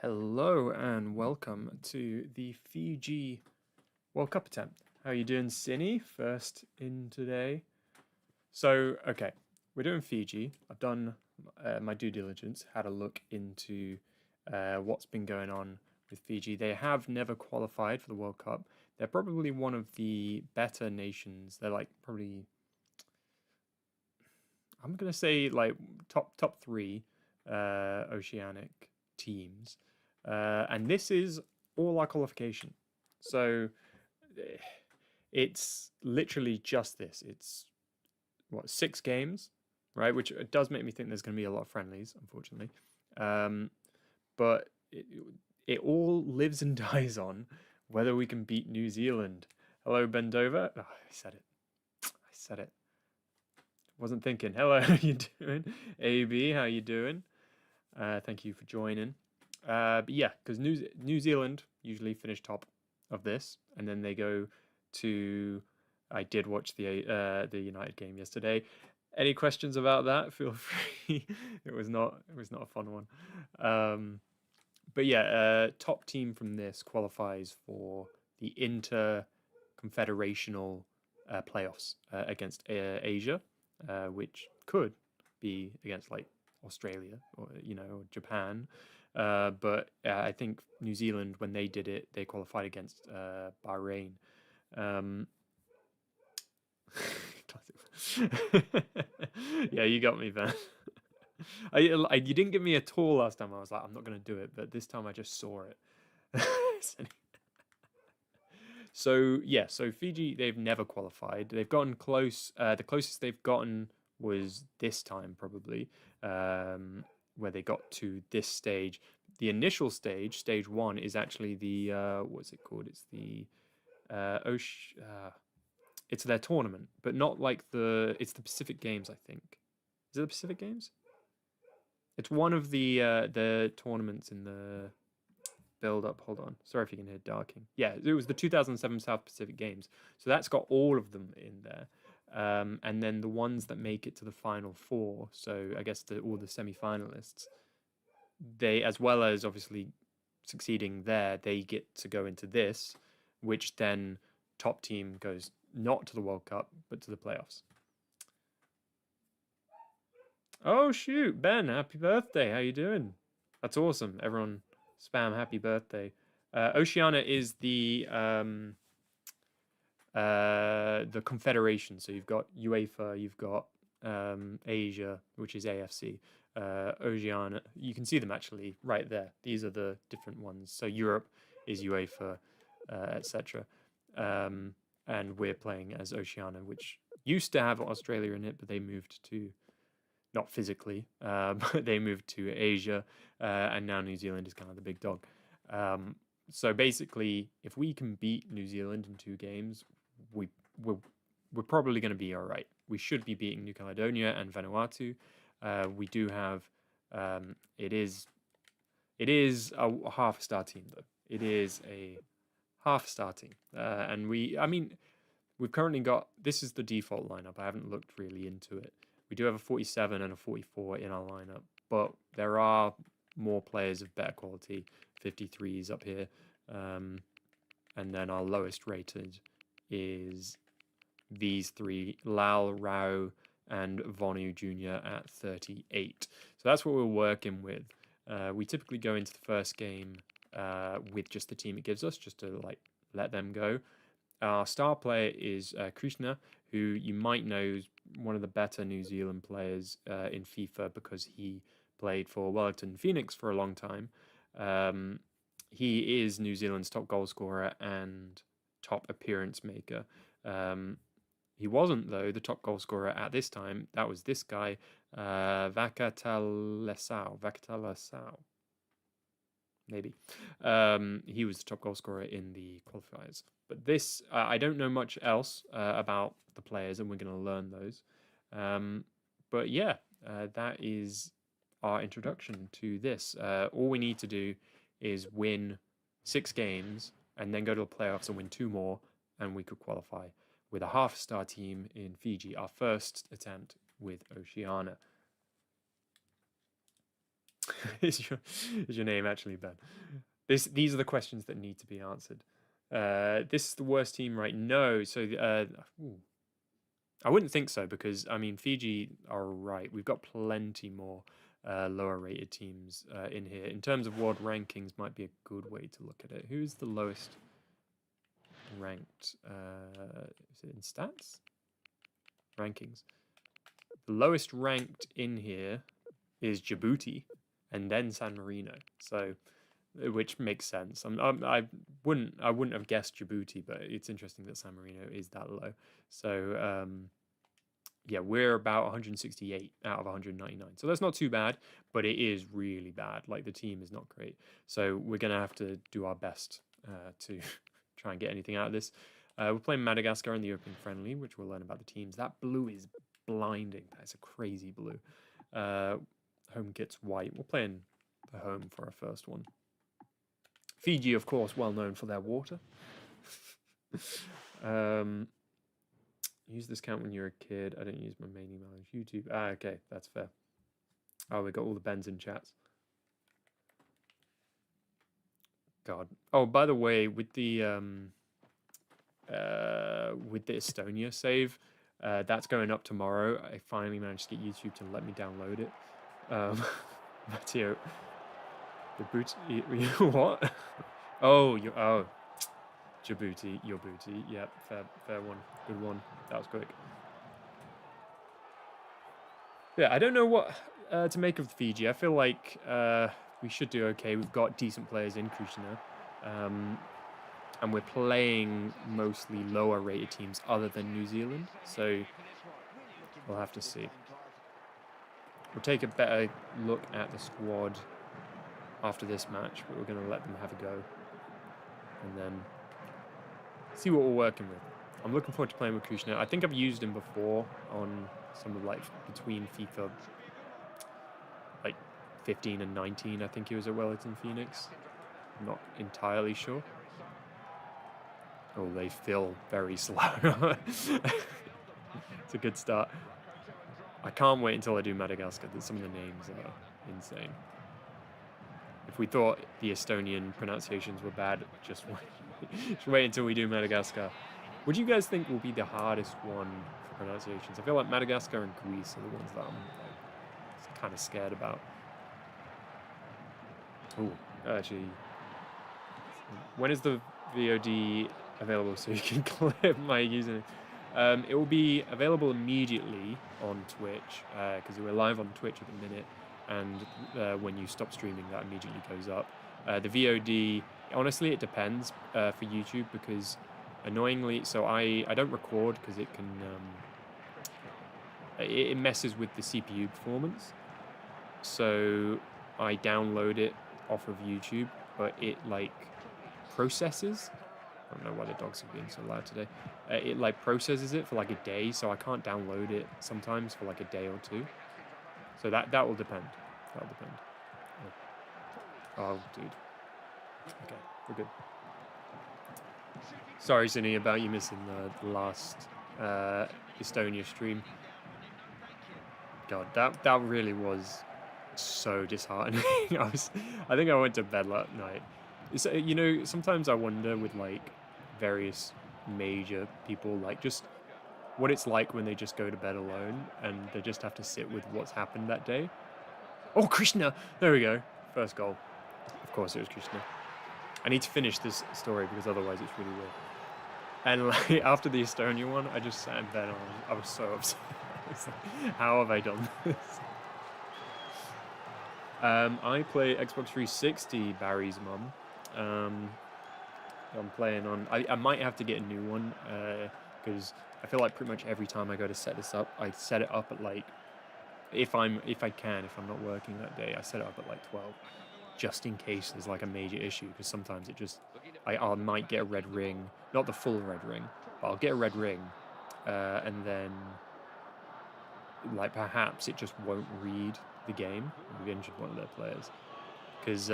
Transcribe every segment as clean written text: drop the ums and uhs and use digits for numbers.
Hello and welcome to the Fiji World Cup attempt. How are you doing, Cinny? First in today. So, okay, we're doing Fiji. I've done my due diligence, had a look into what's been going on with Fiji. They have never qualified for the World Cup. They're probably one of the better nations. They're like probably, I'm gonna say like top three Oceanic teams. And this is all our qualification. So it's literally just this. It's what, 6 games, right? Which does make me think there's going to be a lot of friendlies, unfortunately. But it all lives and dies on whether we can beat New Zealand. Hello, Bendova. Oh, I said it. I said it. Wasn't thinking. Hello, how you doing? AB, how you doing? Thank you for joining. But yeah, because New Zealand usually finish top of this, and then they go to. I did watch the United game yesterday. Any questions about that? Feel free. It was not a fun one. But yeah, top team from this qualifies for the inter confederational playoffs against Asia, which could be against like Australia or or Japan. But I think New Zealand, when they did it, they qualified against Bahrain. Um, yeah, you got me, Ben. You didn't give me a tool last time. I was like, I'm not going to do it, but this time I just saw it. So yeah, so Fiji, they've never qualified. They've gotten close. The closest they've gotten was this time, probably, where they got to this stage. The initial stage, stage one, is actually the what's it called? It's the it's their tournament, but not like it's the Pacific Games, I think. Is it the Pacific Games? It's one of the tournaments in the build up. Hold on. Sorry if you can hear darking. Yeah, it was the 2007 South Pacific Games. So that's got all of them in there. And then the ones that make it to the final four, so I guess all the semi-finalists, they, as well as obviously succeeding there, they get to go into this, which then top team goes not to the World Cup, but to the playoffs. Oh shoot, Ben, happy birthday. How you doing? That's awesome. Everyone spam happy birthday. Oceania is the confederation. So you've got UEFA, you've got Asia, which is AFC. Oceania, you can see them actually right there. These are the different ones. So Europe is UEFA, etc. And we're playing as Oceania, which used to have Australia in it, but they moved to not physically, but they moved to Asia, and now New Zealand is kind of the big dog. So basically, if we can beat New Zealand in 2 games, we we're, we're probably going to be all right. We should be beating New Caledonia and Vanuatu. We do have it is a half star team though. It is a half star team, and I mean, we've currently got, this is the default lineup. I haven't looked really into it. We do have a 47 and a 44 in our lineup, but there are more players of better quality. 53s up here. And then our lowest rated is these three, Lal, Rao, and Vonu Jr. at 38. So that's what we're working with. We typically go into the first game with just the team it gives us, just to like let them go. Our star player is Krishna, who you might know is one of the better New Zealand players in FIFA because he played for Wellington Phoenix for a long time. He is New Zealand's top goal scorer and top appearance maker. He wasn't, though, the top goal scorer at this time. That was this guy, Vakatalesau. Maybe. He was the top goal scorer in the qualifiers. But this, I don't know much else about the players, and we're going to learn those. But yeah, that is our introduction to this. All we need to do is win 6 games and then go to the playoffs and win 2 more, and we could qualify with a half-star team in Fiji, our first attempt with Oceania. Is your name actually Ben? These are the questions that need to be answered. This is the worst team, right? No. So I wouldn't think so because I mean Fiji are right. We've got plenty more lower rated teams in here. In terms of world rankings, might be a good way to look at it. Who's the lowest ranked? Is it in stats? Rankings. The lowest ranked in here is Djibouti, and then San Marino. So, which makes sense. I wouldn't have guessed Djibouti, but it's interesting that San Marino is that low. So, yeah, we're about 168 out of 199. So that's not too bad, but it is really bad. Like the team is not great. So we're gonna have to do our best to try and get anything out of this. We're playing Madagascar in the opening friendly, which we'll learn about the teams. That blue is blinding. That's a crazy blue. Home kit's white. We're playing the home for our first one. Fiji, of course, well known for their water. Use this account when you're a kid. I don't use my main email on YouTube. Ah, okay, that's fair. Oh, we got all the Bens in chats. God. Oh, by the way, with the Estonia save, that's going up tomorrow. I finally managed to get YouTube to let me download it. Matteo, the boot. What? Oh, Djibouti, your booty. Yep, fair one. Good one. That was quick. Yeah, I don't know what to make of Fiji. I feel like we should do okay. We've got decent players in Krishna. And we're playing mostly lower rated teams other than New Zealand. So we'll have to see. We'll take a better look at the squad after this match, but we're going to let them have a go. And then see what we're working with. I'm looking forward to playing with Krishna. I think I've used him before on some of like between FIFA like 15 and 19. I think he was at Wellington Phoenix. I'm not entirely sure. Oh, they feel very slow. It's a good start. I can't wait until I do Madagascar. Some of the names are insane. If we thought the Estonian pronunciations were bad, just wait until we do Madagascar. What do you guys think will be the hardest one for pronunciations? I feel like Madagascar and Greece are the ones that I'm like, kind of scared about. Oh, actually, when is the VOD available so you can clip my username? It will be available immediately on Twitch because we're live on Twitch at the minute, and when you stop streaming, that immediately goes up. The VOD, honestly, it depends for YouTube because annoyingly, so I don't record because it can it messes with the CPU performance. So I download it off of YouTube, but it like processes. I don't know why the dogs are being so loud today. It like processes it for like a day, so I can't download it sometimes for like a day or two. So that will depend. That'll depend. Oh, dude. Okay, we're good. Sorry, Cindy, about you missing the last Estonia stream. God, that really was so disheartening. I think I went to bed last night. So, you know, sometimes I wonder with like various major people, like just what it's like when they just go to bed alone and they just have to sit with what's happened that day. Oh, Krishna! There we go. First goal. Of course it was Krishna. I need to finish this story because otherwise it's really weird. And like after the Estonia one, I just sat in bed and I was so upset. Like, how have I done this? I play Xbox 360, Barry's mum. I'm playing on. I might have to get a new one because I feel like pretty much every time I go to set this up, I set it up at like if I'm not working that day, I set it up at like 12, just in case there's like a major issue. Because sometimes it just I might get a red ring, not the full red ring, but I'll get a red ring, and then like perhaps it just won't read the game. We've injured one of their players because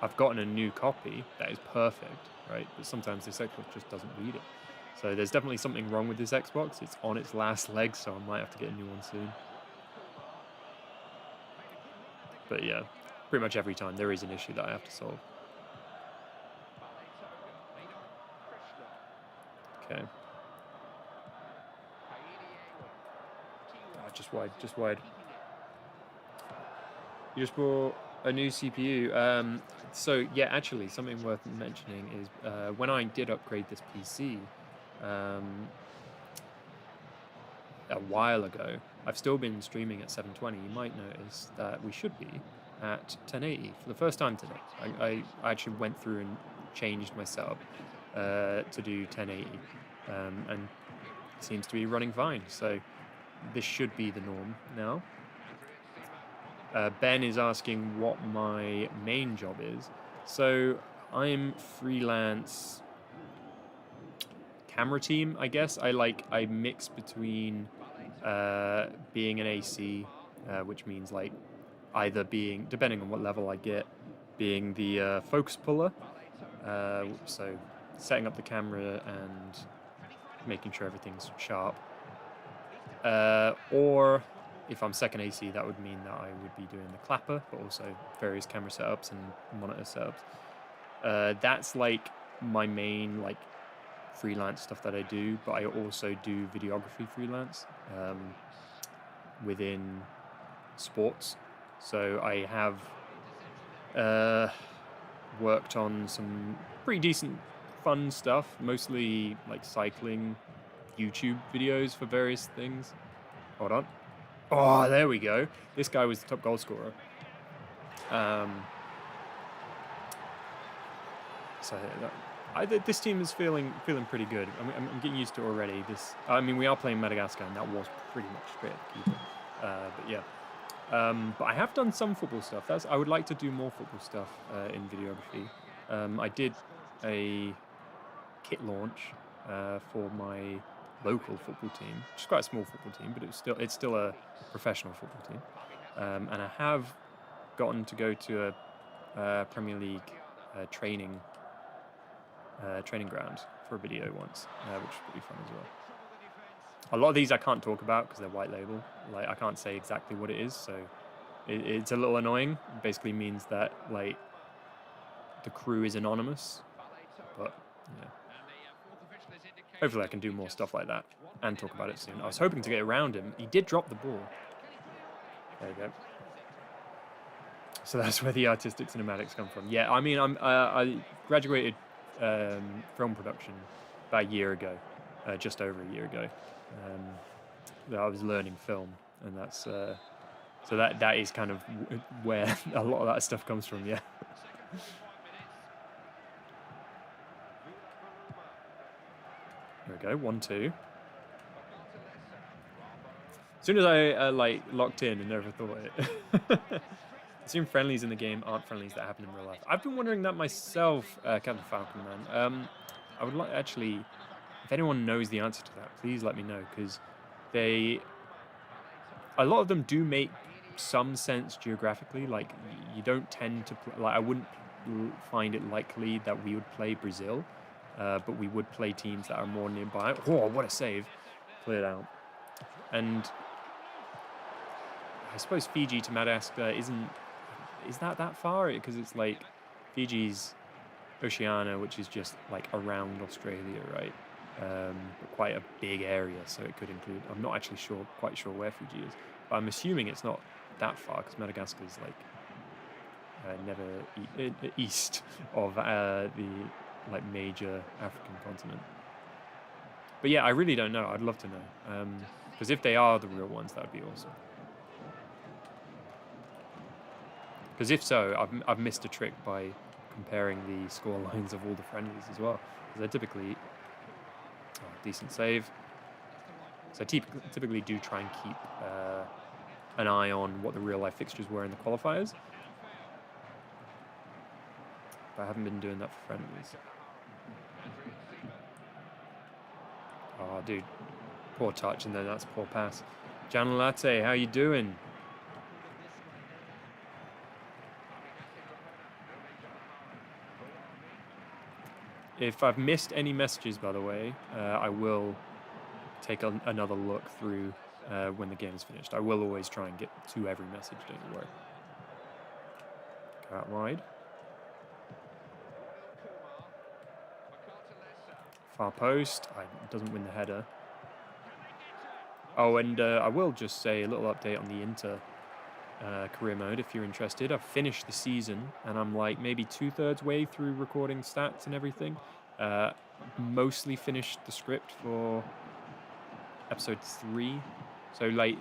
I've gotten a new copy that is perfect, right? But sometimes this Xbox just doesn't read it. So there's definitely something wrong with this Xbox. It's on its last leg, so I might have to get a new one soon. But yeah, pretty much every time there is an issue that I have to solve. Okay. Oh, just wide, just wide. You just bought a new CPU. So yeah, actually, something worth mentioning is when I did upgrade this PC a while ago, I've still been streaming at 720. You might notice that we should be at 1080 for the first time today. I actually went through and changed my setup to do 1080, and it seems to be running fine. So this should be the norm now. Ben is asking what my main job is. So I'm freelance camera team, I guess. I mix between being an AC, which means like either being, depending on what level I get, being the focus puller, so setting up the camera and making sure everything's sharp, or if I'm second AC, that would mean that I would be doing the clapper, but also various camera setups and monitor setups. That's like my main like freelance stuff that I do, but I also do videography freelance within sports. So I have worked on some pretty decent fun stuff, mostly like cycling YouTube videos for various things. Hold on. Oh, there we go. This guy was the top goal scorer. So this team is feeling pretty good. I'm getting used to it already. I mean, we are playing Madagascar, and that was pretty much straight at the keeper. But yeah. But I have done some football stuff. I would like to do more football stuff in videography. I did a kit launch for my local football team, which is quite a small football team, but it's still a professional football team. And I have gotten to go to a Premier League training ground for a video once, which is pretty fun as well. A lot of these I can't talk about because they're white label. Like I can't say exactly what it is, so it's a little annoying. It basically means that like the crew is anonymous, but yeah. Hopefully I can do more stuff like that and talk about it soon. I was hoping to get around him. He did drop the ball. There you go. So that's where the artistic cinematics come from. Yeah, I mean, I graduated film production about a year ago, just over a year ago. I was learning film, and that's so that is kind of where a lot of that stuff comes from. Yeah. There we go, 1-2. As soon as I locked in and never thought it. Assume friendlies in the game aren't friendlies that happen in real life. I've been wondering that myself, Captain Falcon Man. I would like actually, if anyone knows the answer to that, please let me know, because a lot of them do make some sense geographically. Like you don't tend to I wouldn't find it likely that we would play Brazil, but we would play teams that are more nearby. Oh, what a save! Cleared out. And I suppose Fiji to Madagascar is that far? Because it's like Fiji's Oceania, which is just like around Australia, right? But quite a big area, so it could include. I'm not actually quite sure where Fiji is, but I'm assuming it's not that far because Madagascar is like never east of the like major African continent. But yeah, I really don't know. I'd love to know, because if they are the real ones, that would be awesome. Because if so, I've missed a trick by comparing the score lines of all the friendlies as well. Because they're typically decent save. So I typically do try and keep an eye on what the real life fixtures were in the qualifiers. But I haven't been doing that for friendlies. Oh, dude, poor touch, and then that's a poor pass. Jan Latte, how you doing? If I've missed any messages, by the way, I will take another look through when the game is finished. I will always try and get to every message, don't you worry. Out wide. Far post. Doesn't win the header. Oh, and I will just say a little update on the Inter career mode if you're interested. I've finished the season and I'm like maybe 2/3 way through recording stats and everything. Mostly finished the script for episode 3. So like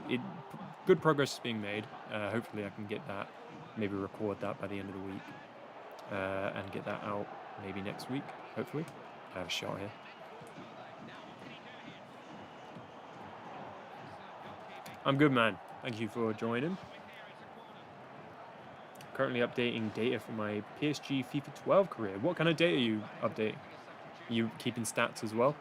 good progress is being made. Hopefully I can get that, maybe record that by the end of the week and get that out maybe next week, hopefully. I have a shot here. I'm good, man. Thank you for joining. Currently updating data for my PSG FIFA 12 career. What kind of data are you updating? Are you keeping stats as well?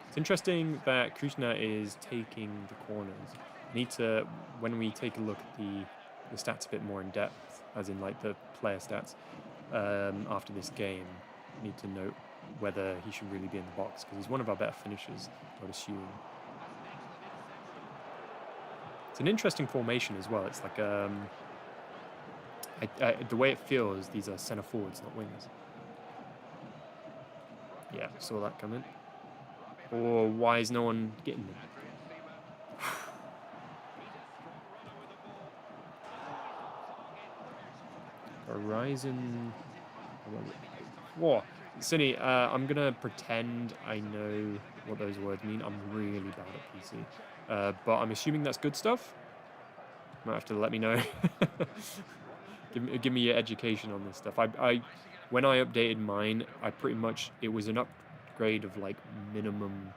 It's interesting that Kushner is taking the corners. I need to, when we take a look at the stats a bit more in depth, as in like the player stats, after this game, I need to note whether he should really be in the box, because he's one of our better finishers, I would assume. It's an interesting formation as well. It's like the way it feels, these are centre forwards, not wings. Yeah, saw that coming. Or why is no one getting them? Horizon. Whoa, Cindy, I'm gonna pretend I know what those words mean. I'm really bad at PC, but I'm assuming that's good stuff. Might have to let me know. give me your education on this stuff. When I updated mine, it was an upgrade of like minimum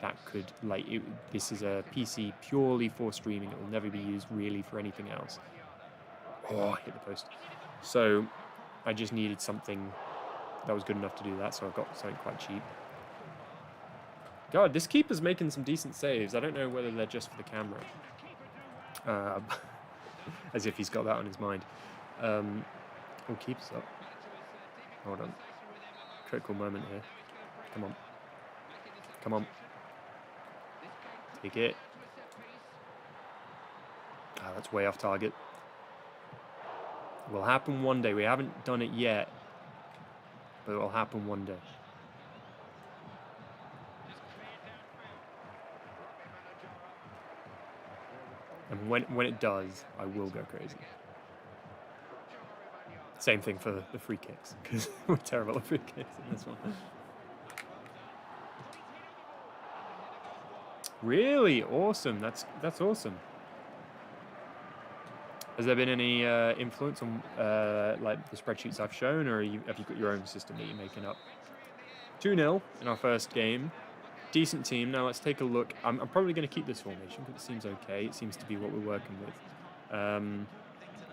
that could like this is a PC purely for streaming. It will never be used really for anything else. Oh, I hit the post. So I just needed something that was good enough to do that, so I got something quite cheap. God, this keeper's making some decent saves. I don't know whether they're just for the camera. As if he's got that on his mind. Oh, keeper's up. Hold on. Critical moment here. Come on. Come on. Take it. Ah, that's way off target. Will happen one day. We haven't done it yet, but it will happen one day. And when it does, I will go crazy. Same thing for the free kicks, because we're terrible at free kicks in this one. Really awesome. That's awesome. Has there been any influence on like the spreadsheets I've shown, or have you got your own system that you're making up? 2-0 in our first game. Decent team. Now let's take a look. I'm probably going to keep this formation because it seems okay. It seems to be what we're working with.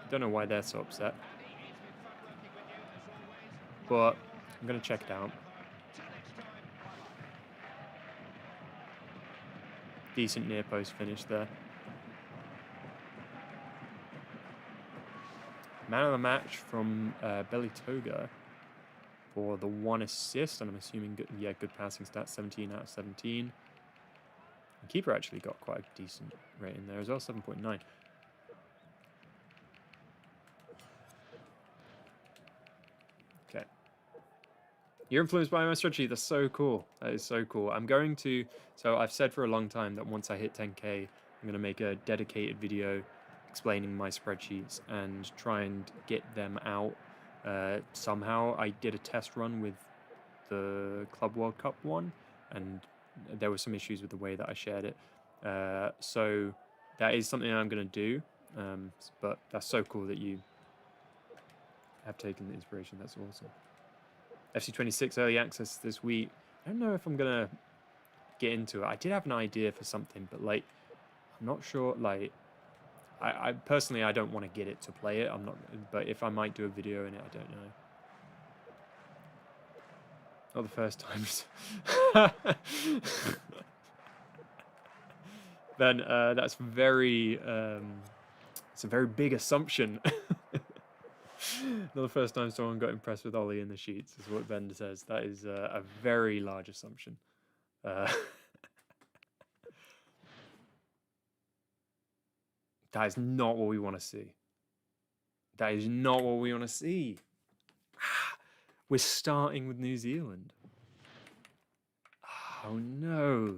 Don't know why they're so upset, but I'm going to check it out. Decent near post finish there. Man of the match from Belitoga for the 1 assist, and I'm assuming good passing stats, 17 out of 17. The keeper actually got quite a decent rating there as well, 7.9. Okay. You're influenced by my spreadsheet. That's so cool. That is so cool. So I've said for a long time that once I hit 10K, I'm going to make a dedicated video explaining my spreadsheets and try and get them out somehow. I did a test run with the Club World Cup one, and there were some issues with the way that I shared it. So that is something I'm going to do, but that's so cool that you have taken the inspiration. That's awesome. FC26 early access this week. I don't know if I'm going to get into it. I did have an idea for something, but like, I'm not sure, like, I personally, I don't want to get it to play it. I'm not, but if I might do a video in it, I don't know. Not the first times. Then that's very, it's a very big assumption. Not the first time someone got impressed with Ollie in the sheets, is what Ben says. That is a very large assumption. That is not what we want to see. that is not what we want to see. We're starting with New Zealand. Oh no.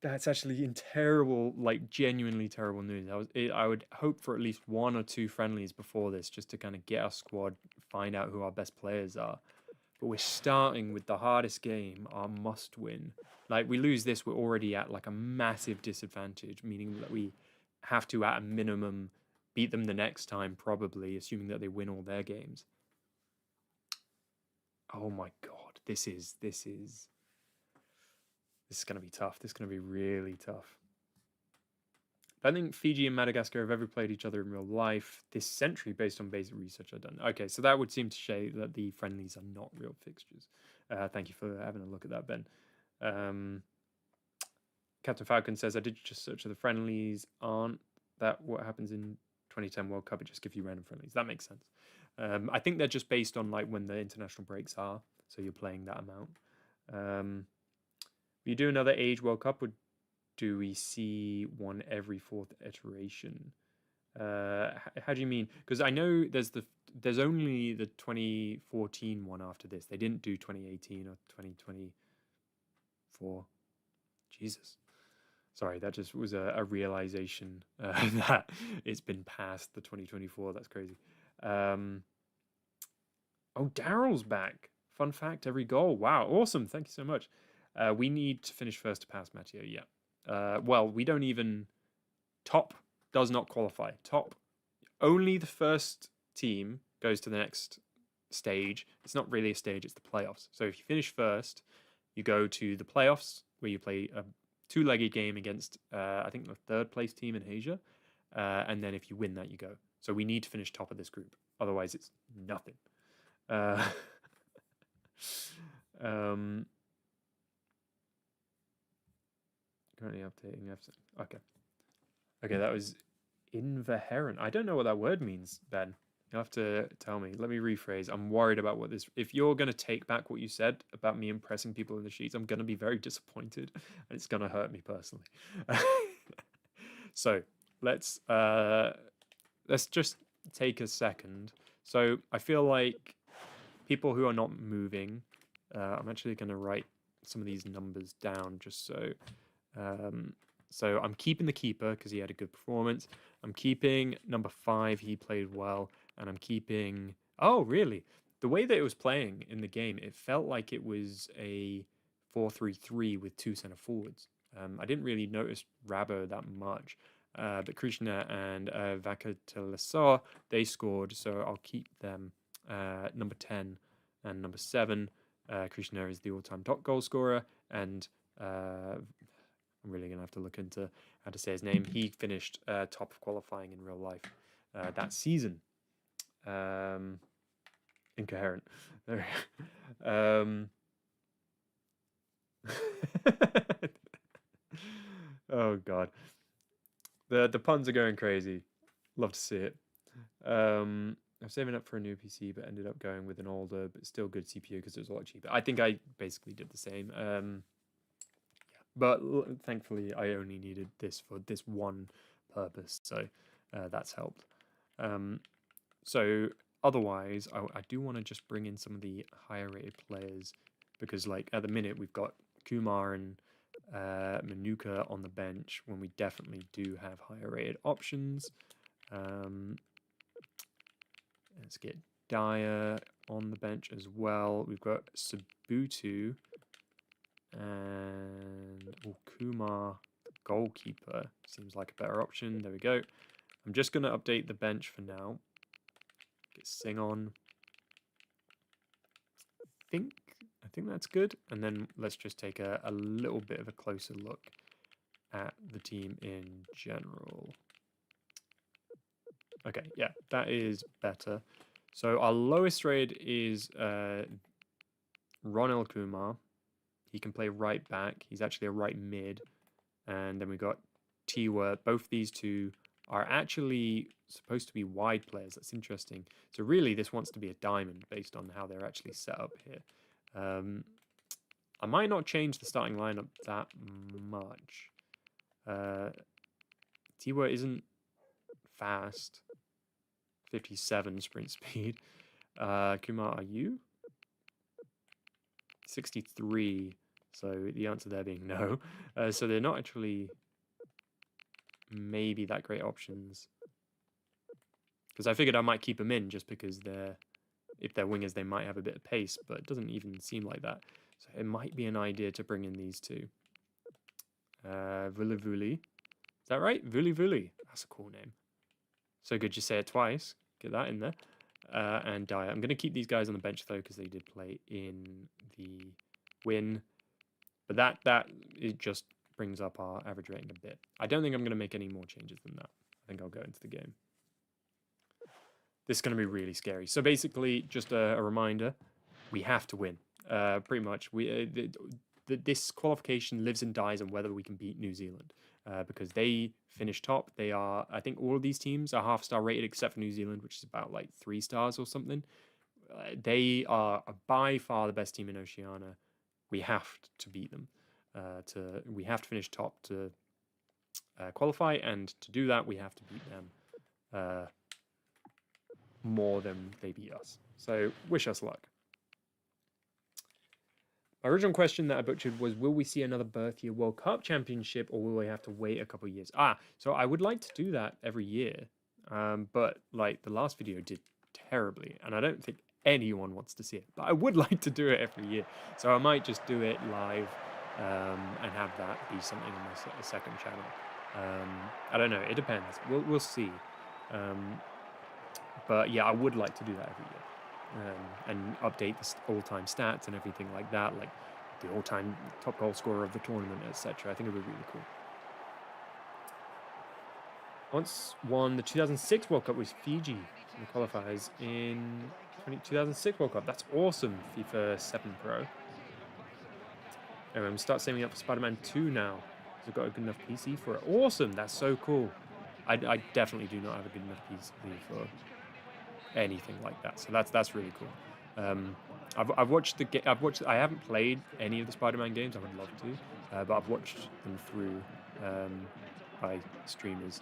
That's actually in terrible, like genuinely terrible news. I would hope for at least 1 or 2 friendlies before this just to kind of get our squad, find out who our best players are. But we're starting with the hardest game, our must win. Like, we lose this, we're already at like a massive disadvantage, meaning that we have to, at a minimum, beat them the next time, probably, assuming that they win all their games. Oh my god, this is going to be tough. This is going to be really tough. I think Fiji and Madagascar have ever played each other in real life this century based on basic research I've done. Okay, so that would seem to show that the friendlies are not real fixtures. Thank you for having a look at that, Ben. Captain Falcon says, I did just search of the friendlies. Aren't that what happens in 2010 World Cup? It just gives you random friendlies. That makes sense. I think they're just based on like when the international breaks are, so you're playing that amount. You do another age World Cup, or do we see one every 4th iteration? How do you mean? Because I know there's only the 2014 one after this. They didn't do 2018 or 2024. Jesus. Sorry, that just was a realization that it's been past the 2024. That's crazy. Oh, Daryl's back. Fun fact, every goal. Wow, awesome. Thank you so much. We need to finish first to pass Matteo, yeah. Well, we don't even... Top does not qualify. Top, only the first team goes to the next stage. It's not really a stage, it's the playoffs. So if you finish first, you go to the playoffs, where you play a 2-legged game against, I think, the 3rd place team in Asia. And then if you win that, you go. So we need to finish top of this group. Otherwise, it's nothing. Currently updating. Okay. Okay, that was incoherent. I don't know what that word means, Ben. You'll have to tell me. Let me rephrase. I'm worried about what this... If you're going to take back what you said about me impressing people in the sheets, I'm going to be very disappointed, and it's going to hurt me personally. So, let's just take a second. So, I feel like people who are not moving... I'm actually going to write some of these numbers down just so... So I'm keeping the keeper because he had a good performance. I'm keeping number 5. He played well. And I'm keeping... Oh, really? The way that it was playing in the game, it felt like it was a 4-3-3 with 2 centre forwards. I didn't really notice Rabo that much. But Krishna and Vakatalasar, they scored. So I'll keep them number 10 and number 7. Krishna is the all-time top goal scorer. And... I'm really going to have to look into how to say his name. He finished top of qualifying in real life that season. Incoherent. Oh, God. The puns are going crazy. Love to see it. I'm saving up for a new PC, but ended up going with an older, but still good CPU because it was a lot cheaper. I think I basically did the same. But thankfully, I only needed this for this one purpose, so that's helped. So otherwise, I do want to just bring in some of the higher rated players because, like, at the minute we've got Kumar and Manuka on the bench when we definitely do have higher rated options. Let's get Dyer on the bench as well. We've got Sabutu. And Kumar, goalkeeper, seems like a better option. There we go. I'm just going to update the bench for now. Get Sing on. I think that's good. And then let's just take a little bit of a closer look at the team in general. Okay, yeah, that is better. So our lowest rated is Ronald Kumar. He can play right back. He's actually a right mid. And then we got Tiwa. Both these two are actually supposed to be wide players. That's interesting. So really, this wants to be a diamond based on how they're actually set up here. I might not change the starting lineup that much. Tiwa isn't fast. 57 sprint speed. Kumar, are you? 63. So the answer there being no. So they're not actually maybe that great options. Because I figured I might keep them in just because if they're wingers, they might have a bit of pace, but it doesn't even seem like that. So it might be an idea to bring in these two. Vuli Vuli. Is that right? Vuli Vuli. That's a cool name. So good you say it twice. Get that in there. And Dyer. I'm going to keep these guys on the bench, though, because they did play in the win. But it just brings up our average rating a bit. I don't think I'm going to make any more changes than that. I think I'll go into the game. This is going to be really scary. So basically, just a reminder, we have to win. Pretty much, this qualification lives and dies on whether we can beat New Zealand. Because they finished top. They are, I think all of these teams are half-star rated except for New Zealand, which is about like 3 stars or something. They are by far the best team in Oceania. We have to beat them. We have to finish top to qualify, and to do that, we have to beat them more than they beat us. So wish us luck. My original question that I butchered was, will we see another birth year World Cup championship, or will we have to wait a couple of years? So I would like to do that every year, but like the last video did terribly, and I don't think anyone wants to see it, but I would like to do it every year. So I might just do it live and have that be something on my second channel. I don't know, it depends. We'll see. But yeah, I would like to do that every year. And update the all-time stats and everything like that, like the all-time top goal scorer of the tournament, etc. I think it would be really cool. Once won the 2006 World Cup with Fiji in the qualifiers in 2006 World Cup. That's awesome, FIFA 7 Pro. Anyway, we start saving up for Spider-Man 2 now. So I've got a good enough PC for it. Awesome, that's so cool. I definitely do not have a good enough PC for anything like that, so that's really cool. I've watched I haven't played any of the Spider-Man games. I would love to, but I've watched them through by streamers.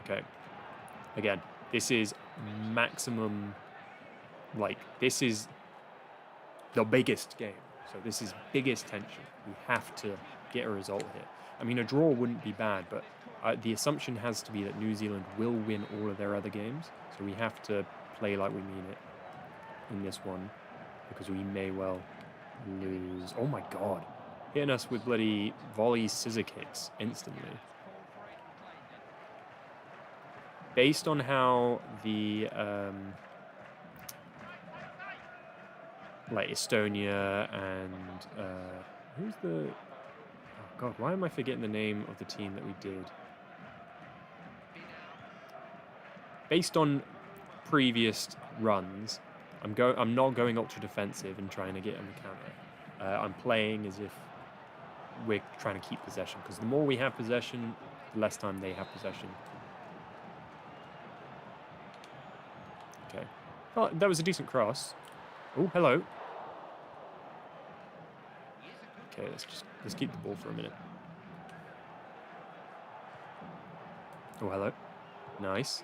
Okay, again, this is maximum, like this is the biggest game, so this is biggest tension. We have to get a result here. I mean, a draw wouldn't be bad, but the assumption has to be that New Zealand will win all of their other games, so we have to play like we mean it in this one, because we may well lose. Oh my god, hitting us with bloody volley scissor kicks instantly. Based on how the like Estonia and who's the, oh god, why am I forgetting the name of the team that we did? Based on previous runs, I'm not going ultra defensive and trying to get on the counter. I'm playing as if we're trying to keep possession, because the more we have possession, the less time they have possession. Okay. Oh, that was a decent cross. Oh, hello. Okay, let's keep the ball for a minute. Oh, hello. Nice.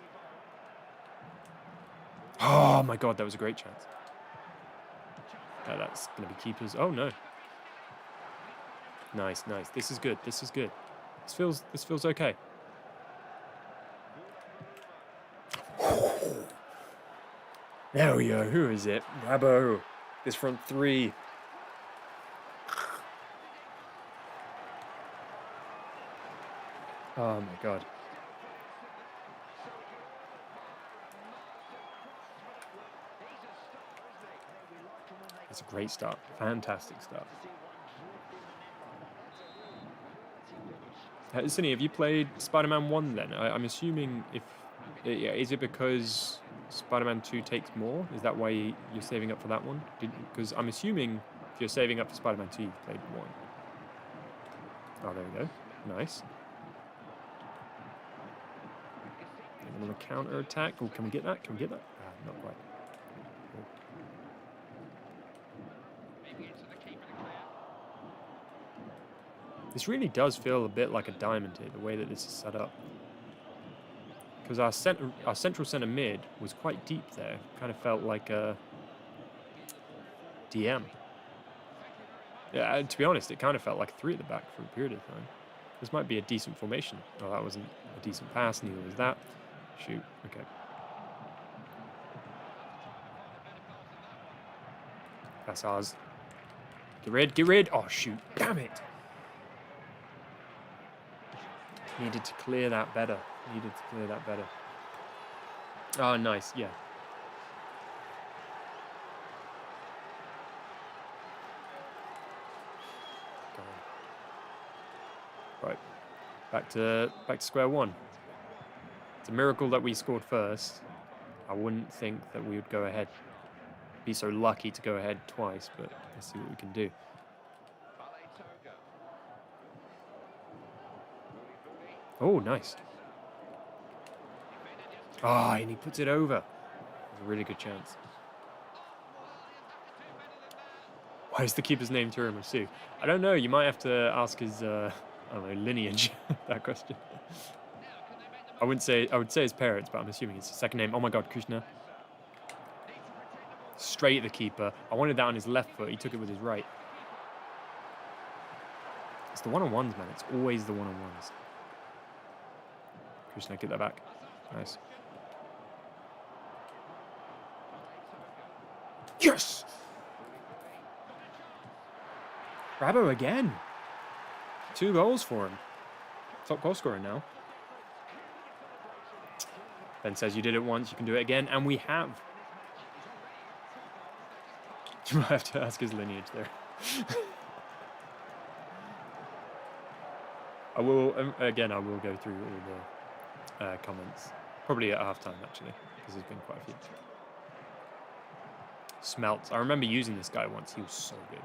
Oh my god, that was a great chance. That's going to be keepers. Oh no. Nice, nice. This is good. This is good. This feels okay. There we go. Who is it? Rabo. This front three. Oh my god. It's a great start. Fantastic start. Cindy, have you played Spider-Man 1 then? I'm assuming is it because Spider-Man 2 takes more? Is that why you're saving up for that one? Because I'm assuming if you're saving up for Spider-Man 2, you've played 1. Oh, there we go. Nice. On a counter attack. Oh, can we get that? Can we get that? Not quite. Cool. This really does feel a bit like a diamond here, the way that this is set up. because our central centre mid was quite deep there. Kind of felt like a DM. Yeah, to be honest, it kind of felt like a 3 at the back for a period of time. This might be a decent formation. Oh, that wasn't a decent pass. Neither was that. Shoot. Okay. That's ours. Get rid. Get rid. Oh, shoot. Damn it. Needed to clear that better. Needed to clear that better. Oh, nice. Yeah. Right. Back to square one. It's a miracle that we scored first. I wouldn't think that we would go ahead. Be so lucky to go ahead twice, but let's see what we can do. Oh, nice. Ah, and he puts it over. That's a really good chance. Why is the keeper's name Tiramisu? I don't know. You might have to ask his, I don't know, lineage. That question. I would say his parents, but I'm assuming it's his second name. Oh my God, Krishna. Straight at the keeper. I wanted that on his left foot. He took it with his right. It's the one-on-ones, man. It's always the one-on-ones. Krishna, get that back. Nice. Yes! Bravo again. 2 goals for him. Top goal scorer now. Ben says you did it once, you can do it again, and we have. You might have to ask his lineage there. I will go through all the comments. Probably at halftime, actually, because there's been quite a few. Smelts. I remember using this guy once. He was so good.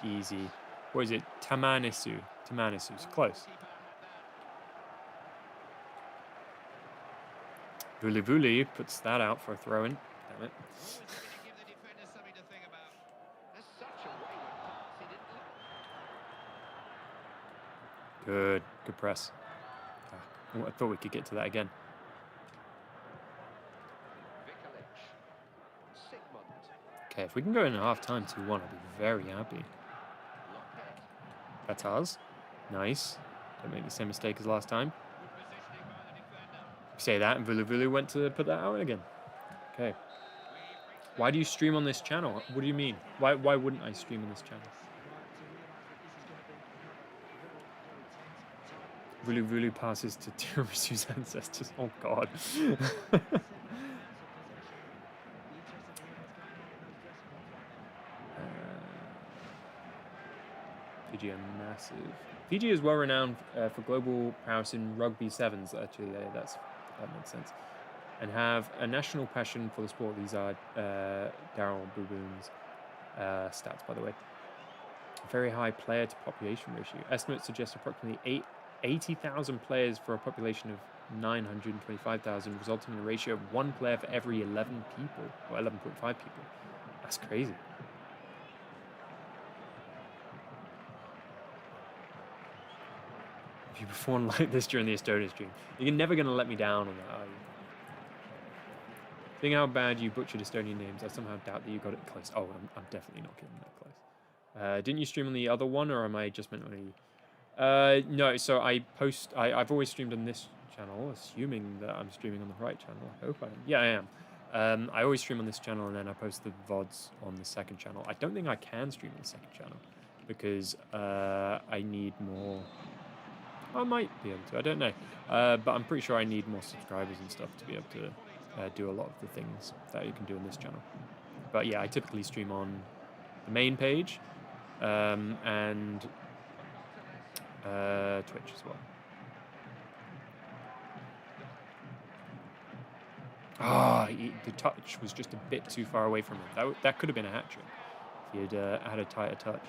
Easy. What is it? Tamanisu. Tamanisu's close. Vuli Vuli puts that out for a throw-in. Damn it. Good. Good press. Oh, I thought we could get to that again. Okay, if we can go in at half-time 2-1, I'll be very happy. That's ours. Nice. Don't make the same mistake as last time. Say that, and Vulu Vulu went to put that out again. Okay. Why do you stream on this channel? What do you mean? Why wouldn't I stream on this channel? Vulu Vulu passes to Tiramisu's ancestors. Oh God. Fiji are massive. Fiji is well renowned for global prowess in rugby sevens. Actually, that makes sense. And have a national passion for the sport. These are Daryl Baboon's stats, by the way. A very high player to population ratio. Estimates suggest approximately 80,000 players for a population of 925,000, resulting in a ratio of 1 player for every 11 people, or 11.5 people. That's crazy. If you perform like this during the Estonia stream, you're never going to let me down on that, are you? Seeing how bad you butchered Estonian names, I somehow doubt that you got it close. Oh, I'm definitely not getting that close. Didn't you stream on the other one, or am I just mentally... no, so I've always streamed on this channel, assuming that I'm streaming on the right channel. I hope I am. Yeah, I am. I always stream on this channel, and then I post the VODs on the second channel. I don't think I can stream on the second channel, because I need more... I might be able to, I don't know. But I'm pretty sure I need more subscribers and stuff to be able to do a lot of the things that you can do on this channel. But yeah, I typically stream on the main page and Twitch as well. The touch was just a bit too far away from him. That could have been a hat trick if he had a tighter touch.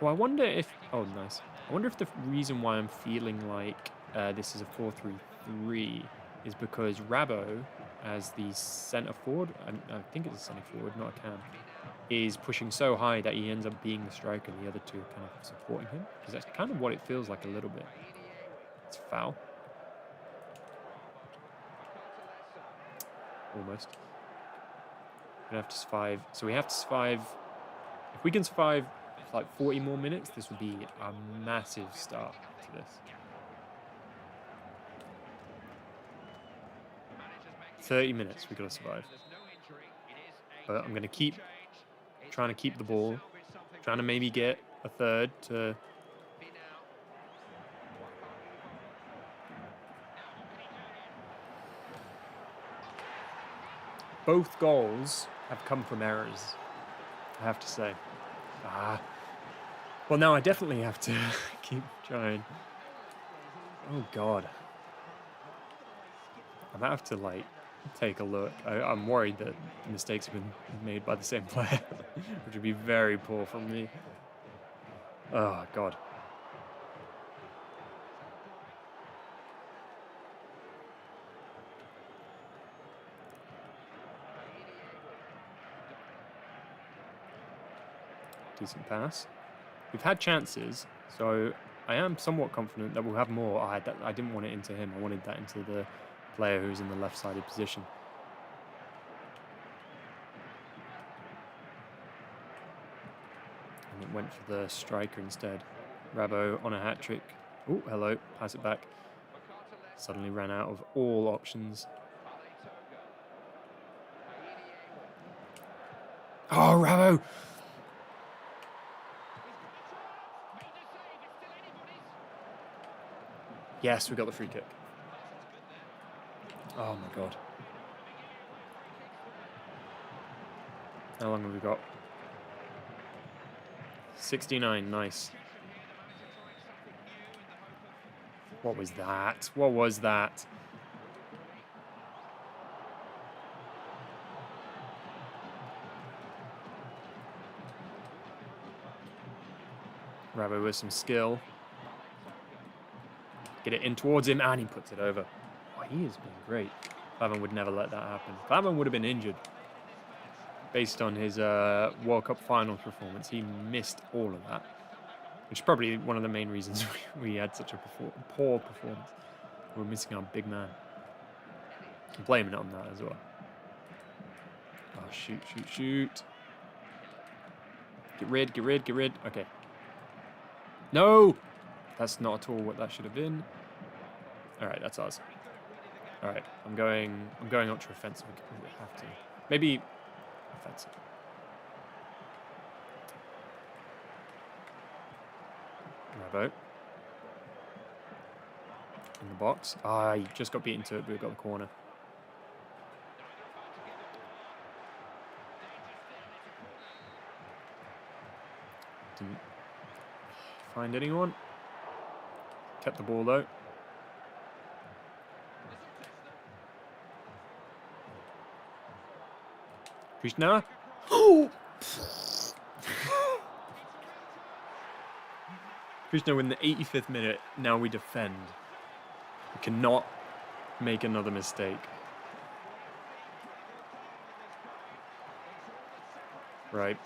Well, I wonder if... Oh, nice. I wonder if the reason why I'm feeling like this is a 4-3-3 is because Rabo as the centre forward, I think it's a centre forward, not a cam, is pushing so high that he ends up being the striker and the other two are kind of supporting him. Because that's kind of what it feels like a little bit. It's a foul. Almost. We have to survive. So we have to survive. If we can survive like 40 more minutes, this would be a massive start to this. 30 minutes we got to survive. But I'm going to keep trying to keep the ball. Trying to maybe get a third to... Both goals have come from errors, I have to say. Well, now I definitely have to keep trying. Oh, God. I might have to, like, take a look. I'm worried that mistakes have been made by the same player, which would be very poor from me. Oh, God. Decent pass. We've had chances, so I am somewhat confident that we'll have more. I didn't want it into him. I wanted that into the player who's in the left-sided position. And it went for the striker instead. Rabo on a hat-trick. Oh, hello. Pass it back. Suddenly ran out of all options. Oh, Rabo! Yes, we got the free kick. Oh my God. How long have we got? 69, nice. What was that? What was that? Rabo with some skill. Get it in towards him, and he puts it over. Oh, he has been great. Klavan would never let that happen. Klavan would have been injured. Based on his World Cup finals performance, he missed all of that. Which is probably one of the main reasons we had such a poor performance. We're missing our big man. I'm blaming it on that as well. Oh, shoot, shoot, shoot. Get rid. Okay. No! That's not at all what that should have been. All right, that's ours. All right, I'm going ultra offensive. We have to. Maybe offensive. Rabo. In the box. He just got beaten to it, but we got the corner. Didn't find anyone. Kept the ball though. Krishna. Krishna in the 85th minute. Now we defend. We cannot make another mistake. Right.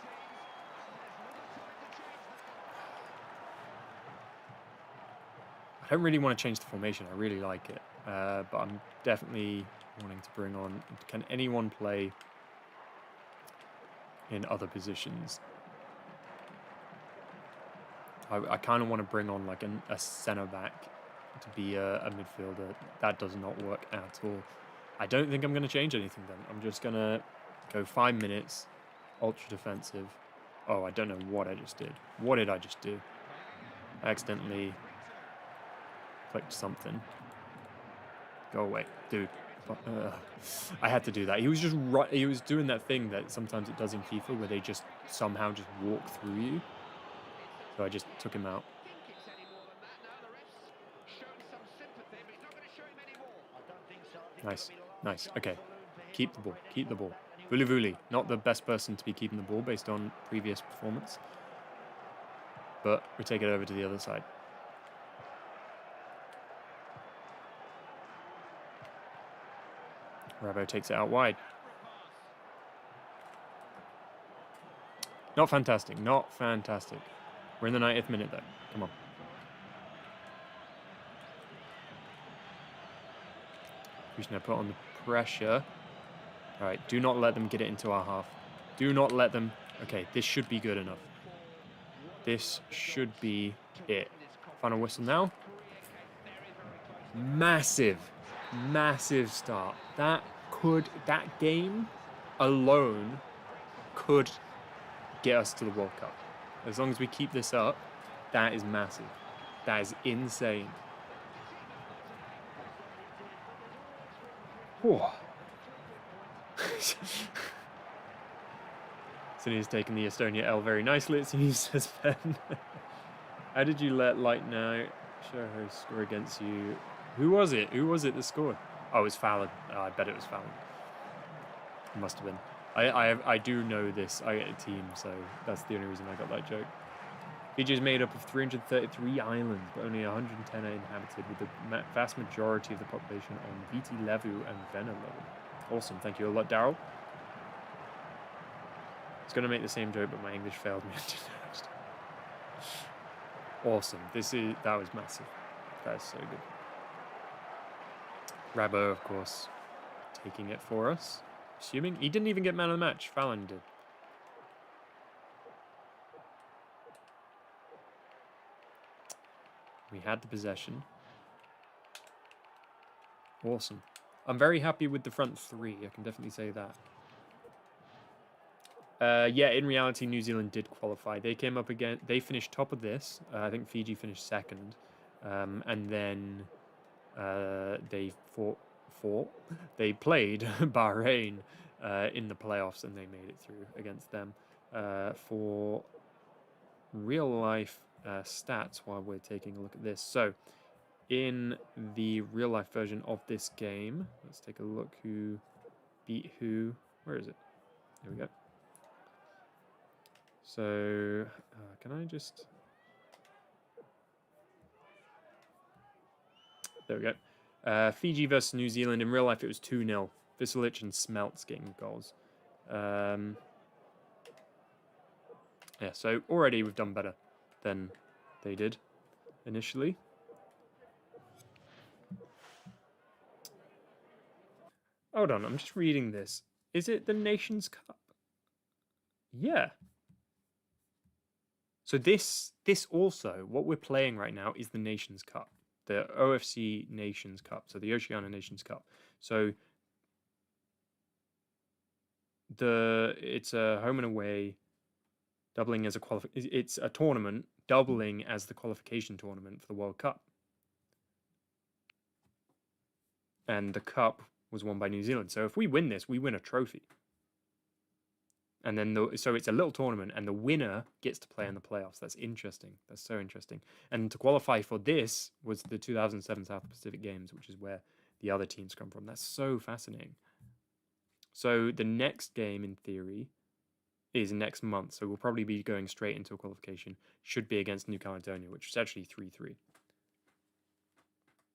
I don't really want to change the formation. I really like it. But I'm definitely wanting to bring on... Can anyone play in other positions? I kind of want to bring on like a centre-back to be a midfielder. That does not work at all. I don't think I'm going to change anything then. I'm just going to go 5 minutes, ultra defensive. Oh, I don't know what I just did. What did I just do? I accidentally clicked something. Go away, dude. I had to do that. He was just he was doing that thing that sometimes it does in FIFA where they just somehow just walk through you. So I just took him out. Nice, nice. Okay, keep the ball. Keep the ball. Vuli Vuli, not the best person to be keeping the ball based on previous performance. But we take it over to the other side. Rabo takes it out wide. Not fantastic. Not fantastic. We're in the 90th minute, though. Come on. Krishna put on the pressure. All right, do not let them get it into our half. Do not let them... Okay, this should be good enough. This should be it. Final whistle now. Massive, massive start. That game alone could get us to the World Cup. As long as we keep this up, that is massive. That is insane. Sunny's taken the Estonia L very nicely, it seems, says Ben. How did you let Light now show her score against you? Who was it? Who was it that scored? Oh, it was Fallon. Oh, I bet it was Fallon. It must have been. I do know this. I get a team, so that's the only reason I got that joke. Fiji is made up of 333 islands, but only 110 are inhabited, with the vast majority of the population on Viti Levu and Vena level. Awesome, thank you a lot, Daryl. I was going to make the same joke, but my English failed me. Awesome, that was massive. That is so good. Rabo, of course, taking it for us. Assuming he didn't even get man of the match. Fallon did. We had the possession. Awesome. I'm very happy with the front three. I can definitely say that. Yeah, in reality, New Zealand did qualify. They came up again. They finished top of this. I think Fiji finished second. And then they They played Bahrain in the playoffs, and they made it through against them. For real life stats, while we're taking a look at this. So, in the real life version of this game, let's take a look who beat who. Where is it? Here we go. So, can I just... There we go. Fiji versus New Zealand. In real life, it was 2-0. Visilic and Smelts getting goals. Yeah, so already we've done better than they did initially. Hold on, I'm just reading this. Is it the Nations Cup? Yeah. So this also, what we're playing right now is the Nations Cup. The OFC Nations Cup. So the Oceania Nations Cup. So it's a home and away, doubling as it's a tournament, doubling as the qualification tournament for the World Cup. And the cup was won by New Zealand. So if we win this, we win a trophy. And then so it's a little tournament, and the winner gets to play in the playoffs. That's interesting. That's so interesting. And to qualify for this was the 2007 South Pacific Games, which is where the other teams come from. That's so fascinating. So the next game, in theory, is next month. So we'll probably be going straight into a qualification. Should be against New Caledonia, which is actually 3-3.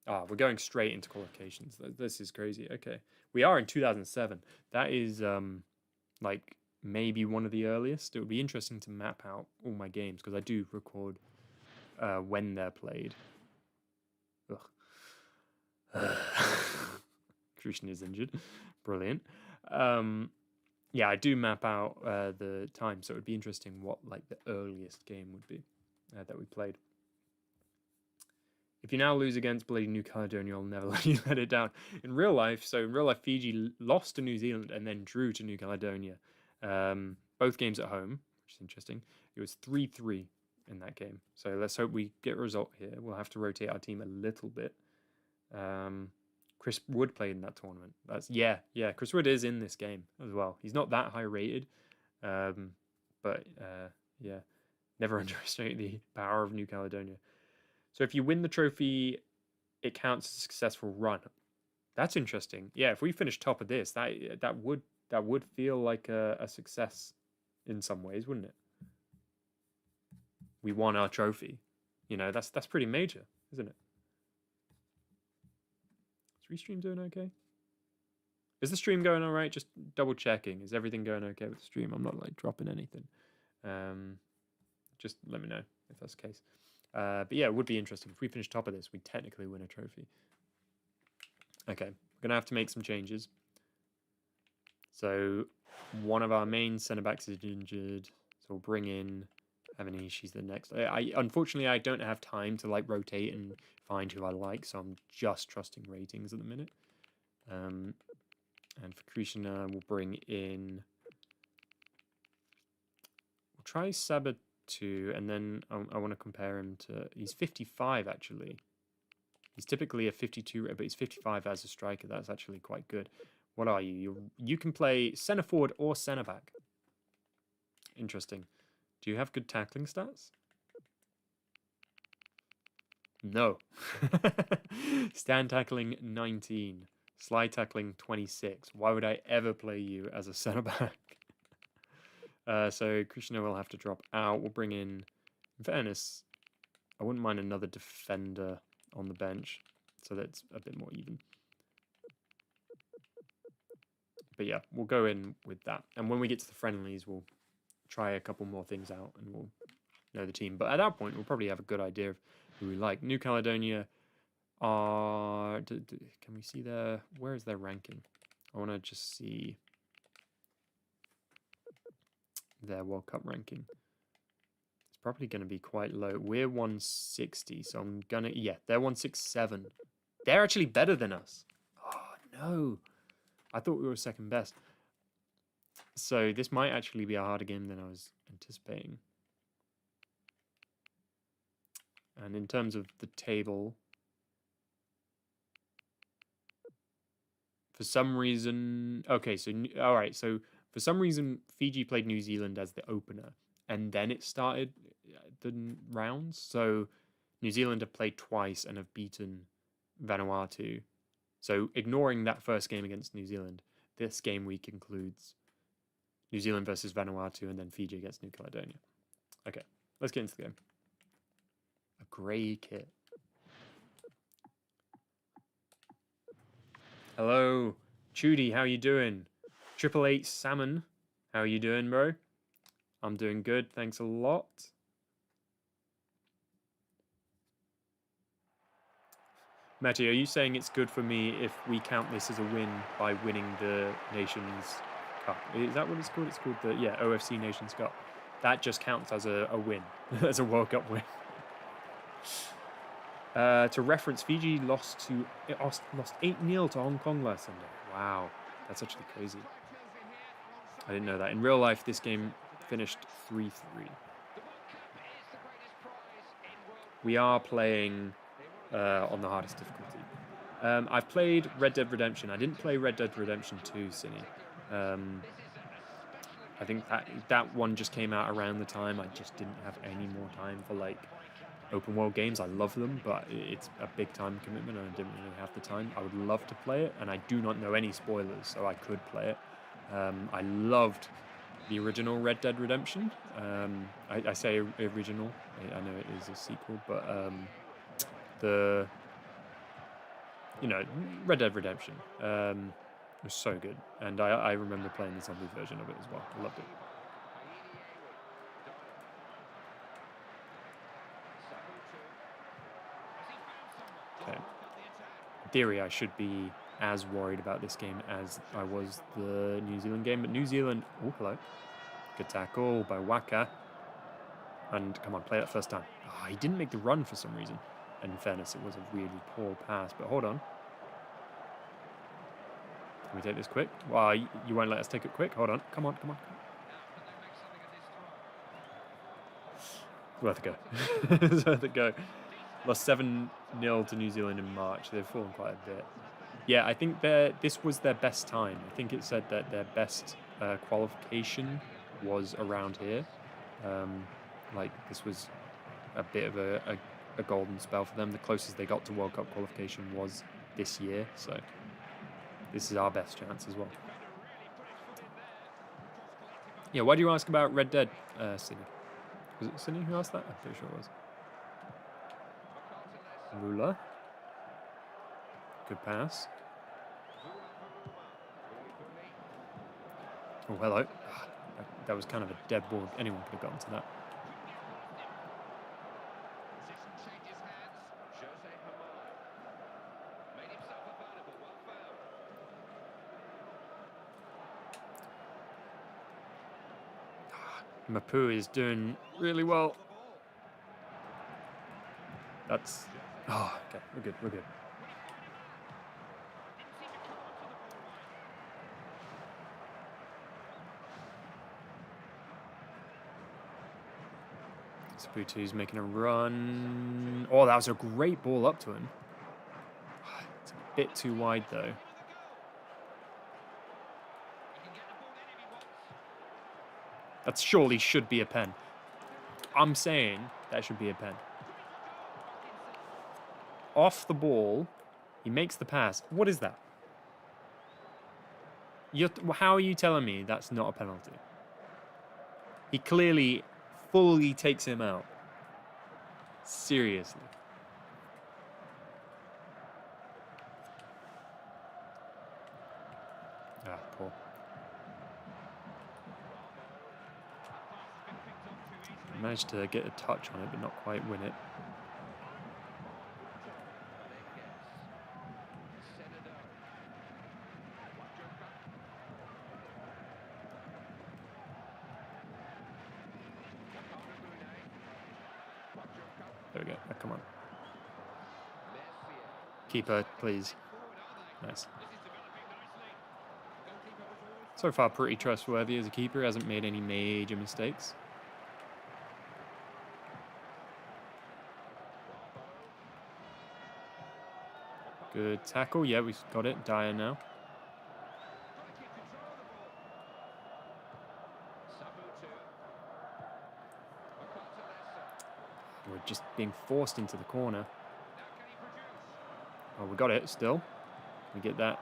Ah, we're going straight into qualifications. This is crazy. Okay. We are in 2007. That is, like... maybe one of the earliest. It would be interesting to map out all my games, because I do record when they're played. Christian is injured. Brilliant. Yeah, I do map out the time, so it would be interesting what like the earliest game would be that we played. If you now lose against bloody New Caledonia, I'll never let you let it down. In real life, Fiji lost to New Zealand and then drew to New Caledonia. Both games at home, which is interesting. It was 3-3 in that game. So let's hope we get a result here. We'll have to rotate our team a little bit. Chris Wood played in that tournament. Yeah. Chris Wood is in this game as well. He's not that high rated, but yeah, never underestimate the power of New Caledonia. So if you win the trophy, it counts as a successful run. That's interesting. Yeah, if we finish top of this, that would feel like a success in some ways, wouldn't it? We won our trophy. You know, that's pretty major, isn't it? Is Restream doing okay? Is the stream going all right? Just double checking. Is everything going okay with the stream? I'm not like dropping anything. Just let me know if that's the case. But yeah, it would be interesting. If we finish top of this, we technically win a trophy. Okay, we're going to have to make some changes. So one of our main centre-backs is injured. So we'll bring in Avani. She's the next. Unfortunately, I don't have time to like rotate and find who I like. So I'm just trusting ratings at the minute. And for Krishna, we'll bring in... We'll try Sabatu, and then I want to compare him to... He's 55, actually. He's typically a 52, but he's 55 as a striker. That's actually quite good. What are you? You can play centre forward or centre back. Interesting. Do you have good tackling stats? No. Stand tackling 19. Slide tackling 26. Why would I ever play you as a centre back? So Krishna will have to drop out. We'll bring in fairness, I wouldn't mind another defender on the bench, so that's a bit more even. But yeah, we'll go in with that. And when we get to the friendlies, we'll try a couple more things out and we'll know the team. But at that point, we'll probably have a good idea of who we like. New Caledonia are... Can we see their... Where is their ranking? I want to just see their World Cup ranking. It's probably going to be quite low. We're 160, so I'm going to... Yeah, they're 167. They're actually better than us. Oh, no. I thought we were second best. So this might actually be a harder game than I was anticipating. And in terms of the table, for some reason... Okay, so... All right, so for some reason, Fiji played New Zealand as the opener. And then it started the rounds. So New Zealand have played twice and have beaten Vanuatu. So ignoring that first game against New Zealand, this game week includes New Zealand versus Vanuatu and then Fiji against New Caledonia. Okay, let's get into the game. A grey kit. Hello, Chudy, how you doing? 888 Salmon, how you doing, bro? I'm doing good, thanks a lot. Matty, are you saying it's good for me if we count this as a win by winning the Nations Cup? Is that what it's called? It's called the, yeah, OFC Nations Cup. That just counts as a win, as a World Cup win. To reference, Fiji lost 8-0 to Hong Kong last Sunday. Wow, that's actually crazy. I didn't know that. In real life, this game finished 3-3. We are playing on the hardest difficulty. I've played Red Dead Redemption. I didn't play Red Dead Redemption 2, Cinny. I think that one just came out around the time I just didn't have any more time for like open world games. I love them, but it's a big time commitment and I didn't really have the time. I would love to play it, and I do not know any spoilers, so I could play it. I loved the original Red Dead Redemption. I say original. I know it is a sequel, but Red Dead Redemption was so good, and I remember playing the zombie version of it as well. I loved it. Okay. In theory, I should be as worried about this game as I was the New Zealand game, but New Zealand... Oh, hello. Good tackle by Waka. And come on, play that first time. Oh, he didn't make the run for some reason. And in fairness, it was a really poor pass, but hold on. Can we take this quick? Well, you won't let us take it quick. Hold on. Come on. It's worth a go. It's worth a go. Lost 7-0 to New Zealand in March. They've fallen quite a bit. Yeah, I think this was their best time. I think it said that their best qualification was around here. Like, this was a bit of a golden spell for them. The closest they got to World Cup qualification was this year, so this is our best chance as well. Yeah, why do you ask about Red Dead, Cindy? Was it Cindy who asked that? I'm pretty sure it was. Ruler. Good pass. Oh, hello. That was kind of a dead ball. Anyone could have gotten to that. Mapu is doing really well. That's... Oh, okay. We're good. We're good. Saputu's making a run. Oh, that was a great ball up to him. It's a bit too wide, though. That surely should be a pen. I'm saying that should be a pen. Off the ball, he makes the pass. What is that? How are you telling me that's not a penalty? He clearly fully takes him out. Seriously. Ah, poor. Managed to get a touch on it, but not quite win it. There we go. Oh, come on. Keeper, please. Nice. So far, pretty trustworthy as a keeper. Hasn't made any major mistakes. Good tackle. Yeah, we've got it. Dyer now. We're just being forced into the corner. Oh, we got it still. We get that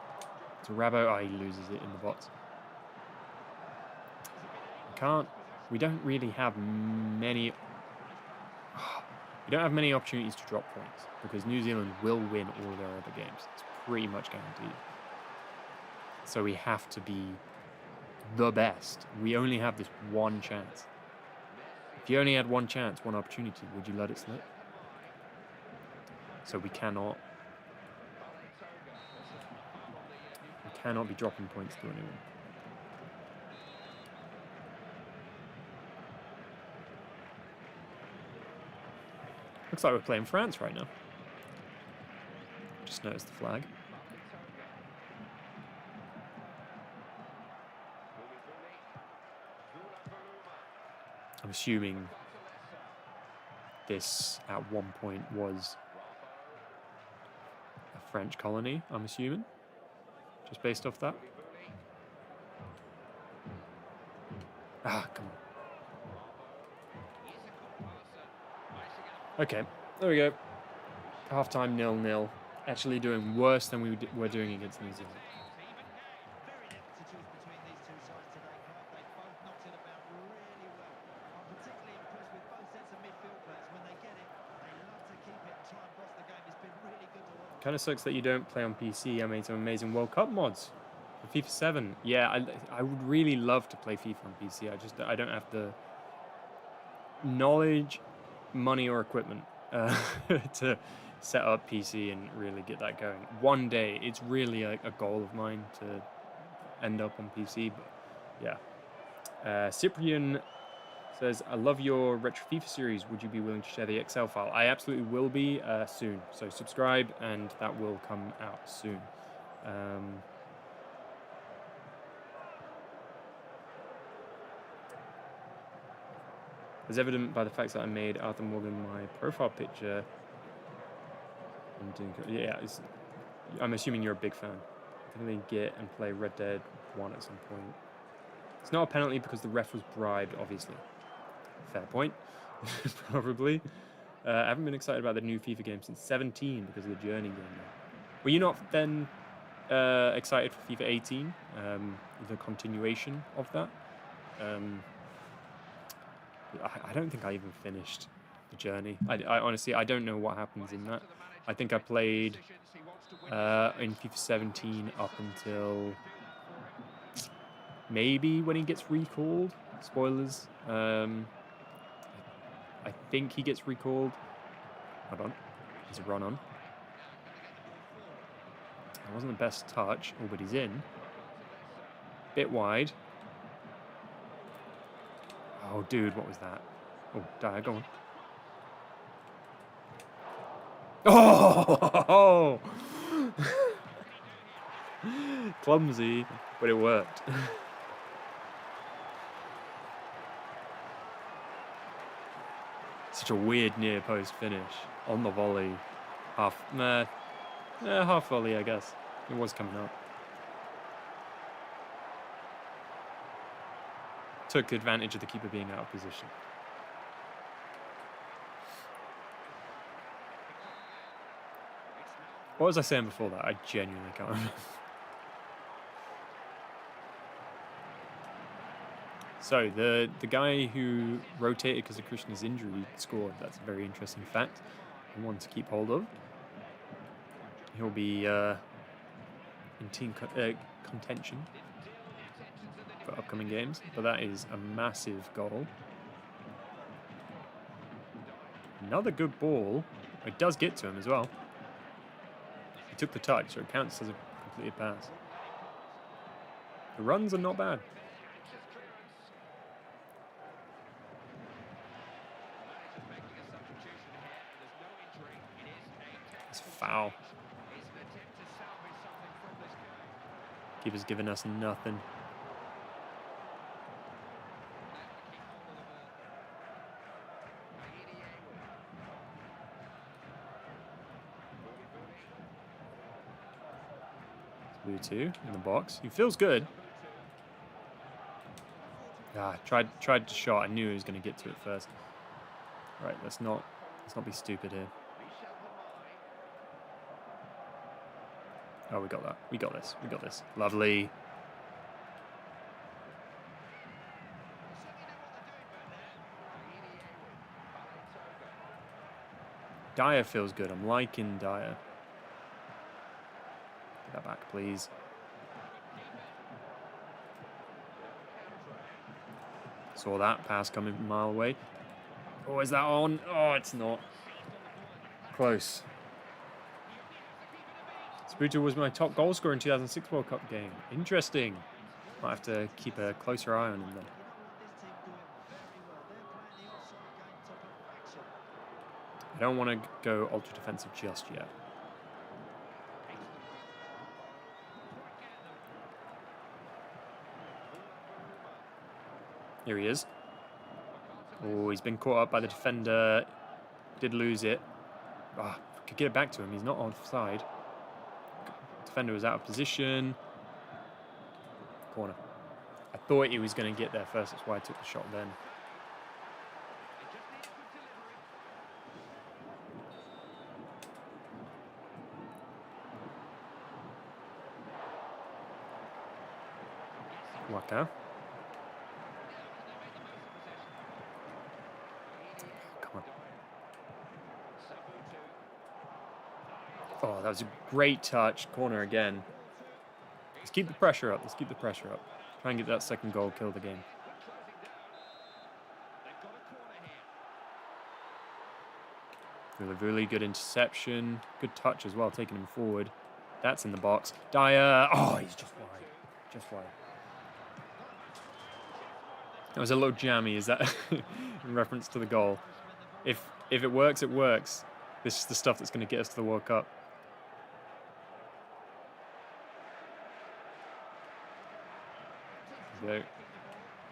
to Rabo. Oh, he loses it in the box. We don't really have many... We don't have many opportunities to drop points because New Zealand will win all of their other games. It's pretty much guaranteed. So we have to be the best. We only have this one chance. If you only had one chance, one opportunity, would you let it slip? So we cannot be dropping points to anyone. Looks like we're playing France right now. Just noticed the flag. I'm assuming this at one point was a French colony, I'm assuming. Just based off that. Ah, come on. Okay, there we go. Half-time 0-0. Actually doing worse than we were doing against New Zealand. Kind of sucks that you don't play on PC. I made some amazing World Cup mods for FIFA 7. Yeah, I would really love to play FIFA on PC. I don't have the knowledge, money, or equipment to set up PC and really get that going. One day, it's really a goal of mine to end up on PC. But yeah, Cyprian says, I love your retro FIFA series. Would you be willing to share the Excel file? I absolutely will be soon. So subscribe and that will come out soon. As evident by the fact that I made Arthur Morgan my profile picture. I'm assuming you're a big fan. Definitely get and play Red Dead 1 at some point. It's not a penalty because the ref was bribed, obviously. Fair point, probably. I haven't been excited about the new FIFA game since 17 because of the Journey game. Were you not then excited for FIFA 18, the continuation of that? I don't think I even finished the Journey. I honestly, I don't know what happens in that. I think I played in FIFA 17 up until maybe when he gets recalled. Spoilers. I think he gets recalled. Hold on. There's a run on. That wasn't the best touch. Oh, but he's in. Bit wide. Oh, dude, what was that? Oh, Dyer, go on. Oh! Clumsy, but it worked. Such a weird near post finish on the volley. Half volley, I guess. It was coming up. Took advantage of the keeper being out of position. What was I saying before that? I genuinely can't remember. So, the guy who rotated because of Krishna's injury scored. That's a very interesting fact. And one to keep hold of. He'll be in team contention for upcoming games. But that is a massive goal. Another good ball. It does get to him as well. He took the touch, so it counts as a completed pass. The runs are not bad. It's foul. Keeper's giving us nothing. Blue in the box. He feels good. Ah, tried to shot. I knew he was going to get to it first. Right, let's not be stupid here. Oh, we got that. We got this. We got this. Lovely. Dyer feels good. I'm liking Dyer. Get that back, please. Saw that pass coming from a mile away. Oh, is that on? Oh, it's not. Close. Sputa was my top goal scorer in 2006 World Cup game. Interesting. Might have to keep a closer eye on him then. I don't want to go ultra defensive just yet. Here he is. Oh, he's been caught up by the defender. Did lose it. Ah, could get it back to him. He's not offside. Defender was out of position. Corner. I thought he was going to get there first. That's why I took the shot then. Waka. Come on. Oh, that was a great touch. Corner again. Let's keep the pressure up. Let's keep the pressure up. Try and get that second goal, kill the game. Really good interception. Good touch as well, taking him forward. That's in the box. Dyer. Oh, he's just wide. Just wide. That was a little jammy, is that in reference to the goal? If it works, it works. This is the stuff that's going to get us to the World Cup. There we go.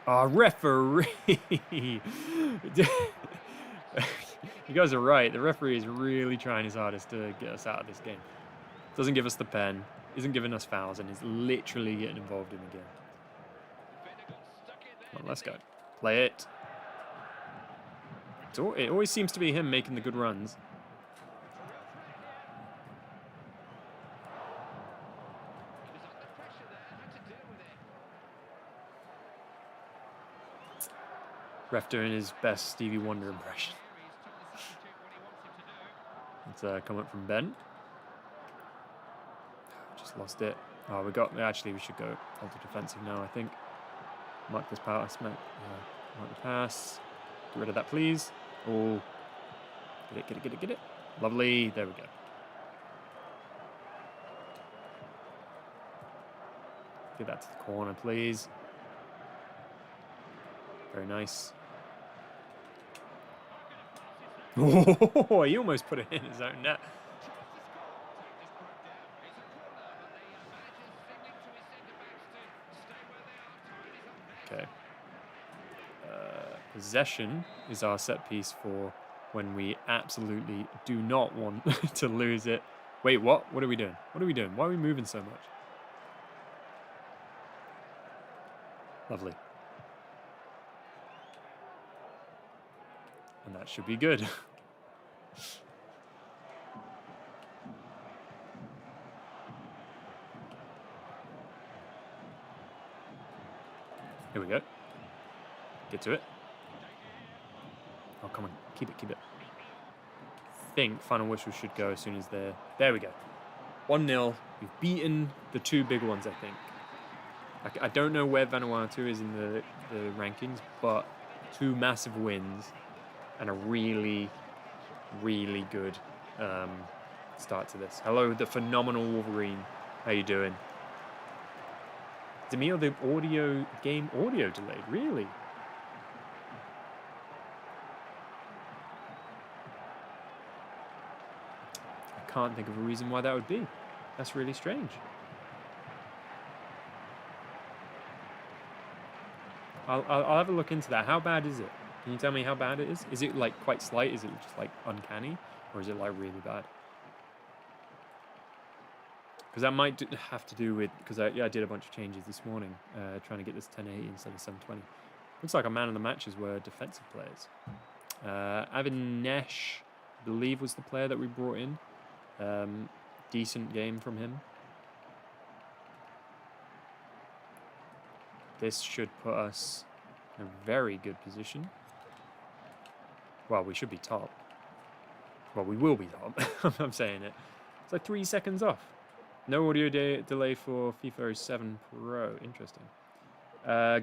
Oh, referee! You guys are right. The referee is really trying his hardest to get us out of this game. Doesn't give us the pen, isn't giving us fouls, and is literally getting involved in the game. Come on, let's go. Play it. It always seems to be him making the good runs. Ref doing his best Stevie Wonder impression. It's a comment from Ben. Just lost it. Oh, actually, we should go ultra defensive now, I think. Mark this pass. Mark the pass. Get rid of that, please. Oh, get it. Lovely. There we go. Get that to the corner, please. Very nice. Oh, he almost put it in his own net. Okay. Possession is our set piece for when we absolutely do not want to lose it. Wait, what? What are we doing? What are we doing? Why are we moving so much? Lovely. And that should be good. Here we go. Get to it. Oh, come on. Keep it. I think final whistle should go as soon as they're... There we go. 1-0. We've beaten the two big ones, I think. I don't know where Vanuatu is in the rankings, but two massive wins and a really, really good start to this. Hello, the phenomenal Wolverine. How you doing? To me, the game audio delayed, really? I can't think of a reason why that would be. That's really strange. I'll have a look into that. How bad is it? Can you tell me how bad it is? Is it like quite slight? Is it just like uncanny? Or is it like really bad? Because that might have to do with... Because I did a bunch of changes this morning. Trying to get this 1080 instead of 720. Looks like our man of the matches were defensive players. Avinesh, I believe, was the player that we brought in. Decent game from him. This should put us in a very good position. Well, we should be top. Well, we will be top. I'm saying it. It's like 3 seconds off. No audio delay for FIFA 07 Pro. Interesting.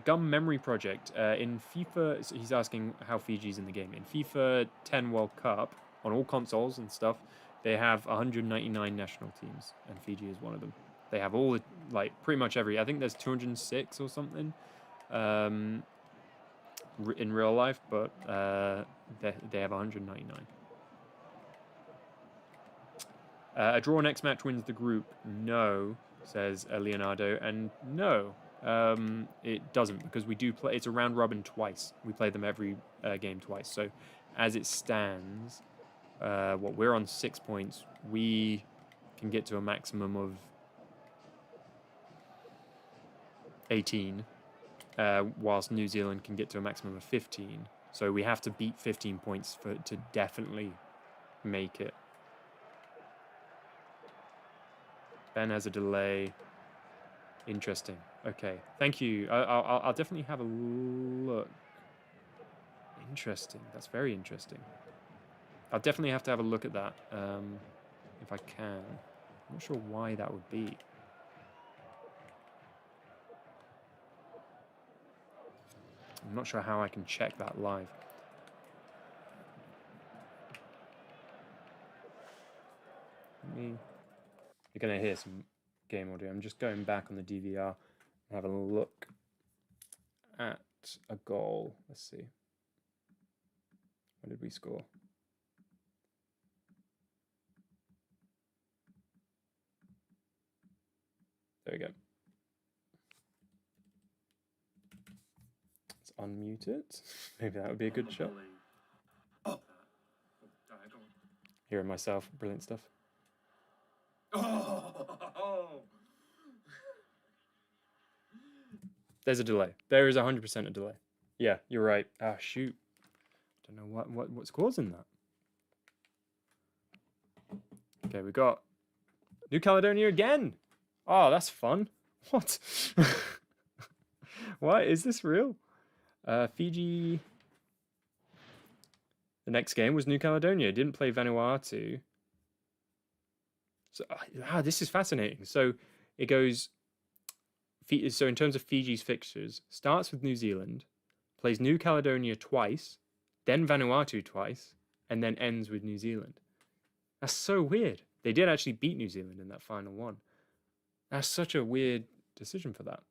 Gum Memory Project. In FIFA, so he's asking how Fiji's in the game. In FIFA 10 World Cup, on all consoles and stuff, they have 199 national teams, and Fiji is one of them. They have all, like, pretty much every... I think there's 206 or something in real life, but they have 199. A draw next match wins the group. No, says Leonardo. And no, it doesn't, because we do play... It's a round robin twice. We play them every game twice. So as it stands, we're on 6 points. We can get to a maximum of 18, whilst New Zealand can get to a maximum of 15. So we have to beat 15 points to definitely make it. Ben has a delay. Interesting. Okay, thank you. I'll definitely have a look. Interesting. That's very interesting. I'll definitely have to have a look at that if I can. I'm not sure why that would be. I'm not sure how I can check that live. You're going to hear some game audio. I'm just going back on the DVR and having a look at a goal. Let's see. When did we score? There we go. Let's unmute it. Maybe that would be a good shot. Oh. Hearing myself. Brilliant stuff. Oh. There's a delay. There is 100% a delay. Yeah, you're right. Ah, shoot. Don't know what's causing that. Okay, we got New Caledonia again. Oh, that's fun. What? What? Is this real? Fiji. The next game was New Caledonia. Didn't play Vanuatu. So, this is fascinating. So it goes So in terms of Fiji's fixtures, starts with New Zealand, plays New Caledonia twice, then Vanuatu twice, and then ends with New Zealand. That's so weird. They did actually beat New Zealand in that final one. That's such a weird decision for that.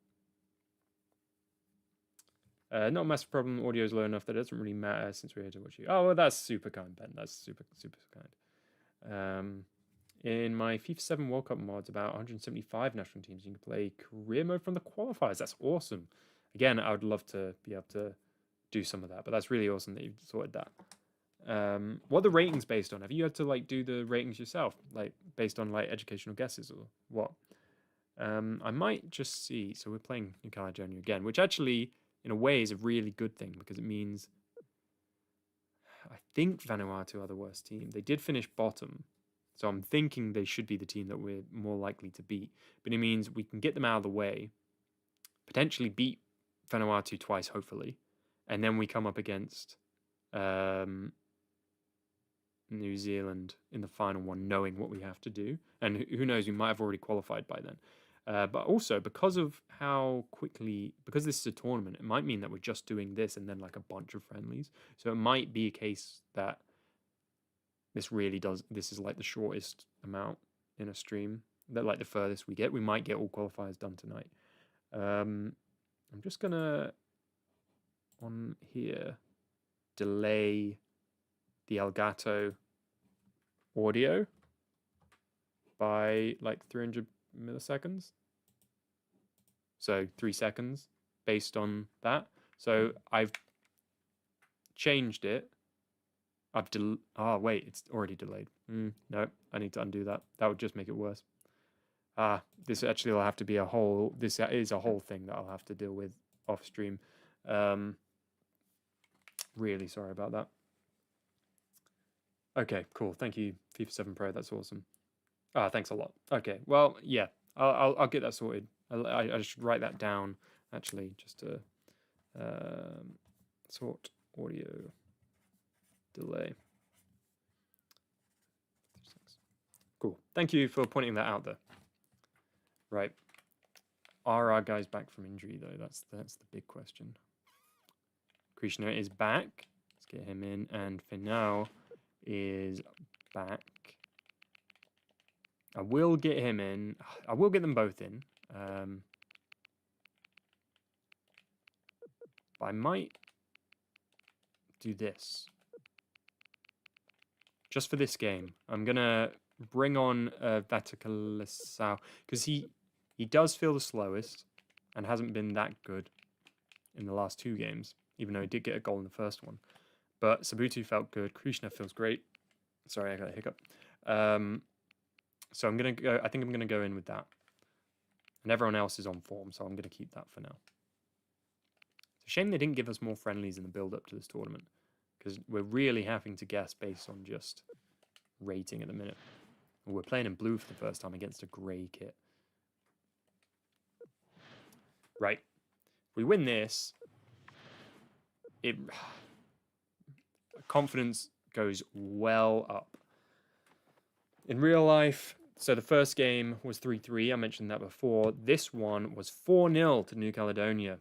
Not a massive problem. Audio is low enough that it doesn't really matter since we're here to watch you. Oh, well, that's super kind, Ben. That's super, super kind. In my FIFA 7 World Cup mods, about 175 national teams, you can play career mode from the qualifiers. That's awesome. Again, I would love to be able to do some of that, but that's really awesome that you've sorted that. What are the ratings based on? Have you had to like do the ratings yourself, like based on like educational guesses or what? I might just see. So we're playing New Caledonia again, which actually, in a way, is a really good thing because it means I think Vanuatu are the worst team. They did finish bottom, so I'm thinking they should be the team that we're more likely to beat. But it means we can get them out of the way, potentially beat Vanuatu twice, hopefully, and then we come up against New Zealand in the final one, knowing what we have to do. And who knows, we might have already qualified by then. But also, because of how quickly, because this is a tournament, it might mean that we're just doing this and then like a bunch of friendlies. So it might be a case that this is like the shortest amount in a stream, that like the furthest we get. We might get all qualifiers done tonight. I'm just gonna, on here, delay the Elgato audio by like 300 milliseconds. So 3 seconds based on that. So I've changed it. Oh wait, it's already delayed. No, I need to undo that. That would just make it worse. This actually will have to be this is a whole thing that I'll have to deal with off stream. Really sorry about that. Okay, cool. Thank you, FIFA 7 Pro. That's awesome. Thanks a lot. Okay, well, yeah, I'll get that sorted. I should write that down actually, just to sort audio delay. Cool. Thank you for pointing that out there. Right. Are our guys back from injury though? That's the big question. Krishna is back. Let's get him in, and Finau is back. I will get him in. I will get them both in. But I might do this. Just for this game. I'm going to bring on Vatikalasau, because he does feel the slowest and hasn't been that good in the last 2 games, even though he did get a goal in the first one. But Sabutu felt good. Krishna feels great. Sorry, I got a hiccup. So I'm gonna go. I think I'm gonna go in with that. And everyone else is on form, so I'm gonna keep that for now. It's a shame they didn't give us more friendlies in the build-up to this tournament, because we're really having to guess based on just rating at the minute. We're playing in blue for the first time against a grey kit. Right. If we win this, confidence goes well up. In real life, so the first game was 3-3. I mentioned that before. This one was 4-0 to New Caledonia.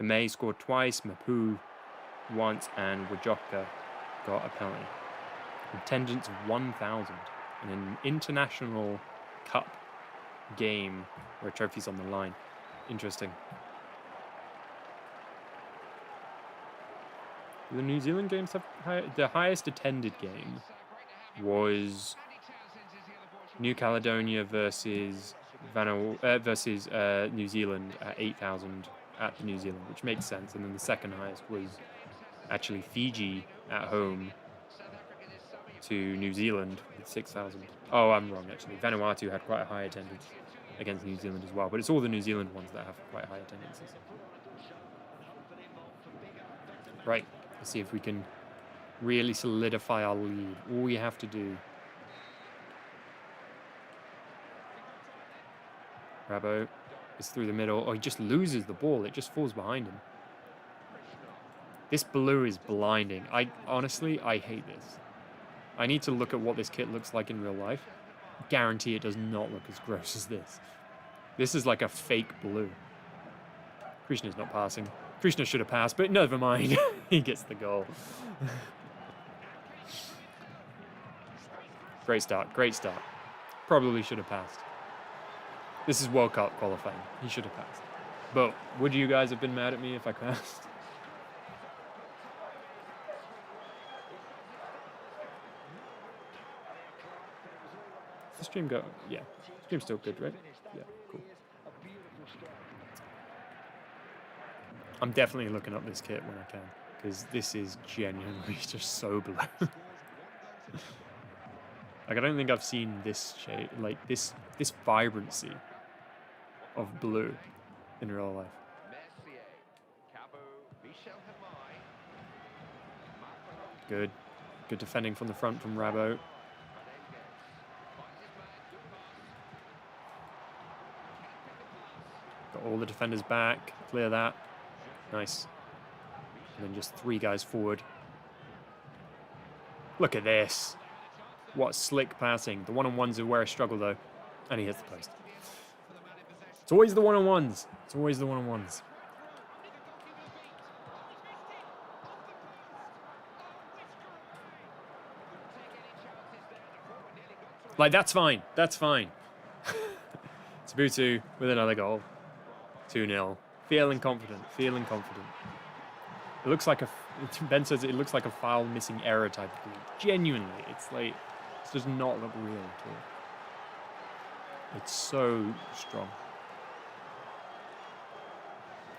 Himei scored twice, Mapu once, and Wajoka got a penalty. Attendance of 1,000 in an international cup game where a trophy's on the line. Interesting. The New Zealand games have the highest attended game was New Caledonia versus New Zealand at 8,000 at the New Zealand, which makes sense. And then the second highest was actually Fiji at home to New Zealand with 6,000. Oh, I'm wrong actually. Vanuatu had quite a high attendance against New Zealand as well, but it's all the New Zealand ones that have quite high attendances. Right, let's see if we can really solidify our lead. All we have to do. Rabo is through the middle. Oh, he just loses the ball. It just falls behind him. This blue is blinding. Honestly, I hate this. I need to look at what this kit looks like in real life. Guarantee it does not look as gross as this. This is like a fake blue. Krishna's not passing. Krishna should have passed, but never mind. He gets the goal. Great start, great start. Probably should have passed. This is World Cup qualifying. He should have passed. But would you guys have been mad at me if I passed? Does the stream go? Yeah. Stream's still good, right? Yeah, cool. I'm definitely looking up this kit when I can, because this is genuinely just so blue. Like, I don't think I've seen this shade, like this vibrancy of blue in real life. Good defending from the front from Rabo. Got all the defenders back. Clear that. Nice. And then just 3 guys forward. Look at this. What slick passing. The one-on-ones are where I struggle, though. And he hits the post. It's always the one-on-ones. It's always the one-on-ones. Like, that's fine. That's fine. Tabutu with another goal. 2-0. Feeling confident. Feeling confident. It looks like a... Ben says it looks like a file missing error type of thing. Genuinely. It's like... It does not look real at all. It's so strong.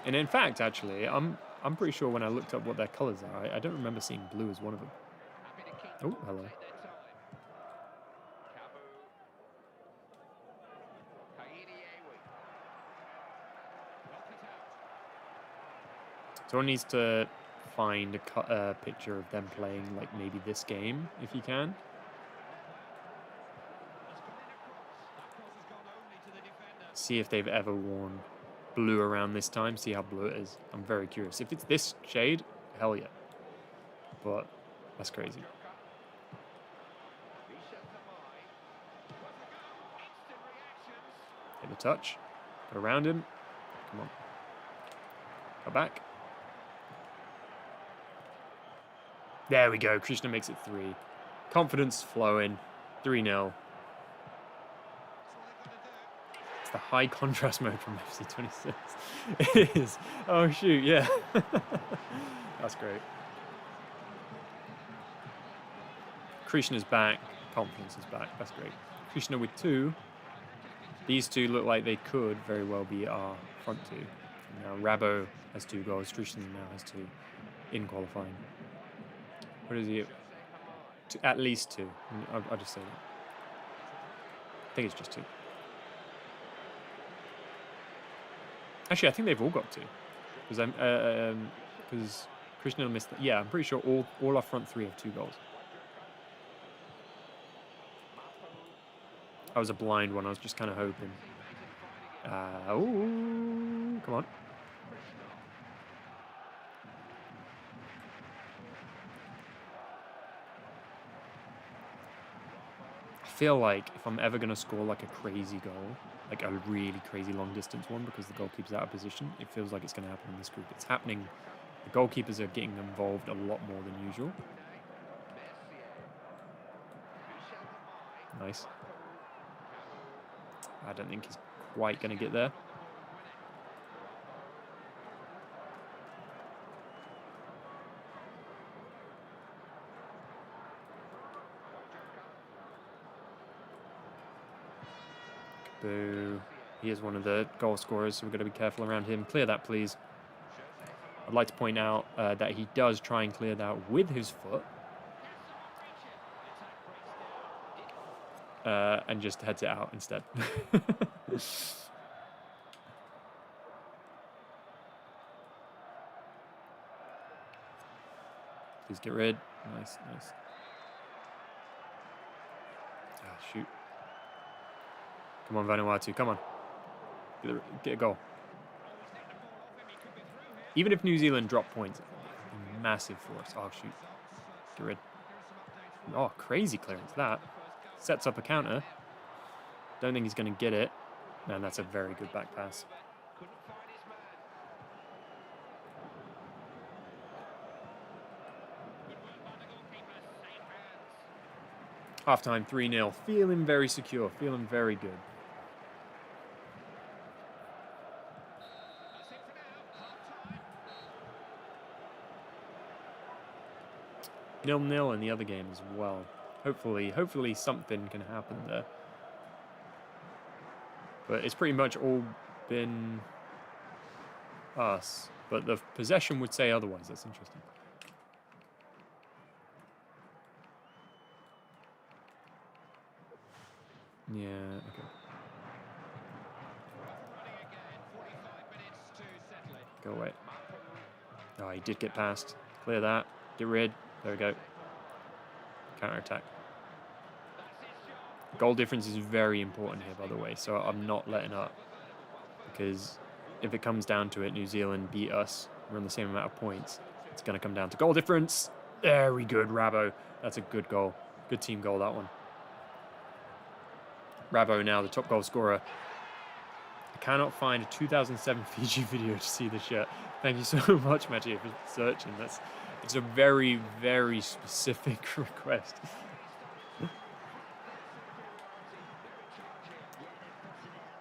And in fact, actually, I'm pretty sure when I looked up what their colours are, I don't remember seeing blue as one of them. Oh, hello. Someone needs to find a picture of them playing, like, maybe this game, if you can. See if they've ever worn blue around this time. See how blue it is. I'm very curious. If it's this shade, hell yeah. But that's crazy. Hit the touch. Go around him. Come on. Go back. There we go. Krishna makes it 3. Confidence flowing. 3-0. It's the high contrast mode from FC26. It is. Oh, shoot. Yeah. That's great. Krishna's back. Confidence is back. That's great. Krishna with 2. These 2 look like they could very well be our front 2. Now Rabo has 2 goals. Krishna now has 2 in qualifying. What is he? At least 2. I'll just say that. I think it's just 2. Actually, I think they've all got 2. Because Krishna missed. Yeah, I'm pretty sure all our front 3 have 2 goals. I was a blind one. I was just kind of hoping. Oh, come on. I feel like if I'm ever going to score like a crazy goal, like a really crazy long distance one because the goalkeeper's out of position, it feels like it's going to happen in this group. It's happening. The goalkeepers are getting involved a lot more than usual. Nice. I don't think he's quite going to get there. Boo. He is one of the goal scorers, so we've got to be careful around him. Clear that, please. I'd like to point out that he does try and clear that with his foot. And just heads it out instead. Please get rid. Nice, nice. Ah, shoot. Come on, Vanuatu, come on. Get a goal. Even if New Zealand drop points, massive for us. Oh, shoot. Get rid. Oh, crazy clearance, that. Sets up a counter. Don't think he's going to get it. And that's a very good back pass. Half-time 3-0. Feeling very secure. Feeling very good. Nil-nil in the other game as well. Hopefully something can happen there. But it's pretty much all been us. But the possession would say otherwise. That's interesting. Yeah, okay. Go away. Oh, he did get past. Clear that. Get rid. There we go. Counter-attack. Goal difference is very important here, by the way, so I'm not letting up. Because if it comes down to it, New Zealand beat us. We're on the same amount of points. It's going to come down to goal difference. Very good, Rabo. That's a good goal. Good team goal, that one. Rabo now the top goal scorer. I cannot find a 2007 Fiji video to see the shirt. Thank you so much, Matthew, for searching. It's a very, very specific request.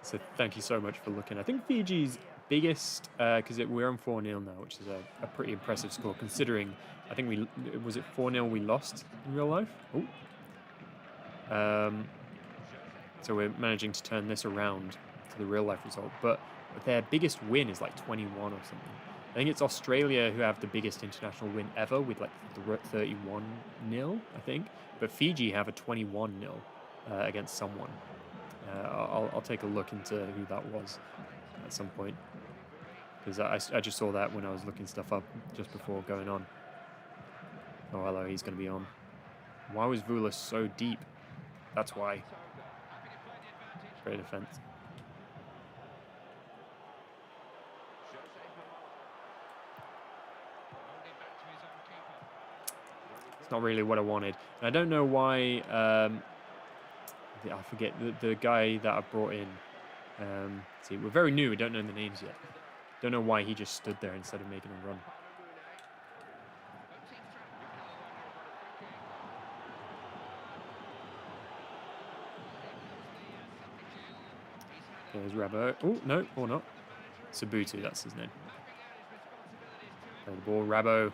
So thank you so much for looking. I think Fiji's biggest, because we're on 4-0 now, which is a pretty impressive score, considering I think was it 4-0 we lost in real life? Oh. So we're managing to turn this around to the real life result. But their biggest win is like 21 or something. I think it's Australia who have the biggest international win ever with like 31-0, I think. But Fiji have a 21-0 against someone. I'll take a look into who that was at some point. Because I just saw that when I was looking stuff up just before going on. Oh, hello, he's going to be on. Why was Vula so deep? That's why. Great defense. It's not really what I wanted. And I don't know why... I forget the guy that I brought in. See, we're very new. We don't know the names yet. Don't know why he just stood there instead of making a run. There's Rabo. Oh, no, or not. Sabutu, that's his name. Play the ball, Rabo.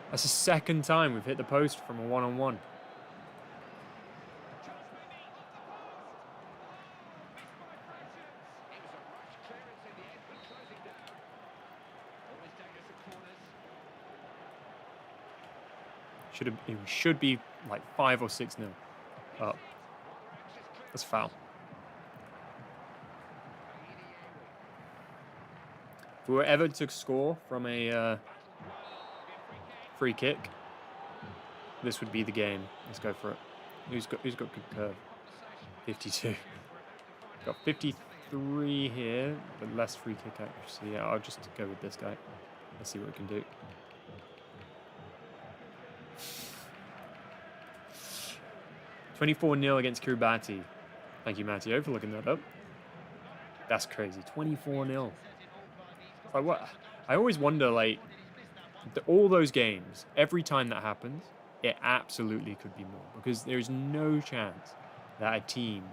That's the second time we've hit the post from a one-on-one. It should be like 5 or 6-0 up. That's foul. If we were ever to score from a free kick, this would be the game. Let's go for it. Who's got good curve? 52. Got 53 here, but less free kick accuracy. Yeah, I'll just go with this guy. Let's see what we can do. $24-0 against Kiribati. Thank you, Matteo, for looking that up. That's crazy. 24-0. Like what? I always wonder, like, all those games, every time that happens, it absolutely could be more. Because there's no chance that a team,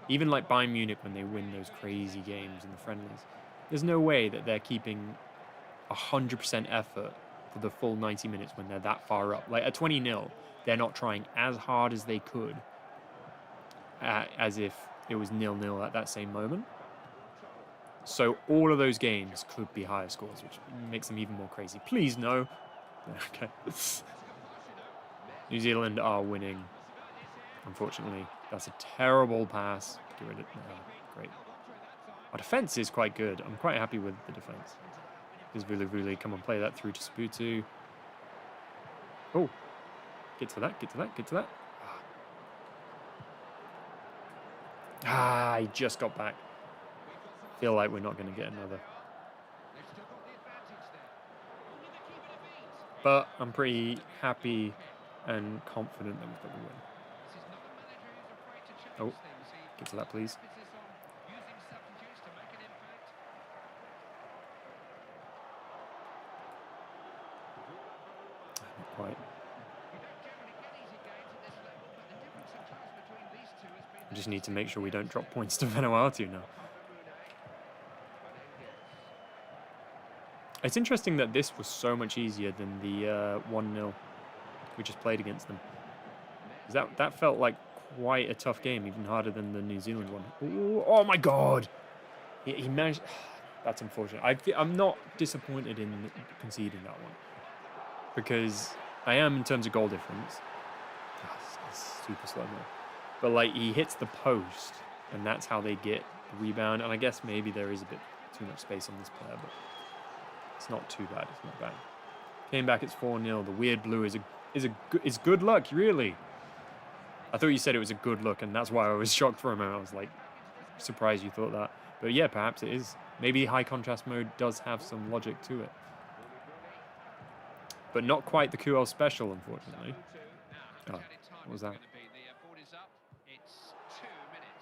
even like Bayern Munich when they win those crazy games in the friendlies, there's no way that they're keeping 100% effort for the full 90 minutes when they're that far up. Like, at 20-0, they're not trying as hard as they could as if it was 0-0 at that same moment. So all of those games could be higher scores, which makes them even more crazy. Please, no. Okay. New Zealand are winning. Unfortunately, that's a terrible pass. Get rid of it. Great. Our defense is quite good. I'm quite happy with the defense. There's Vulu. Come on, play that through to Sabutu. Oh. Get to that. Ah, he just got back. Feel like we're not going to get another. But I'm pretty happy and confident that we've got the win. Oh, get to that, please. Not quite. I just need to make sure we don't drop points to Vanuatu now. It's interesting that this was so much easier than the 1-0 we just played against them. That felt like quite a tough game, even harder than the New Zealand one. Ooh, oh my God! He managed... That's unfortunate. I'm not disappointed in conceding that one. Because I am in terms of goal difference. Oh, it's super slow now. But like, he hits the post, and that's how they get the rebound. And I guess maybe there is a bit too much space on this player, but it's not too bad. It's not bad. Came back, it's 4-0. The weird blue is good luck, really. I thought you said it was a good look, and that's why I was shocked for a moment. I was like, surprised you thought that. But yeah, perhaps it is. Maybe high contrast mode does have some logic to it. But not quite the QL special, unfortunately. Oh, what was that?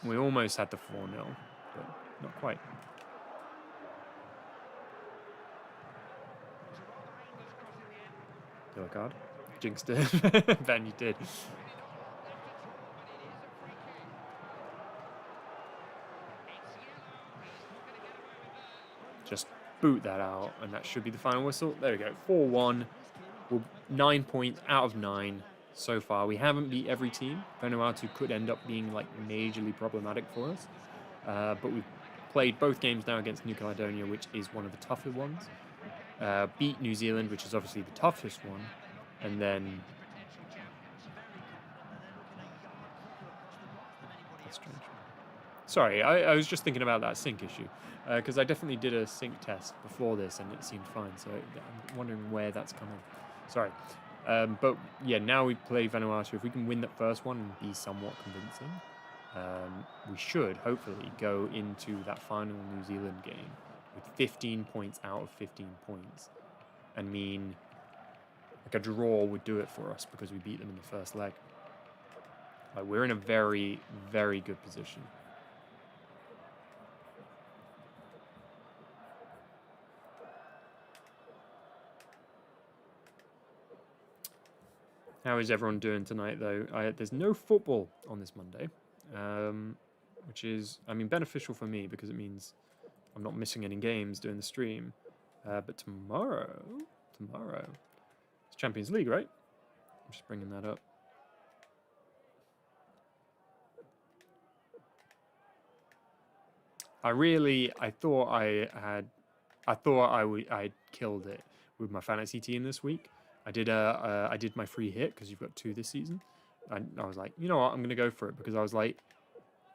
We almost had the 4-0, but not quite. Yellow card. Jinxed it. Ben, you did. Just boot that out, and that should be the final whistle. There we go. 4-1. We're 9 points out of 9 so far. We haven't beat every team. Vanuatu could end up being like majorly problematic for us. But we've played both games now against New Caledonia, which is one of the tougher ones. Beat New Zealand, which is obviously the toughest one. And then... That's strange. Sorry, I was just thinking about that sync issue. Because I definitely did a sync test before this, and it seemed fine. So I'm wondering where that's coming. Sorry. But yeah, now we play Vanuatu. If we can win that first one and be somewhat convincing, we should hopefully go into that final New Zealand game with 15 points out of 15 points. I mean, like a draw would do it for us because we beat them in the first leg. Like, we're in a very, very good position. How is everyone doing tonight, though? There's no football on this Monday, which is, I mean, beneficial for me because it means I'm not missing any games doing the stream. But tomorrow, it's Champions League, right? I'm just bringing that up. I thought I'd killed it with my fantasy team this week. I did my free hit because you've got 2 this season. And I was like, you know what, I'm gonna go for it because I was like,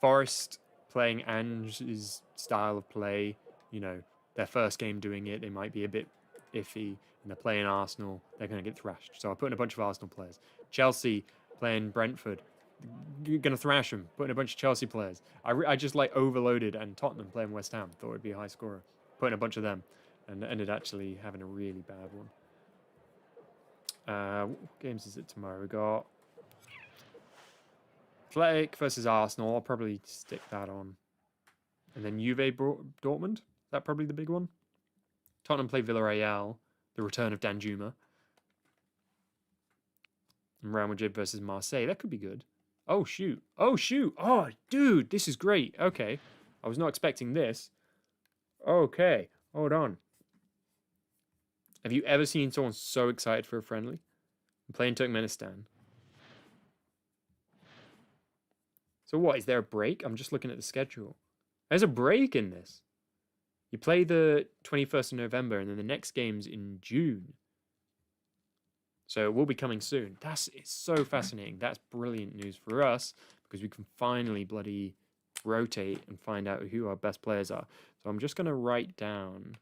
Forest playing Ange's style of play, you know, their first game doing it, they might be a bit iffy, and they're playing Arsenal, they're gonna get thrashed. So I put in a bunch of Arsenal players. Chelsea playing Brentford, you're gonna thrash them. Put in a bunch of Chelsea players. I just like overloaded, and Tottenham playing West Ham, thought it'd be a high scorer. Put in a bunch of them, and ended actually having a really bad one. What games is it tomorrow? We got Athletic versus Arsenal. I'll probably stick that on. And then Juve Dortmund. That probably the big one. Tottenham play Villarreal. The return of Danjuma. And Real Madrid versus Marseille. That could be good. Oh, shoot. Oh, shoot. Oh, dude, this is great. Okay. I was not expecting this. Okay. Hold on. Have you ever seen someone so excited for a friendly? I'm playing Turkmenistan. So what, is there a break? I'm just looking at the schedule. There's a break in this. You play the 21st of November, and then the next game's in June. So it will be coming soon. It's so fascinating. That's brilliant news for us, because we can finally bloody rotate and find out who our best players are. So I'm just going to write down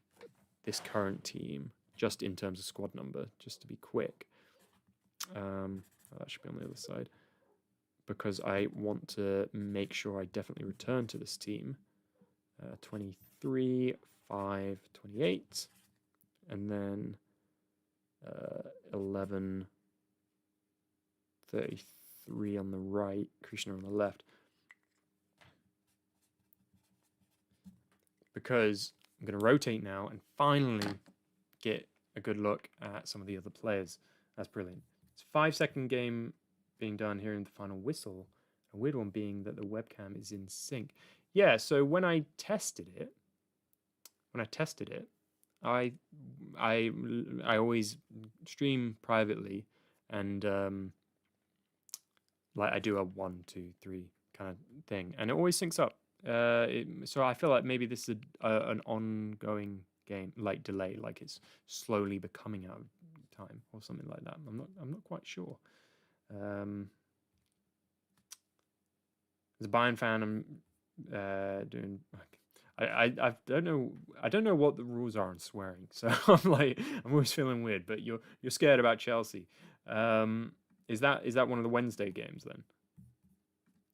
this current team, just in terms of squad number, just to be quick. That should be on the other side, because I want to make sure I definitely return to this team. 23, 5, 28, and then 11, 33 on the right, Krishna on the left. Because I'm going to rotate now and finally get a good look at some of the other players. That's brilliant. It's a 5-second game being done here in the final whistle. A weird one being that the webcam is in sync. Yeah, so when I tested it, I always stream privately, and like I do a 1, 2, 3 kind of thing, and it always syncs up. So I feel like maybe this is an ongoing game, like delay, like it's slowly becoming out of time or something like that. I'm not quite sure. As a Bayern fan, I'm doing. I don't know what the rules are on swearing, so I'm always feeling weird. But you're scared about Chelsea. Is that one of the Wednesday games then?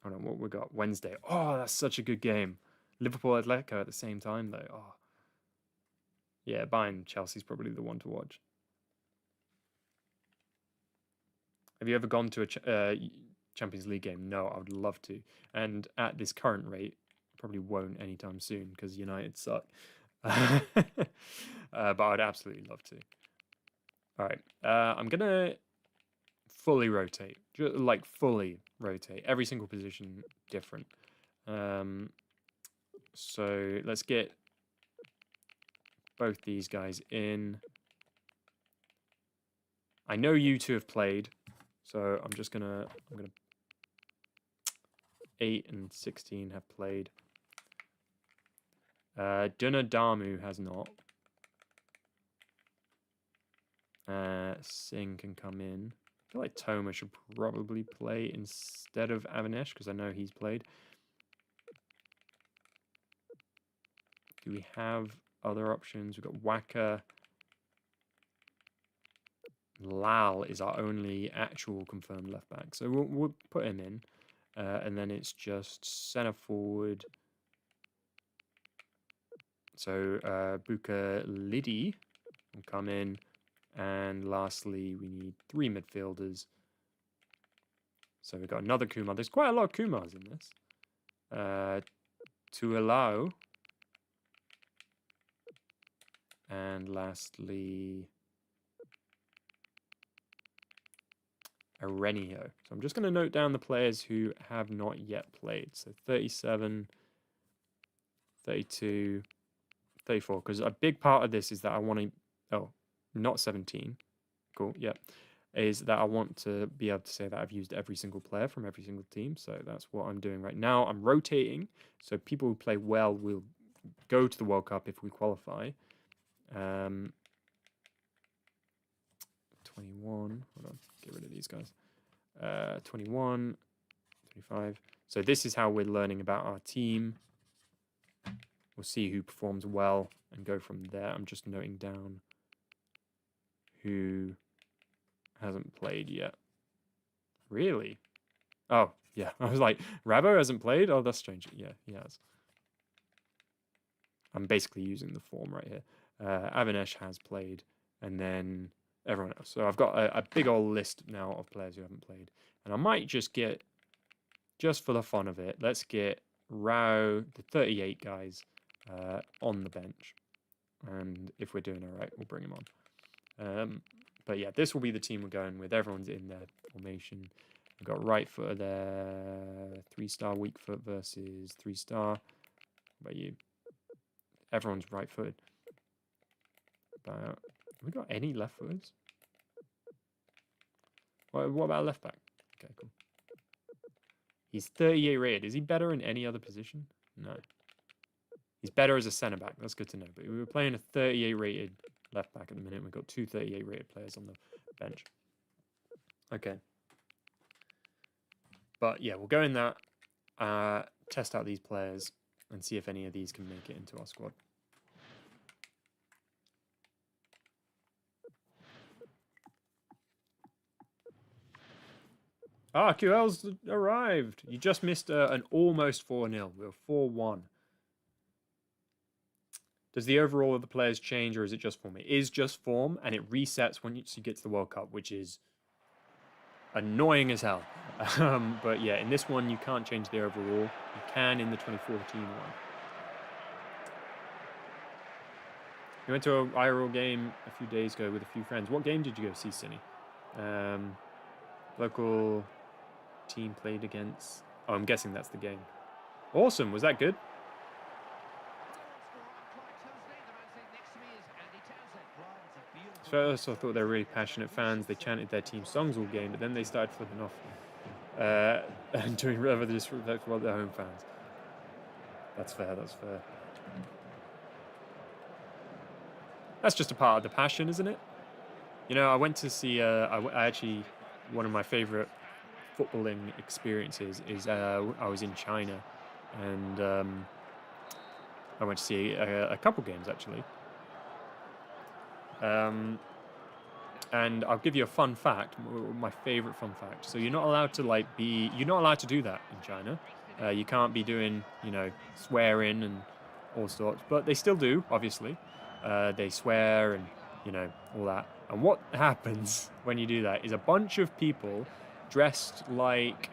Hold on, what we got? Wednesday. Oh, that's such a good game. Liverpool Atletico at the same time though. Oh, yeah, Bayern Chelsea's probably the one to watch. Have you ever gone to a Champions League game? No, I would love to. And at this current rate, probably won't anytime soon because United suck. But I'd absolutely love to. All right, I'm gonna fully rotate, like fully rotate. Every single position different. So let's get both these guys in. I know you two have played, so I'm gonna 8 and 16 have played. Dunadamu has not. Singh can come in. I feel like Toma should probably play instead of Avanesh because I know he's played. Do we have other options? We've got Waka. Lal is our only actual confirmed left back, so we'll put him in, and then it's just centre forward. So Buka Lidi will come in, and lastly we need 3 midfielders. So we've got another Kumar. There's quite a lot of Kumars in this. Tualao, and lastly Arenio. So I'm just going to note down the players who have not yet played. So 37, 32, 34. Because a big part of this is that I want to... Oh, not 17. Cool, yep. Is that I want to be able to say that I've used every single player from every single team. So that's what I'm doing right now. I'm rotating. So people who play well will go to the World Cup if we qualify. 21, hold on, get rid of these guys. 21, 25. So this is how we're learning about our team. We'll see who performs well and go from there. I'm just noting down who hasn't played yet. Really? Oh, yeah. I was like, Rabo hasn't played? Oh, that's strange. Yeah, he has. I'm basically using the form right here. Avanesh has played, and then everyone else. So I've got a big old list now of players who haven't played. And I might just get, just for the fun of it, let's get Rao, the 38 guys, on the bench. And if we're doing all right, we'll bring him on. But yeah, this will be the team we're going with. Everyone's in their formation. We've got right footer there, 3-star, weak foot versus 3-star. What about you? Everyone's right footed. Have we got any left footers? What about left back? Okay, cool. He's 38 rated. Is he better in any other position? No. He's better as a centre back. That's good to know. But we were playing a 38 rated left back at the minute. We've got 2 38 rated players on the bench. Okay. But yeah, we'll go in that, test out these players, and see if any of these can make it into our squad. Ah, QL's arrived. You just missed an almost 4-0. We were 4-1. Does the overall of the players change, or is it just form? It is just form, and it resets once you get to the World Cup, which is annoying as hell. But yeah, in this one, you can't change the overall. You can in the 2014 one. We went to a IRL game a few days ago with a few friends. What game did you go see, Cinny? Local team played against... Oh, I'm guessing that's the game. Awesome. Was that good? First, I thought they were really passionate fans. They chanted their team songs all game, but then they started flipping off and doing rather disrespectful to their home fans. That's fair. That's fair. That's just a part of the passion, isn't it? You know, I went to see... I actually... One of my favourite footballing experiences is I was in China, and I went to see a couple games, actually. And I'll give you a fun fact, my favourite fun fact. So you're not allowed to you're not allowed to do that in China. You can't be doing, you know, swearing and all sorts, but they still do, obviously. They swear and, you know, all that. And what happens when you do that is a bunch of people dressed like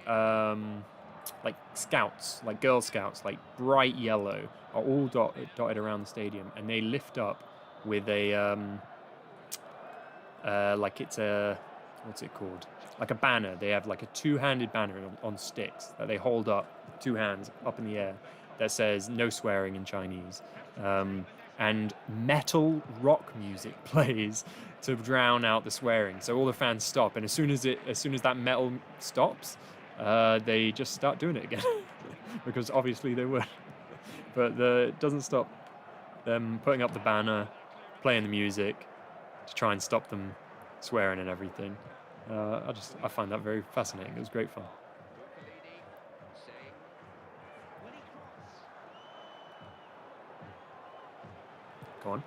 scouts, like Girl Scouts, like bright yellow, are all dotted around the stadium, and they lift up with a like it's a, what's it called? Like a banner. They have like a two-handed banner on sticks that they hold up, two hands up in the air, that says no swearing in Chinese. And metal rock music plays to drown out the swearing. So all the fans stop, and as soon as that metal stops, they just start doing it again, because obviously they would. But it doesn't stop them putting up the banner, playing the music, to try and stop them swearing and everything. I find that very fascinating. It was great fun. Go on.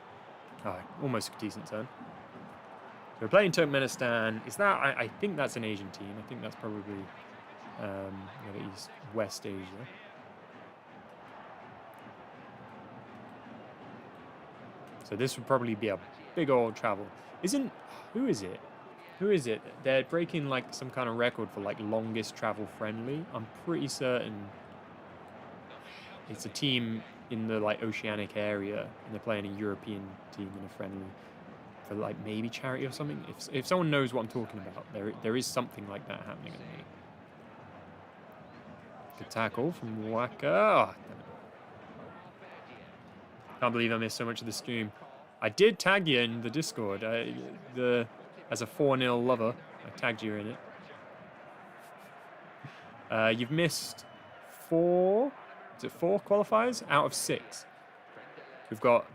Oh, almost a decent turn. So we're playing Turkmenistan. Is that? I think that's an Asian team. I think that's probably East West Asia. So this would probably be a big old travel. Who is it? Who is it? They're breaking like some kind of record for like longest travel friendly. I'm pretty certain it's a team in the like oceanic area, and they're playing a European team in a friendly for like maybe charity or something. If someone knows what I'm talking about, there is something like that happening at the minute. Good tackle from Waka. Oh, can't believe I missed so much of the stream. I did tag you in the Discord. As a 4-0 lover, I tagged you in it. You've missed 4 qualifiers out of 6. We've got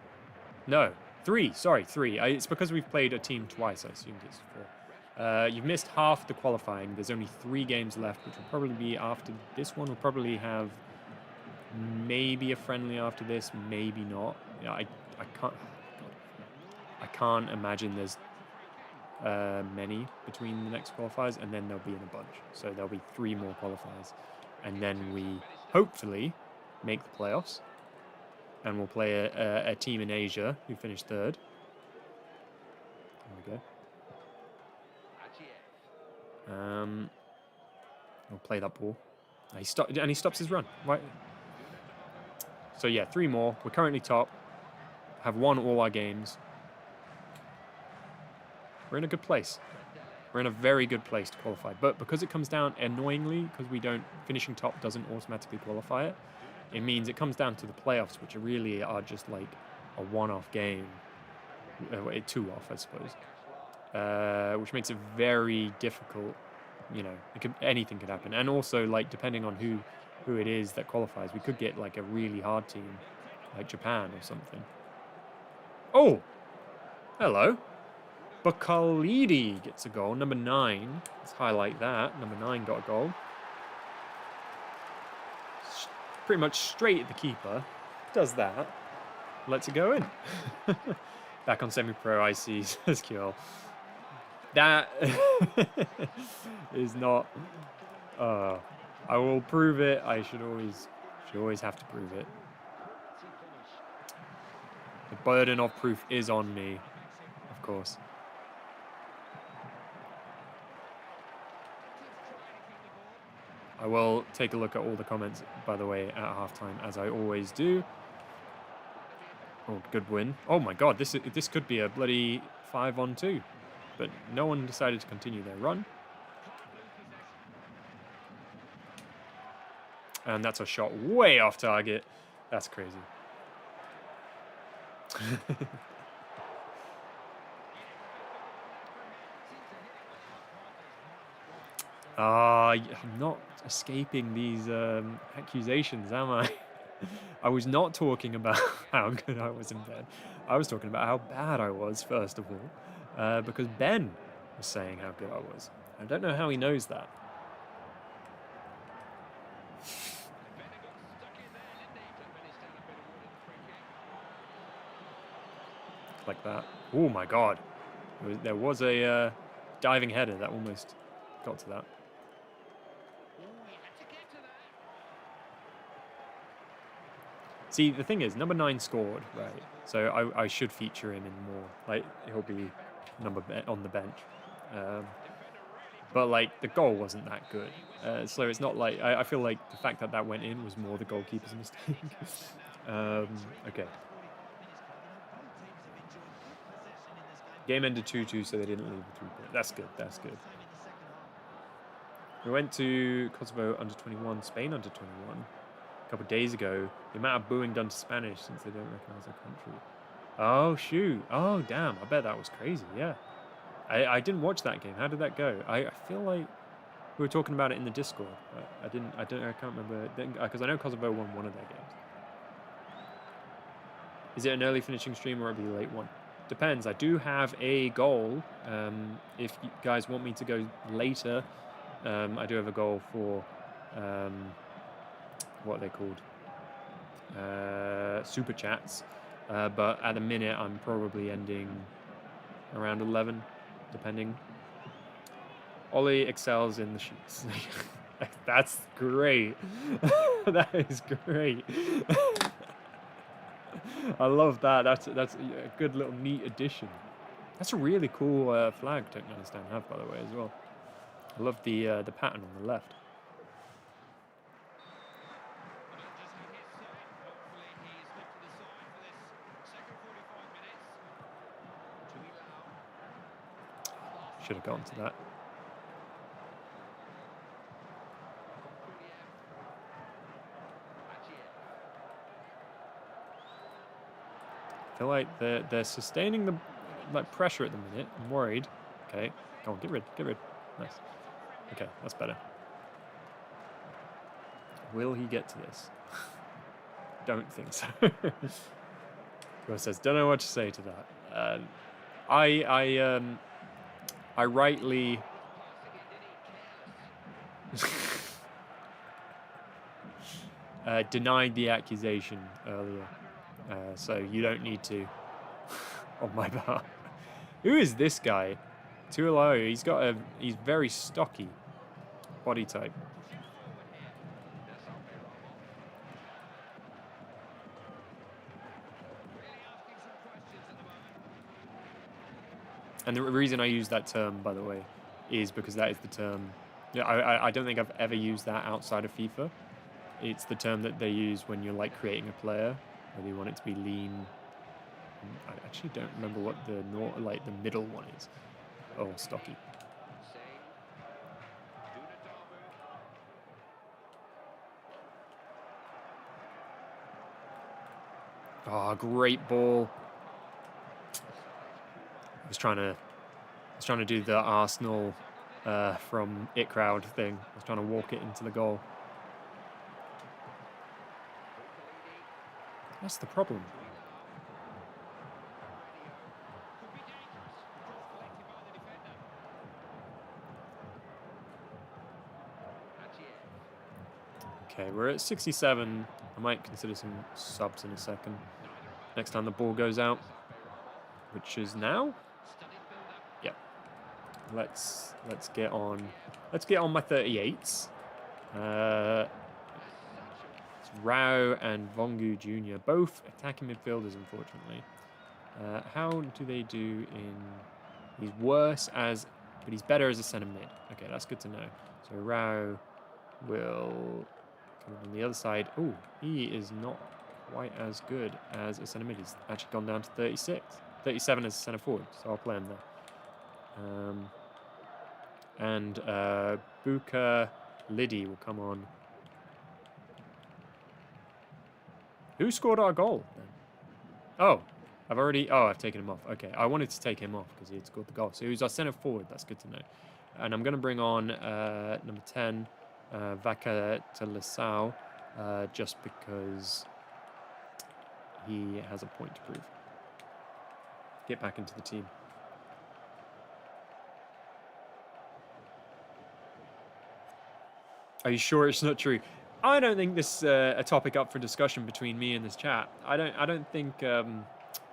3. Sorry, 3. It's because we've played a team twice. I assumed it's 4. You've missed half the qualifying. There's only 3 games left, which will probably be after this one. We'll probably have maybe a friendly after this, maybe not. Yeah, I can't imagine there's many between the next qualifiers, and then they'll be in a bunch. So there'll be 3 more qualifiers, and then we hopefully make the playoffs, and we'll play a team in Asia who finished 3rd. There we go. We'll play that ball. He stops his run. Right. So yeah, 3 more. We're currently top. Have won all our games. We're in a good place. We're in a very good place to qualify. But because it comes down, annoyingly, because finishing top doesn't automatically qualify it, it means it comes down to the playoffs, which really are just like a one-off game. 2-off, I suppose. Which makes it very difficult. You know, anything could happen. And also, like, depending on who it is that qualifies, we could get like a really hard team, like Japan or something. Oh! Hello. Bakalidi gets a goal. Number 9. Let's highlight that. Number 9 got a goal. Pretty much straight at the keeper. Does that. Lets it go in. Back on semi-pro, I see SQL. That is not... I will prove it. I should always have to prove it. The burden of proof is on me, of course. I will take a look at all the comments, by the way, at halftime, as I always do. Oh, good win. Oh my god, this could be a bloody 5-on-2. But no one decided to continue their run. And that's a shot way off target. That's crazy. I'm not escaping these accusations, am I? I was not talking about how good I was in bed. I was talking about how bad I was, first of all, because Ben was saying how good I was. I don't know how he knows that. Like that. Oh my god. There was a diving header that almost got to that. See, the thing is, number 9 scored, right? So I should feature him in more. Like, he'll be on the bench. But, like, the goal wasn't that good. So it's not like... I feel like the fact that went in was more the goalkeeper's mistake. Okay. Game ended 2-2, so they didn't leave the 3 points. That's good, that's good. We went to Kosovo under-21, Spain under-21. A couple of days ago. The amount of booing done to Spanish since they don't recognize their country. Oh, shoot. Oh, damn. I bet that was crazy. Yeah. I didn't watch that game. How did that go? I feel like we were talking about it in the Discord. I can't remember. Because I know Kosovo won one of their games. Is it an early finishing stream or will it be a late one? Depends. I do have a goal. If you guys want me to go later, I do have a goal for... what are they called? Super chats. But at the minute, I'm probably ending around 11, depending. Ollie excels in the sheets. That's great. That is great. I love that. That's a good little neat addition. That's a really cool flag Turkmenistan have, by the way, as well. I love the pattern on the left. Should have gone to that. I feel like they're sustaining the pressure at the minute. I'm worried. Okay, go on, get rid. Nice. Okay, that's better. Will he get to this? Don't think so. Who says, don't know what to say to that. I rightly denied the accusation earlier, so you don't need to on my behalf. Who is this guy? Tuolao. He's very stocky body type. And the reason I use that term, by the way, is because that is the term. Yeah, I don't think I've ever used that outside of FIFA. It's the term that they use when you're like creating a player, whether you want it to be lean. I actually don't remember what the middle one is. Oh, stocky. Oh, great ball. I was trying to do the Arsenal from It Crowd thing. I was trying to walk it into the goal. That's the problem. Okay, we're at 67. I might consider some subs in a second. Next time the ball goes out, which is now. Yep. Let's get on. Let's get on my 38s. It's Rao and Vongu Jr. both attacking midfielders, unfortunately. How do they do in? He's worse but he's better as a centre mid. Okay, that's good to know. So Rao will come on the other side. Oh, he is not quite as good as a centre mid. He's actually gone down to 36. 37 as a centre forward, so I'll play him there. And Buka Liddy will come on. Who scored our goal then? Oh, I've taken him off. Okay, I wanted to take him off because he had scored the goal. So he was our centre forward. That's good to know. And I'm going to bring on number 10, Vaca Telisao, just because he has a point to prove. Get back into the team. Are you sure it's not true? I don't think this is a topic up for discussion between me and this chat. I don't think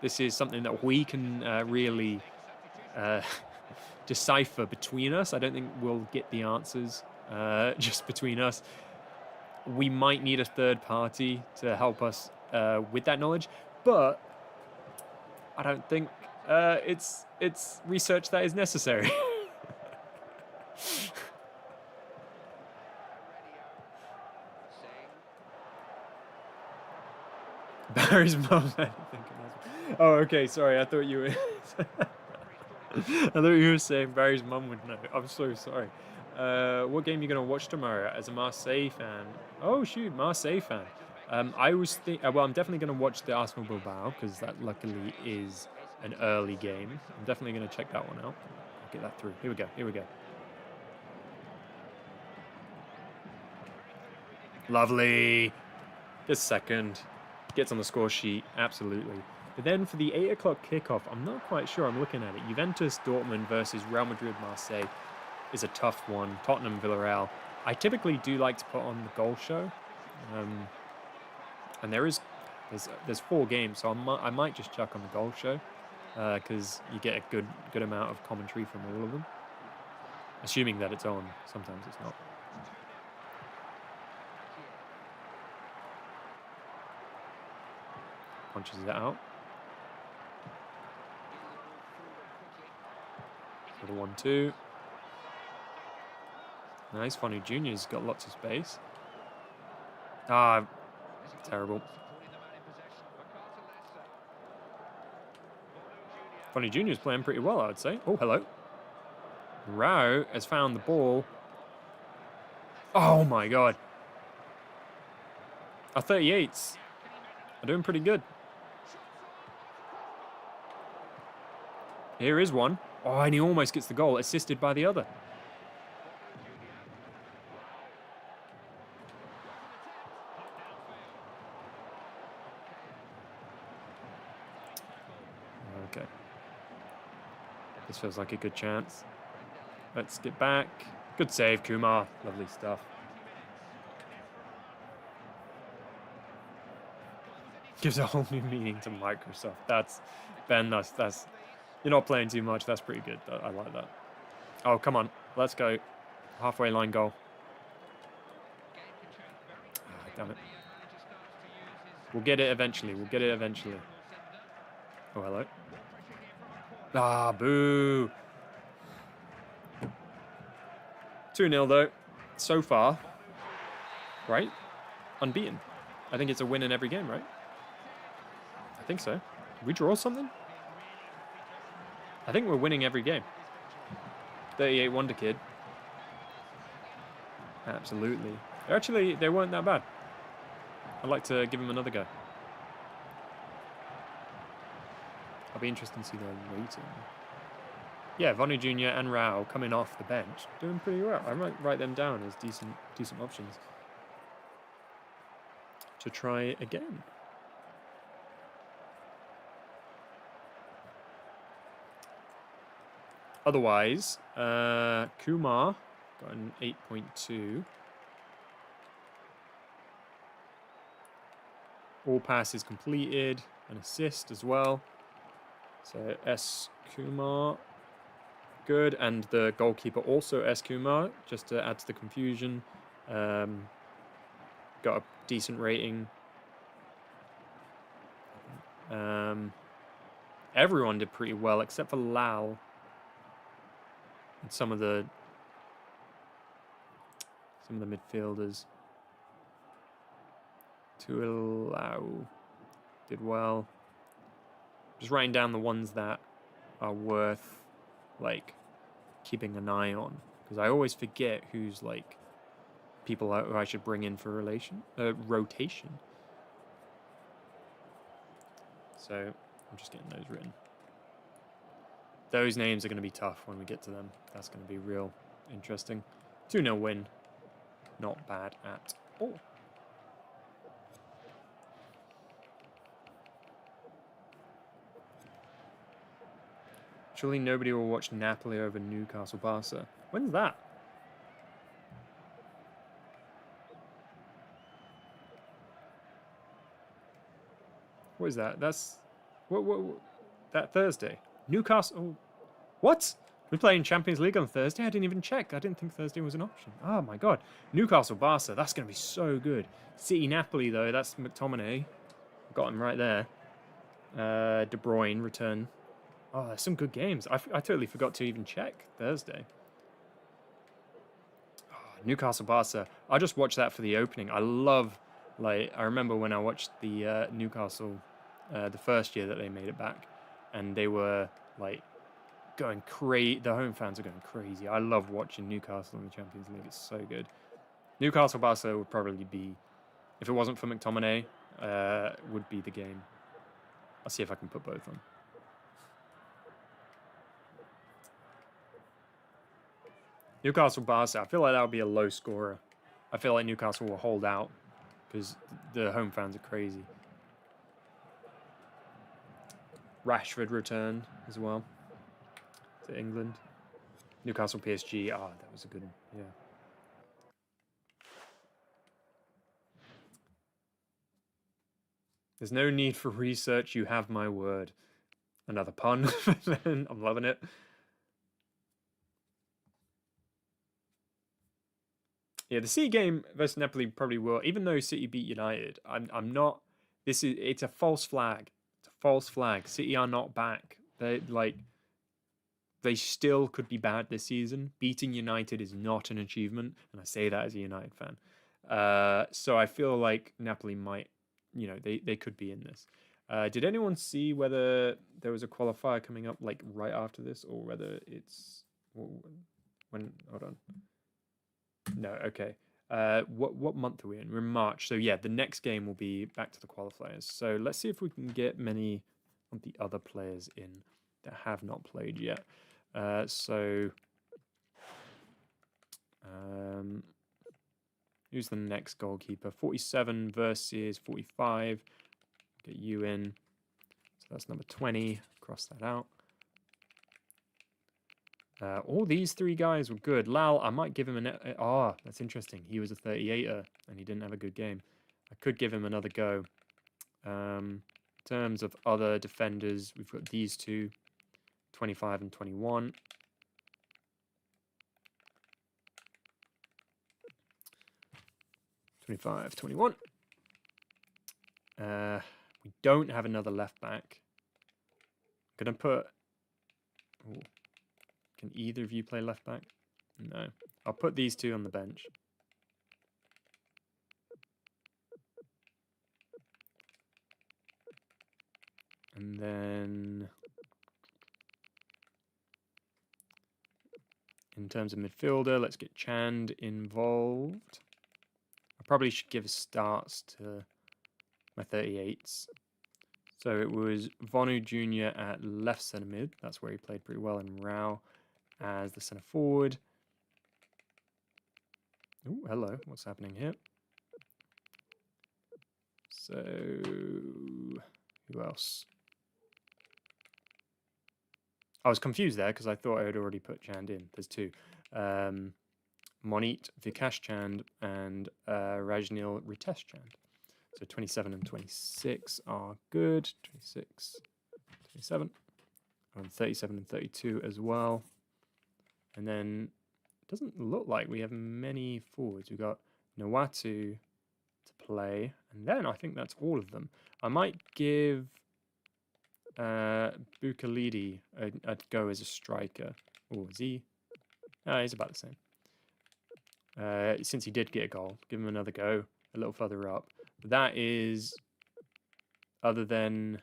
this is something that we can really decipher between us. I don't think we'll get the answers just between us. We might need a third party to help us with that knowledge, but I don't think it's research that is necessary. Barry's mum. Oh, okay. Sorry, I thought you were. I thought you were saying Barry's mum would know. I'm so sorry. What game are you gonna watch tomorrow? As a Marseille fan. Oh shoot, Marseille fan. I was well, I'm definitely gonna watch the Arsenal Bilbao because that luckily is an early game. I'm definitely gonna check that one out. I'll get that through. Here we go. Here we go. Lovely. This second. Gets on the score sheet, absolutely. But then for the 8 o'clock kickoff, I'm not quite sure. I'm looking at it. Juventus Dortmund versus Real Madrid Marseille is a tough one. Tottenham Villarreal. I typically do like to put on the goal show, and there's 4 games, so I might just chuck on the goal show because you get a good amount of commentary from all of them, assuming that it's on. Sometimes it's not. Punches it out. For the 1-2. Nice. Fonu Jr.'s got lots of space. Ah, terrible. Fonu Jr.'s playing pretty well, I would say. Oh, hello. Rao has found the ball. Oh my god. Our 38s are doing pretty good. Here is one. Oh, and he almost gets the goal, assisted by the other. Okay. This feels like a good chance. Let's get back. Good save, Kumar. Lovely stuff. Gives a whole new meaning to Microsoft. That's Ben. That's. You're not playing too much. That's pretty good. I like that. Oh, come on. Let's go. Halfway line goal. Oh, damn it. We'll get it eventually. We'll get it eventually. Oh, hello. Ah, boo. 2-0 though. So far. Right? Unbeaten. I think it's a win in every game, right? I think so. Did we draw something? I think we're winning every game. 38 Wonder Kid. Absolutely. Actually, they weren't that bad. I'd like to give them another go. I'll be interested to see their rating. Yeah, Vonu Jr. and Rao coming off the bench, doing pretty well. I might write them down as decent options to try again. Otherwise, Kumar got an 8.2. All passes completed, an assist as well. So S. Kumar, good. And the goalkeeper also S. Kumar, just to add to the confusion. Got a decent rating. Everyone did pretty well except for Lal. And some of the some of the midfielders. Tuilau did well. Just writing down the ones that are worth, like, keeping an eye on. Because I always forget who's, like, people who I should bring in for rotation. So, I'm just getting those written. Those names are going to be tough when we get to them. That's going to be real interesting. 2-0 win. Not bad at all. Surely nobody will watch Napoli over Newcastle Barca. When's that? What is that? That's what that Thursday. Newcastle. What? We're playing Champions League on Thursday? I didn't even check. I didn't think Thursday was an option. Oh my god. Newcastle Barca. That's going to be so good. City Napoli though. That's McTominay. Got him right there. De Bruyne return. Oh, there's some good games. I totally forgot to even check Thursday. Oh, Newcastle Barca. I just watched that for the opening. I love, like, I remember when I watched the Newcastle, the first year that they made it back, and they were like going crazy. The home fans are going crazy. I love watching Newcastle in the Champions League. It's so good. Newcastle Barca would probably be, if it wasn't for McTominay, would be the game. I'll see if I can put both on. Newcastle Barca, I feel like that would be a low scorer. I feel like Newcastle will hold out because the home fans are crazy. Rashford returned as well to England. Newcastle PSG, that was a good one, yeah. There's no need for research, you have my word. Another pun, I'm loving it. Yeah, the City game versus Napoli probably will. Even though City beat United, I'm not. It's a false flag. It's a false flag. City are not back. They still could be bad this season. Beating United is not an achievement, and I say that as a United fan. So I feel like Napoli might, they could be in this. Did anyone see whether there was a qualifier coming up like right after this, or whether it's when? Hold on. No, okay. What month are we in? We're in March. So yeah, the next game will be back to the qualifiers. So let's see if we can get many of the other players in that have not played yet. Who's the next goalkeeper? 47 versus 45. Get you in. So that's number 20. Cross that out. All these three guys were good. Lal, I might give him that's interesting. He was a 38er and he didn't have a good game. I could give him another go. In terms of other defenders, we've got these two, 25 and 21. We don't have another left back. I'm gonna put. Ooh. Can either of you play left back? No. I'll put these two on the bench. And then in terms of midfielder, let's get Chand involved. I probably should give starts to my 38s. So it was Vonu Jr. at left centre mid. That's where he played pretty well. And Rao as the centre forward. Oh, hello. What's happening here? So, who else? I was confused there because I thought I had already put Chand in. There's two. Monit Vikash Chand and Rajnil Ritesh Chand. So 27 and 26 are good. 26, 27. And 37 and 32 as well. And then it doesn't look like we have many forwards. We've got Nawatu to play. And then I think that's all of them. I might give Bukalidi a go as a striker. Or is he? He's about the same. since he did get a goal. Give him another go, a little further up. That is, other than...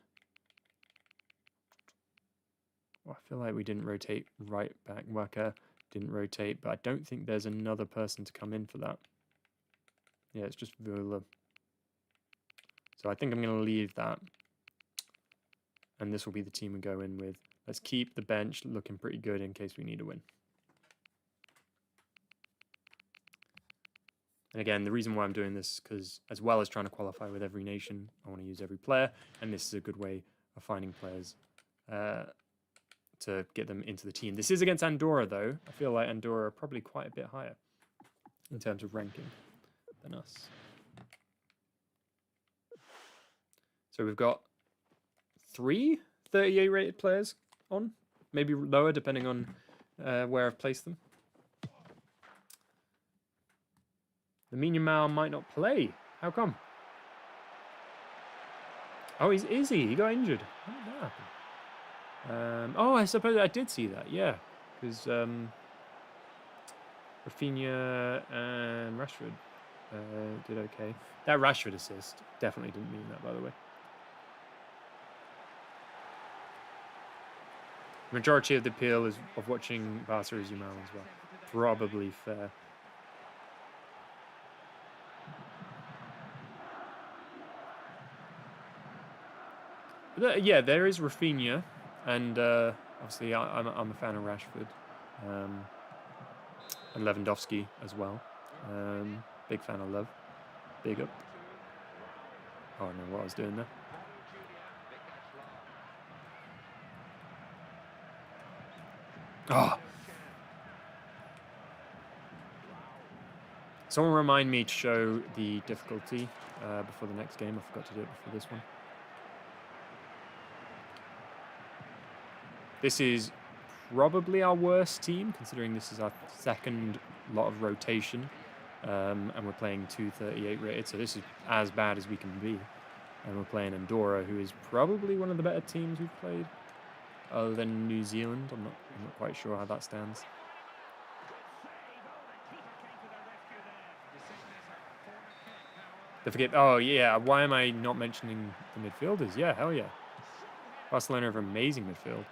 Well, I feel like we didn't rotate right back. Waka didn't rotate, but I don't think there's another person to come in for that. Yeah, it's just Vula. So I think I'm going to leave that. And this will be the team we go in with. Let's keep the bench looking pretty good in case we need a win. And again, the reason why I'm doing this is because as well as trying to qualify with every nation, I want to use every player. And this is a good way of finding players to get them into the team. This is against Andorra, though. I feel like Andorra are probably quite a bit higher in terms of ranking than us. So we've got 3 38 rated players on, maybe lower depending on where I've placed them. The Yamal might not play. How come? Oh, is he? He got injured. How did that happen? Oh, I suppose I did see that. Yeah, because Rafinha and Rashford did okay. That Rashford assist definitely didn't mean that, by the way. Majority of the appeal is of watching Barca as Yamal as well. Probably fair. Yeah, there is Rafinha, and obviously I'm a fan of Rashford, and Lewandowski as well. Big fan of Love. Big up. Oh, I don't know what I was doing there. Oh. Someone remind me to show the difficulty before the next game. I forgot to do it before this one. This is probably our worst team, considering this is our second lot of rotation. And we're playing 238 rated, so this is as bad as we can be. And we're playing Andorra, who is probably one of the better teams we've played, other than New Zealand. I'm not quite sure how that stands. Don't forget. Oh yeah, why am I not mentioning the midfielders? Yeah, hell yeah. Barcelona have amazing midfield.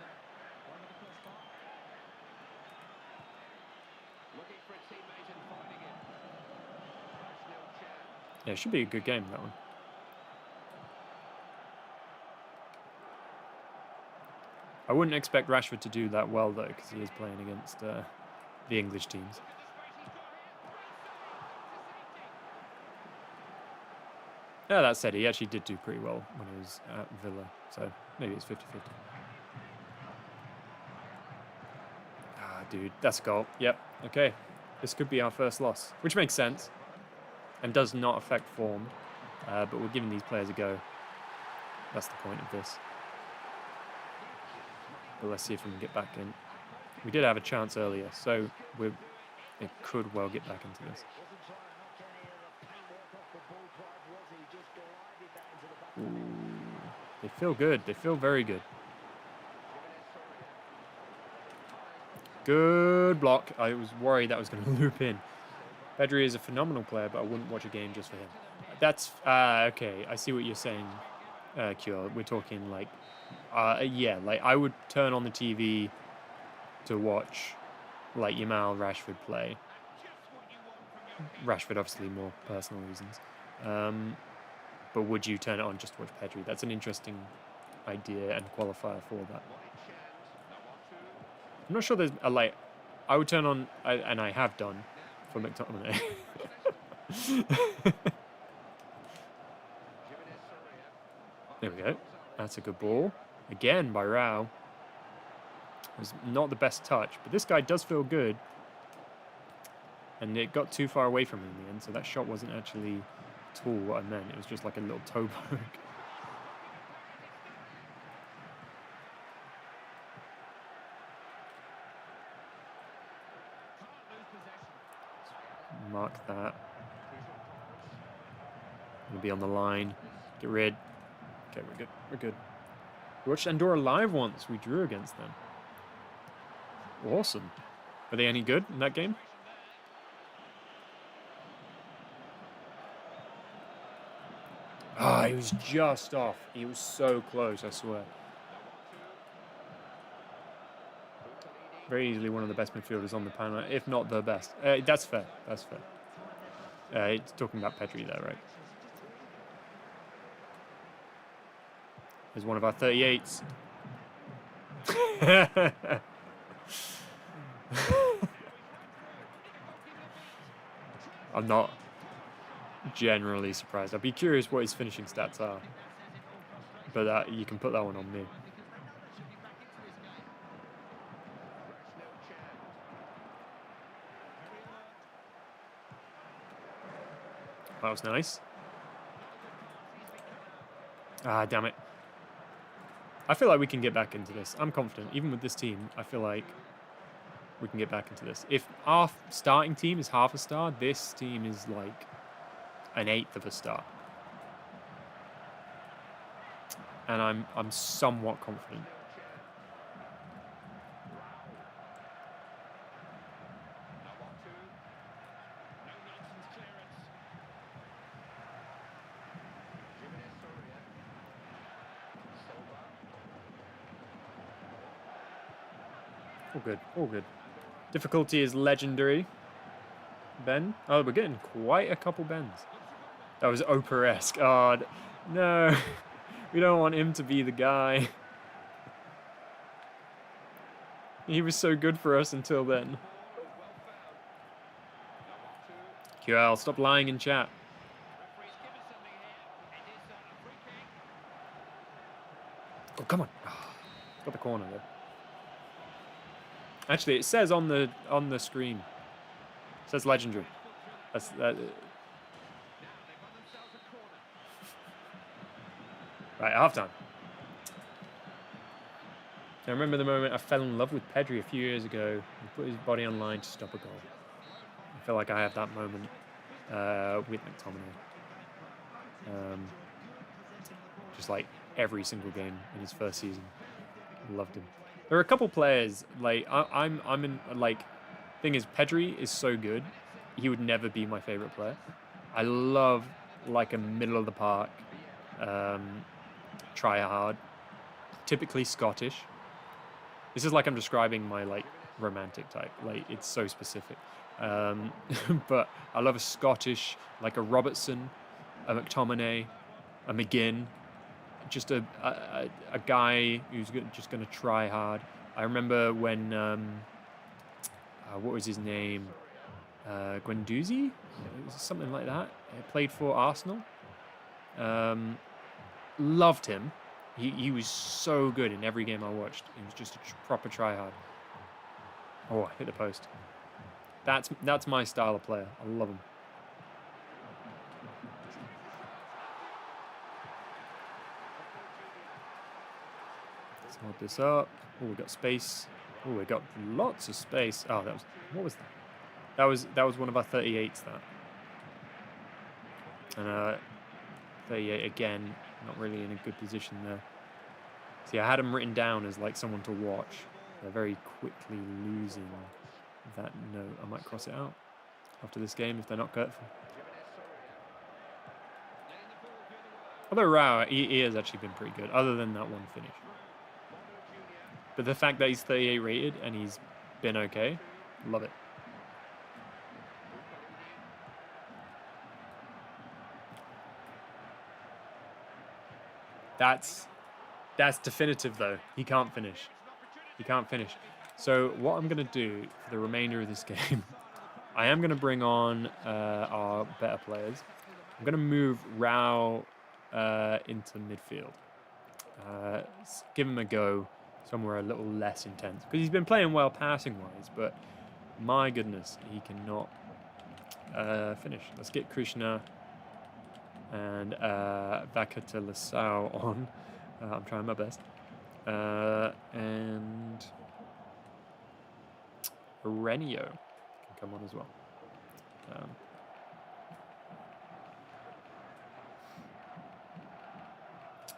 Yeah, it should be a good game, that one. I wouldn't expect Rashford to do that well, though, because he is playing against the English teams. Yeah, that said, he actually did do pretty well when he was at Villa, so maybe it's 50-50. Ah, dude, that's a goal. Yep, okay. This could be our first loss, which makes sense and does not affect form, but we're giving these players a go. That's the point of this. But let's see if we can get back in. We did have a chance earlier, so it could well get back into this. Ooh, they feel good. They feel very good. Good block. I was worried that was going to loop in. Pedri is a phenomenal player, but I wouldn't watch a game just for him. That's okay. I see what you're saying, Cure. We're talking like, yeah, like I would turn on the TV to watch like Yamal, Rashford play. Rashford, obviously, more personal reasons. But would you turn it on just to watch Pedri? That's an interesting idea and qualifier for that. I'm not sure there's a like. I would turn on, and I have done, for McTominay. There we go. That's a good ball. Again by Rao. It was not the best touch, but this guy does feel good. And it got too far away from him in the end, so that shot wasn't actually at all what I meant. It was just like a little toe poke. Mark that. Gonna be on the line. Get rid. Okay, we're good. We're good. We watched Andorra live once. We drew against them. Awesome. Are they any good in that game? he was just off. He was so close, I swear. Very easily one of the best midfielders on the panel, if not the best. That's fair. That's fair. It's talking about Pedri there, right? Here's one of our 38s. I'm not generally surprised. I'd be curious what his finishing stats are. But you can put that one on me. That was nice. Ah, damn it. I feel like we can get back into this. I'm confident. Even with this team, I feel like we can get back into this. If our starting team is half a star, this team is like an eighth of a star. And I'm somewhat confident. All good, all good. Difficulty is legendary. Ben? Oh, we're getting quite a couple bends. That was Oprah-esque. Oh, no. We don't want him to be the guy. He was so good for us until then. QL, stop lying in chat. Oh, come on. Got the corner there. Actually, it says on the screen. It says legendary. That's that. Right, halftime. I remember the moment I fell in love with Pedri a few years ago and put his body on line to stop a goal. I feel like I have that moment with McTominay. Just like every single game in his first season. Loved him. There are a couple players like I'm in like. Thing is, Pedri is so good. He would never be my favorite player. I love like a middle of the park, try hard, typically Scottish. This is like I'm describing my like romantic type. Like it's so specific. But I love a Scottish, like a Robertson, a McTominay, a McGinn. Just a guy who's just going to try hard. I remember when, what was his name? Guendouzi? It was something like that. He played for Arsenal. Loved him. He was so good in every game I watched. He was just a proper try hard. Oh, I hit the post. That's my style of player. I love him. Let's hold this up. Oh, we got space. Oh, we got lots of space. Oh, what was that? That was one of our 38s. And 38 again. Not really in a good position there. See, I had them written down as like someone to watch. They're very quickly losing that note. I might cross it out after this game if they're not careful. Although Rao, he has actually been pretty good, other than that one finish. But the fact that he's 38 rated and he's been okay, love it. That's definitive though. He can't finish. He can't finish. So what I'm going to do for the remainder of this game, I am going to bring on our better players. I'm going to move Rao into midfield. Give him a go somewhere a little less intense. Because he's been playing well passing-wise, but my goodness, he cannot finish. Let's get Krishna and Vakata Lasau on. I'm trying my best. And Renio can come on as well.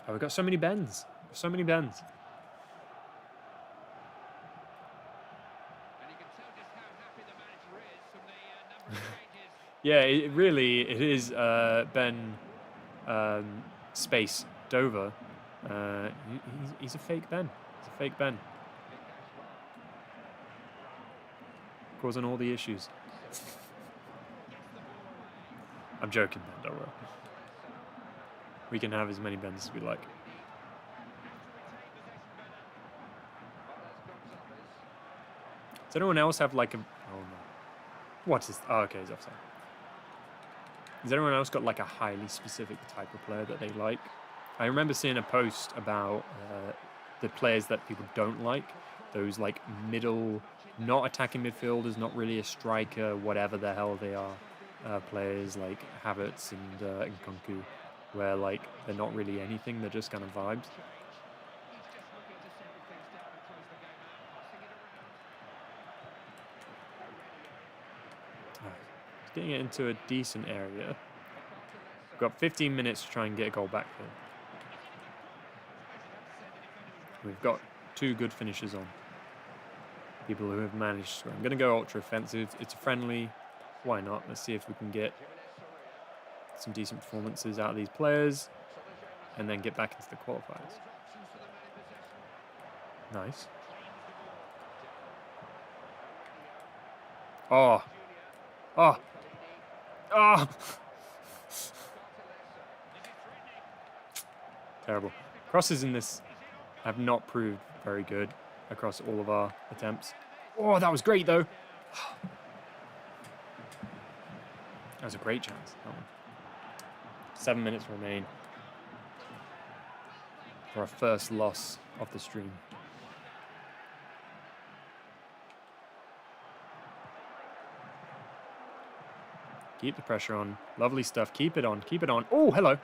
Oh, we've got so many bends. So many bends. Yeah, it is Ben space Dover. He's a fake Ben. He's a fake Ben. Causing all the issues. I'm joking, Ben, don't worry. We can have as many Bens as we like. Does anyone else have like a... Oh no. What is... Oh, okay, he's offside. Has anyone else got like a highly specific type of player that they like? I remember seeing a post about the players that people don't like. Those like middle, not attacking midfielders, not really a striker, whatever the hell they are. Players like Havertz and Nkunku, where like they're not really anything, they're just kind of vibes. Getting it into a decent area. We've got 15 minutes to try and get a goal back here. We've got 2 good finishers on. People who have managed to score. I'm going to go ultra offensive. It's a friendly. Why not? Let's see if we can get some decent performances out of these players and then get back into the qualifiers. Nice. Oh. Oh. Oh! Terrible. Crosses in this have not proved very good across all of our attempts. Oh, that was great, though. That was a great chance. That one. 7 minutes remain for our first loss of the stream. Keep the pressure on. Lovely stuff. Keep it on. Keep it on. Oh, hello.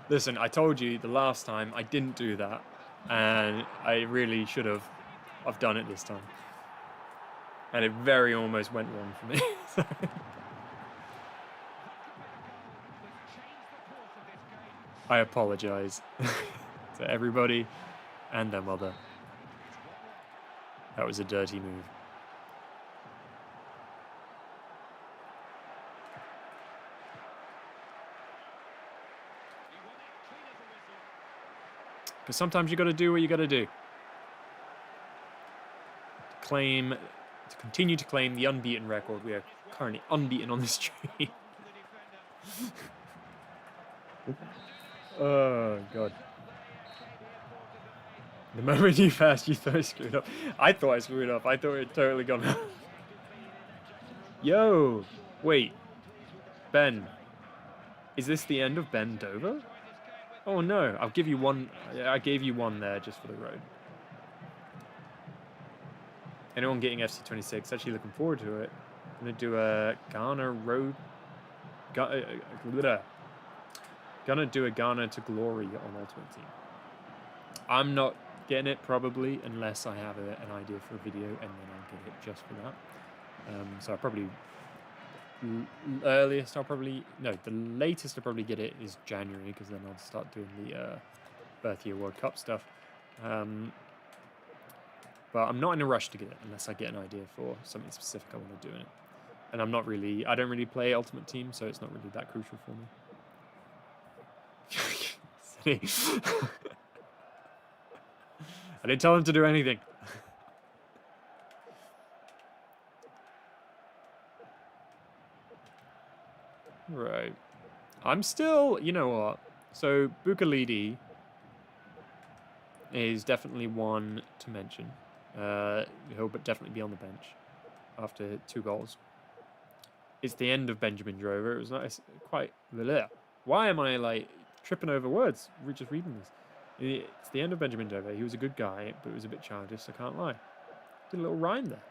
Listen, I told you the last time I didn't do that, and I really should have. I've done it this time. And it very almost went wrong for me. I apologize to everybody and their mother. That was a dirty move. Because sometimes you got to do what you got to do. To continue to claim the unbeaten record. We are currently unbeaten on this stream. Oh, God. The moment you passed, you thought I screwed up. I thought I screwed up. I thought it had totally gone up. Yo! Wait. Ben. Is this the end of Ben Dover? Oh, no. I'll give you one. I gave you one there just for the road. Anyone getting FC26? Actually looking forward to it. I'm going to do a Ghana road... Gonna do a Ghana to glory on Ultimate Team. I'm not getting it probably unless I have an idea for a video, and then I'll get it just for that. So I'll probably earliest the latest I'll probably get it is January, because then I'll start doing the birth year World Cup stuff. But I'm not in a rush to get it unless I get an idea for something specific I want to do in it. And I don't really play Ultimate Team, so it's not really that crucial for me. I didn't tell him to do anything. Right. I'm still, you know what? So Bukalidi is definitely one to mention. He'll definitely be on the bench after 2 goals. It's the end of Benjamin Drover. It was nice, quite... Why am I like tripping over words? We're just reading this. It's the end of Benjamin Drover. He was a good guy, but it was a bit childish, I can't lie. Did a little rhyme there.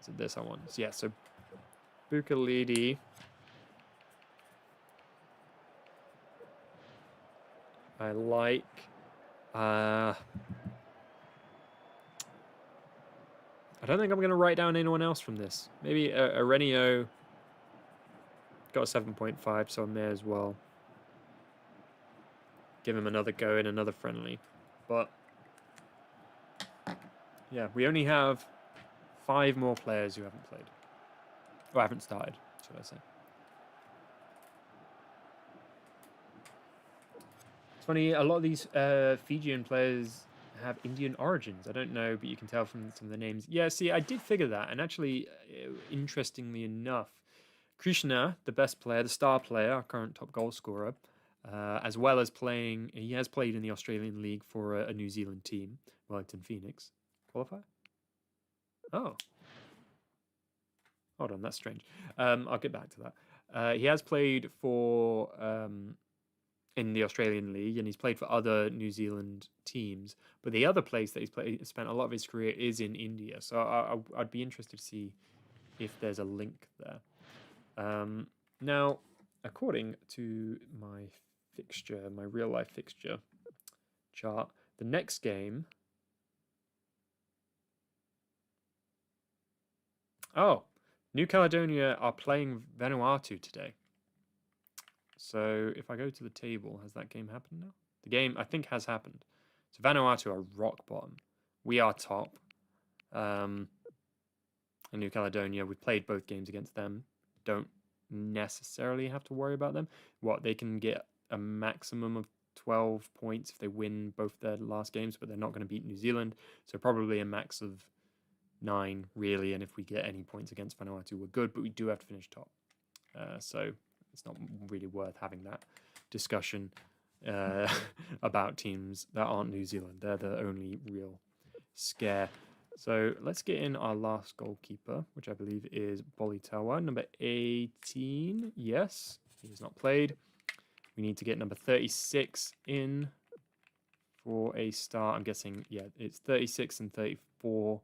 So this I want. So yeah, so Bukalidi. I like. I don't think I'm going to write down anyone else from this. Maybe Arenio got a 7.5, so I'm there as well. give him another go in another friendly. But yeah, we only have 5 more players who haven't played. Or haven't started, should I say. It's funny, a lot of these Fijian players have Indian origins. I don't know, but you can tell from some of the names. Yeah, see, I did figure that. And actually, interestingly enough, Krishna, the best player, the star player, our current top goal scorer, as well as playing, he has played in the Australian League for a New Zealand team, Wellington Phoenix. Qualify? Oh. Hold on, that's strange. I'll get back to that. He has played for in the Australian League, and he's played for other New Zealand teams. But the other place that spent a lot of his career is in India. So I'd be interested to see if there's a link there. Now, according to my fixture, my real life fixture chart, the next game. Oh, New Caledonia are playing Vanuatu today. So if I go to the table, has that game happened now? The game, I think, has happened. So Vanuatu are rock bottom. We are top. And New Caledonia, we've played both games against them. Don't necessarily have to worry about them. They can get a maximum of 12 points if they win both their last games, but they're not going to beat New Zealand. So probably a max of 9, really. And if we get any points against Vanuatu, we're good, but we do have to finish top. So it's not really worth having that discussion about teams that aren't New Zealand. They're the only real scare. So let's get in our last goalkeeper, which I believe is Bolitawa, number 18. Yes, he has not played. We need to get number 36 in for a start. I'm guessing, yeah, it's 36 and 34.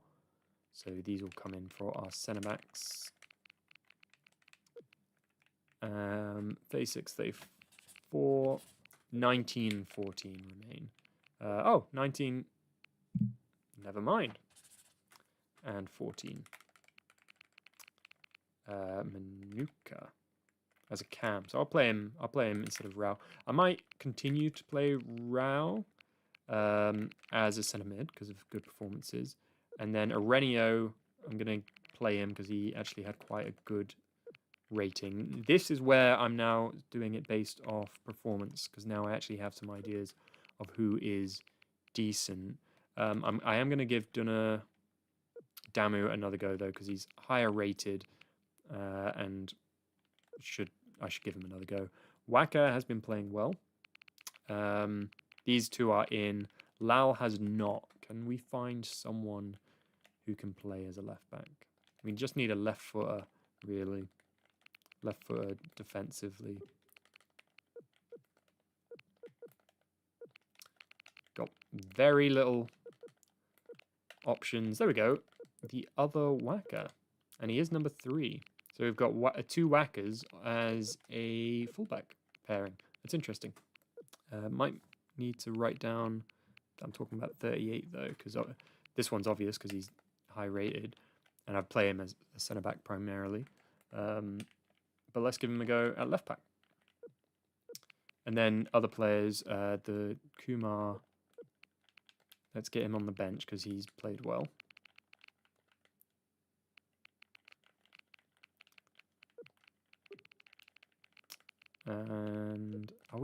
So these will come in for our centre backs. 36, 34, 19, 14 remain. 19, never mind. And 14. Manuka as a cam. So I'll play him instead of Rao. I might continue to play Rao as a centre mid because of good performances. And then Arenio, I'm going to play him because he actually had quite a good rating. This is where I'm now doing it based off performance because now I actually have some ideas of who is decent. I am going to give Damu another go though because he's higher rated and I should give him another go. Waka has been playing well. These two are in. Lal has not. Can we find someone who can play as a left back? We just need a left footer, really. Left footer defensively. Got very little options. There we go. The other Waka. And he is number 3. So we've got 2 Wackers as a fullback pairing. That's interesting. Might need to write down. I'm talking about 38 though, because this one's obvious because he's high rated, and I play him as a centre back primarily. But let's give him a go at left back. And then other players, the Kumar. Let's get him on the bench because he's played well. And have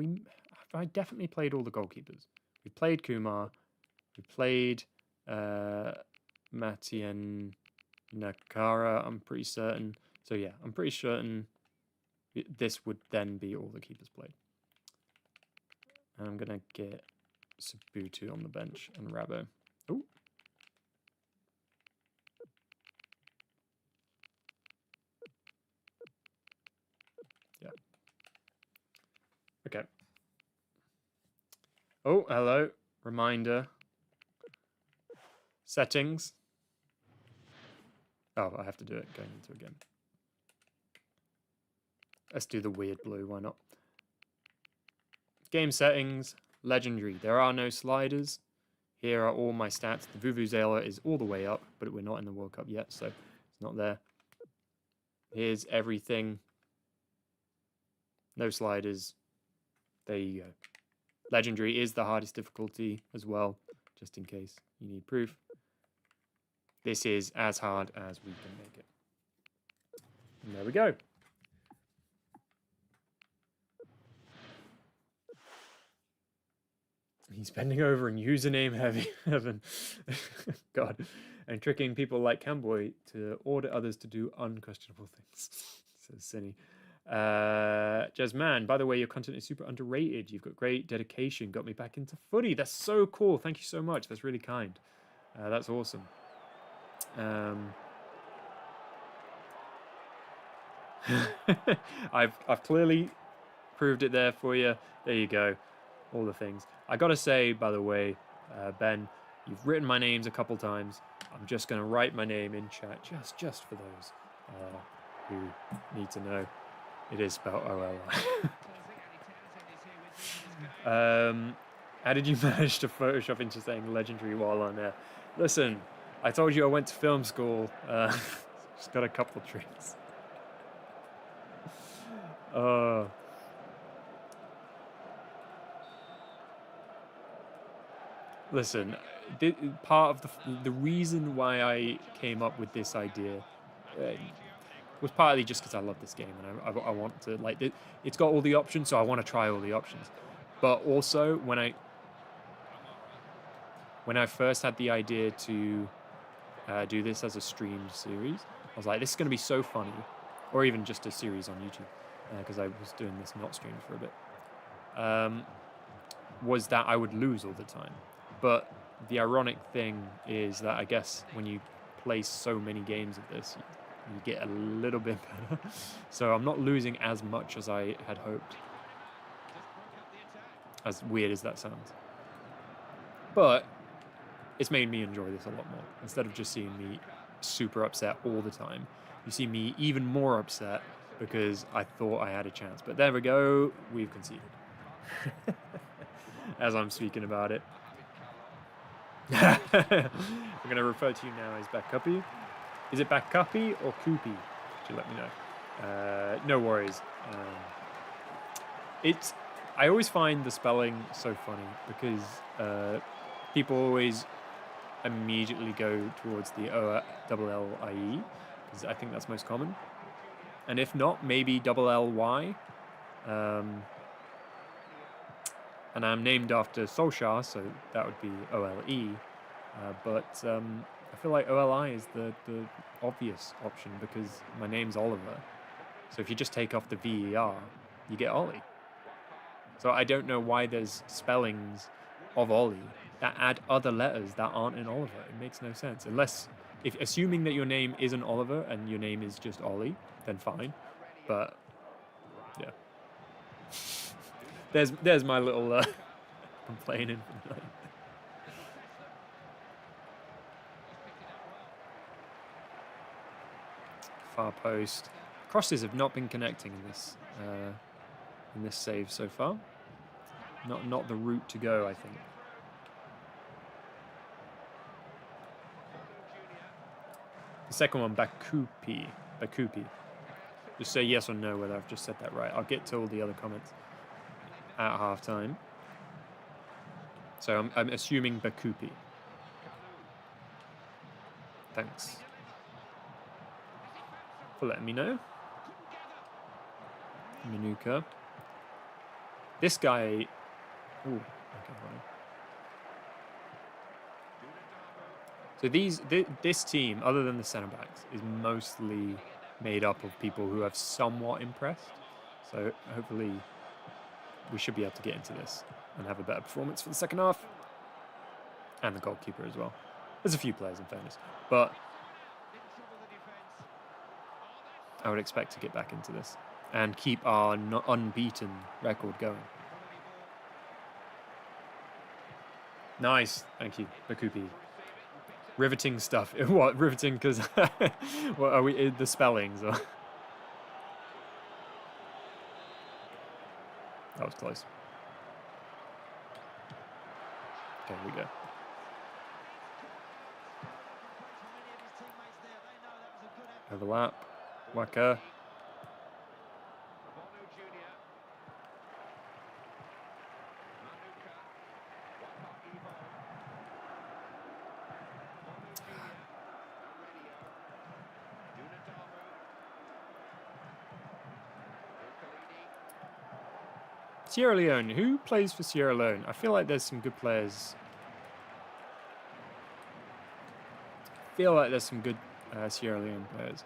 I definitely played all the goalkeepers? We played Kumar. We played Matian Nakara, I'm pretty certain. So yeah, I'm pretty certain this would then be all the keepers played. And I'm going to get Sabutu on the bench and Rabo. Oh. Yeah. Okay. Oh, hello. Reminder. Settings. Oh, I have to do it going into a game. Let's do the weird blue, why not? Game settings, legendary. There are no sliders. Here are all my stats. The Vuvuzela is all the way up, but we're not in the World Cup yet, so it's not there. Here's everything. No sliders. There you go. Legendary is the hardest difficulty as well, just in case you need proof. This is as hard as we can make it. And there we go. He's bending over and username heavy heaven. God. And tricking people like Camboy to order others to do unquestionable things. So silly. Jasmine, by the way, your content is super underrated. You've got great dedication. Got me back into footy. That's so cool. Thank you so much. That's really kind. That's awesome. I've clearly proved it there for you. There you go. All the things. I gotta say, by the way, Ben, you've written my names a couple times. I'm just gonna write my name in chat, just for those who need to know. It is spelled O-L-I. How did you manage to Photoshop into saying legendary while on air? Listen, I told you I went to film school. Just got a couple tricks. Listen, part of the reason why I came up with this idea was partly just because I love this game and I want to, like, it's got all the options, so I want to try all the options. But also, when I first had the idea to do this as a streamed series, I was like, this is going to be so funny, or even just a series on YouTube, because I was doing this not streamed for a bit, was that I would lose all the time. But the ironic thing is that I guess when you play so many games of this, you get a little bit better. So I'm not losing as much as I had hoped. As weird as that sounds. But it's made me enjoy this a lot more. Instead of just seeing me super upset all the time, you see me even more upset because I thought I had a chance. But there we go, we've conceded. As I'm speaking about it. I'm going to refer to you now as Backcuppy. Is it Backcuppy or Koopy? Could you let me know? No worries. I always find the spelling so funny because people always immediately go towards the O-double-L-I-E because I think that's most common. And if not, maybe double L-Y. And I'm named after Solskjaer, so that would be O-L-E. But I feel like O-L-I is the obvious option because my name's Oliver. So if you just take off the V-E-R, you get Ollie. So I don't know why there's spellings of Ollie that add other letters that aren't in Oliver. It makes no sense. Unless, assuming that your name isn't Oliver and your name is just Ollie, then fine. But, yeah. There's my little complaining for the night. Far post. Crosses have not been connecting in this save so far. Not the route to go, I think. The second one, Bakupi. Just say yes or no whether I've just said that right. I'll get to all the other comments at halftime. So I'm assuming Bakupi. Thanks for letting me know. Manuka. This guy. Ooh, okay, hold on. So this team, other than the centre backs, is mostly made up of people who have somewhat impressed. So hopefully we should be able to get into this and have a better performance for the second half. And the goalkeeper as well. There's a few players in fairness. But I would expect to get back into this and keep our unbeaten record going. Nice. Thank you, Bakupi. Riveting stuff. What? Riveting because what are we, the spellings? Or? That was close. Okay, here we go. Overlap. Waka. Sierra Leone. Who plays for Sierra Leone? I feel like there's some good players. I feel like there's some good Sierra Leone players.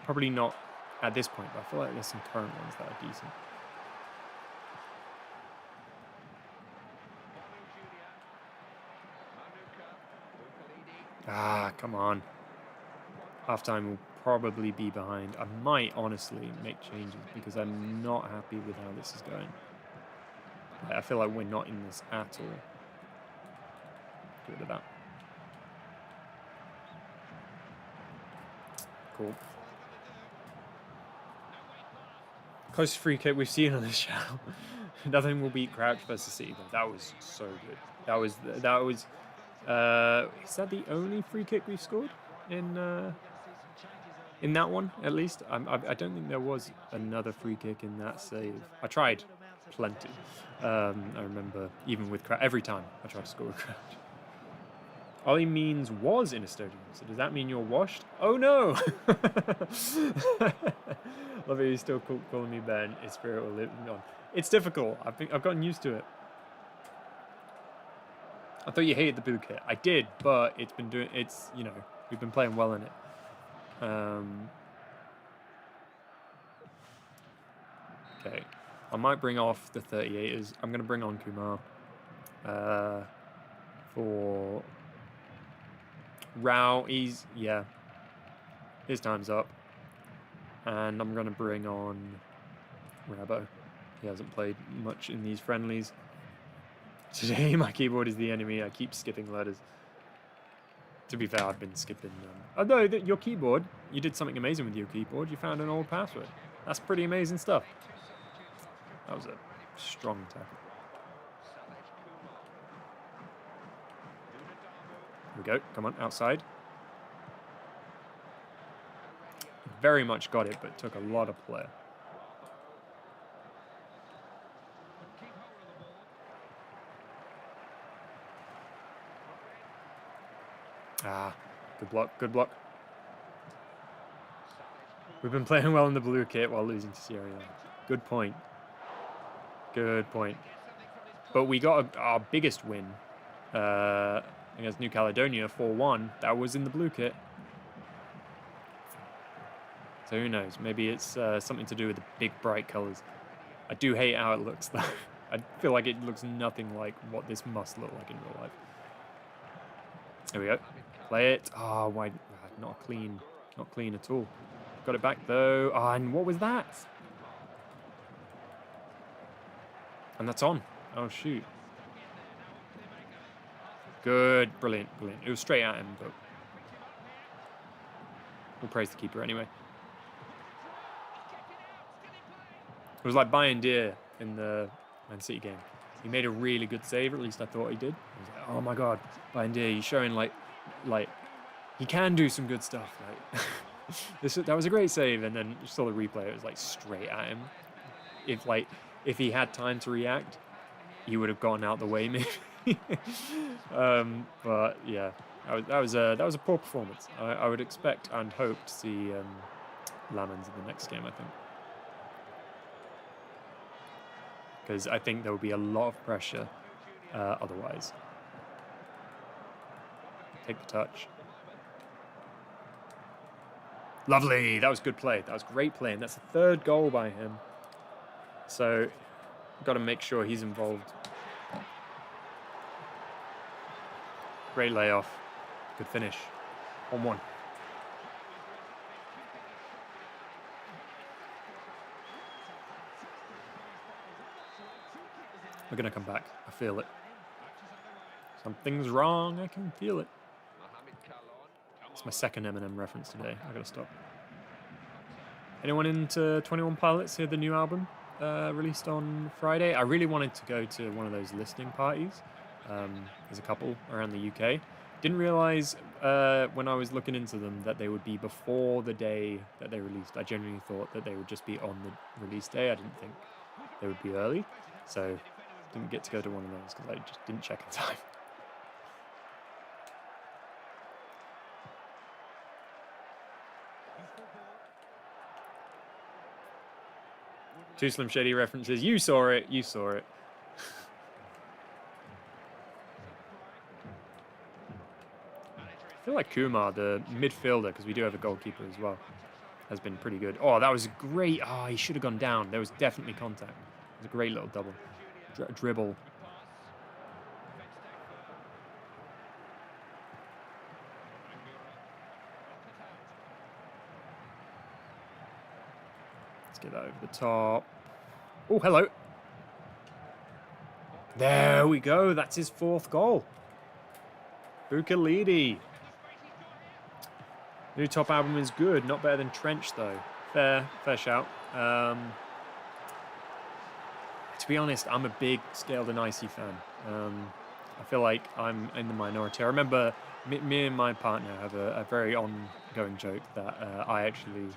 Probably not at this point, but I feel like there's some current ones that are decent. Ah, come on. Halftime will probably be behind. I might honestly make changes because I'm not happy with how this is going. I feel like we're not in this at all. Get rid of that. Cool. Closest free kick we've seen on this channel. Nothing will beat Crouch versus City. That was so good. That was. Is that the only free kick we've scored in that one? At least I don't think there was another free kick in that save. I tried plenty. I remember even with Crouch, every time I tried to score with Crouch. Ollie means was in a stadium. So does that mean you're washed? Oh no! Love it. He's still calling me Ben. His spirit will live on. It's difficult. I've gotten used to it. I thought you hated the blue kit. I did, but it's been doing. It's we've been playing well in it. Okay, I might bring off the 38ers. I'm gonna bring on Kumar. For Rao, his time's up. And I'm going to bring on Rabo. He hasn't played much in these friendlies. Today my keyboard is the enemy. I keep skipping letters. To be fair, I've been skipping them. Oh no, your keyboard, you did something amazing with your keyboard. You found an old password. That's pretty amazing stuff. That was a strong tackle. Here we go. Come on, outside. Very much got it, but took a lot of play. Ah, good block, good block. We've been playing well in the blue kit while losing to Sierra Leone. Good point. Good point. But we got our biggest win against New Caledonia, 4-1. That was in the blue kit. So who knows? Maybe it's something to do with the big bright colours. I do hate how it looks though. I feel like it looks nothing like what this must look like in real life. There we go. Play it. Oh, why? Not clean. Not clean at all. Got it back though. Oh, and what was that? And that's on. Oh, shoot. Good. Brilliant. Brilliant. It was straight at him, but we'll praise the keeper anyway. It was like Bayern Deer in the Man City game. He made a really good save, or at least I thought he did. I was like, oh my god, Bayern Deer, he's showing like he can do some good stuff. Like that was a great save, and then you saw the replay. It was like straight at him. If he had time to react, he would have gotten out the way maybe. But yeah, that was a poor performance. I would expect and hope to see Lamans in the next game, I think. Because I think there will be a lot of pressure otherwise. Take the touch. Lovely. That was good play. That was great play. And that's the third goal by him. So, got to make sure he's involved. Great layoff. Good finish. 1-1. We're going to come back. I feel it. Something's wrong. I can feel it. It's my second Eminem reference today. I got to stop. Anyone into 21 Pilots? Hear the new album released on Friday? I really wanted to go to one of those listening parties. There's a couple around the UK. Didn't realize when I was looking into them that they would be before the day that they released. I genuinely thought that they would just be on the release day. I didn't think they would be early. So didn't get to go to one of those because I just didn't check in time. Two Slim Shady references. You saw it. You saw it. I feel like Kumar, the midfielder, because we do have a goalkeeper as well, has been pretty good. Oh, that was great. Oh, he should have gone down. There was definitely contact. It was a great little double. Dribble. Let's get that over the top. Oh, hello. There we go. That's his 4th goal. Bukalidi. New top album is good. Not better than Trench, though. Fair shout. To be honest, I'm a big Scaled and Icy fan. I feel like I'm in the minority. I remember me and my partner have a very ongoing joke that I actually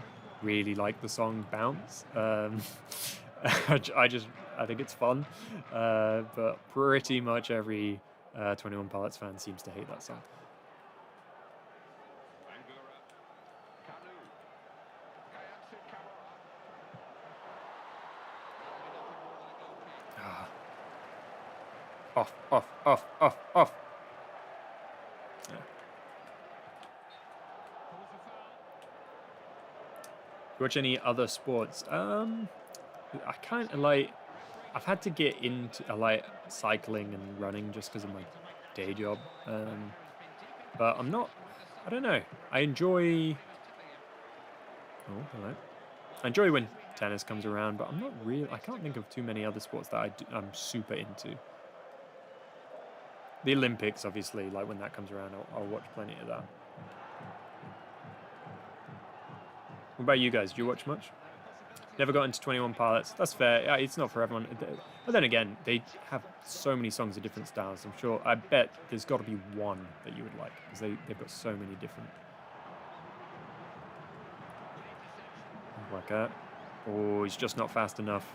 really like the song Bounce. I think it's fun. But pretty much every 21 Pilots fan seems to hate that song. Off. Yeah. Watch any other sports? I kind of like. I've had to get into like cycling and running just because of my day job. But I'm not. I don't know. I enjoy. Oh, hello. I enjoy when tennis comes around, but I'm not really. I can't think of too many other sports that I'm super into. The Olympics, obviously, like when that comes around, I'll watch plenty of that. What about you guys? Do you watch much? Never got into 21 Pilots. That's fair. Yeah, it's not for everyone. But then again, they have so many songs of different styles. I'm sure. I bet there's got to be one that you would like because they've got so many different. Like that. Oh, he's just not fast enough.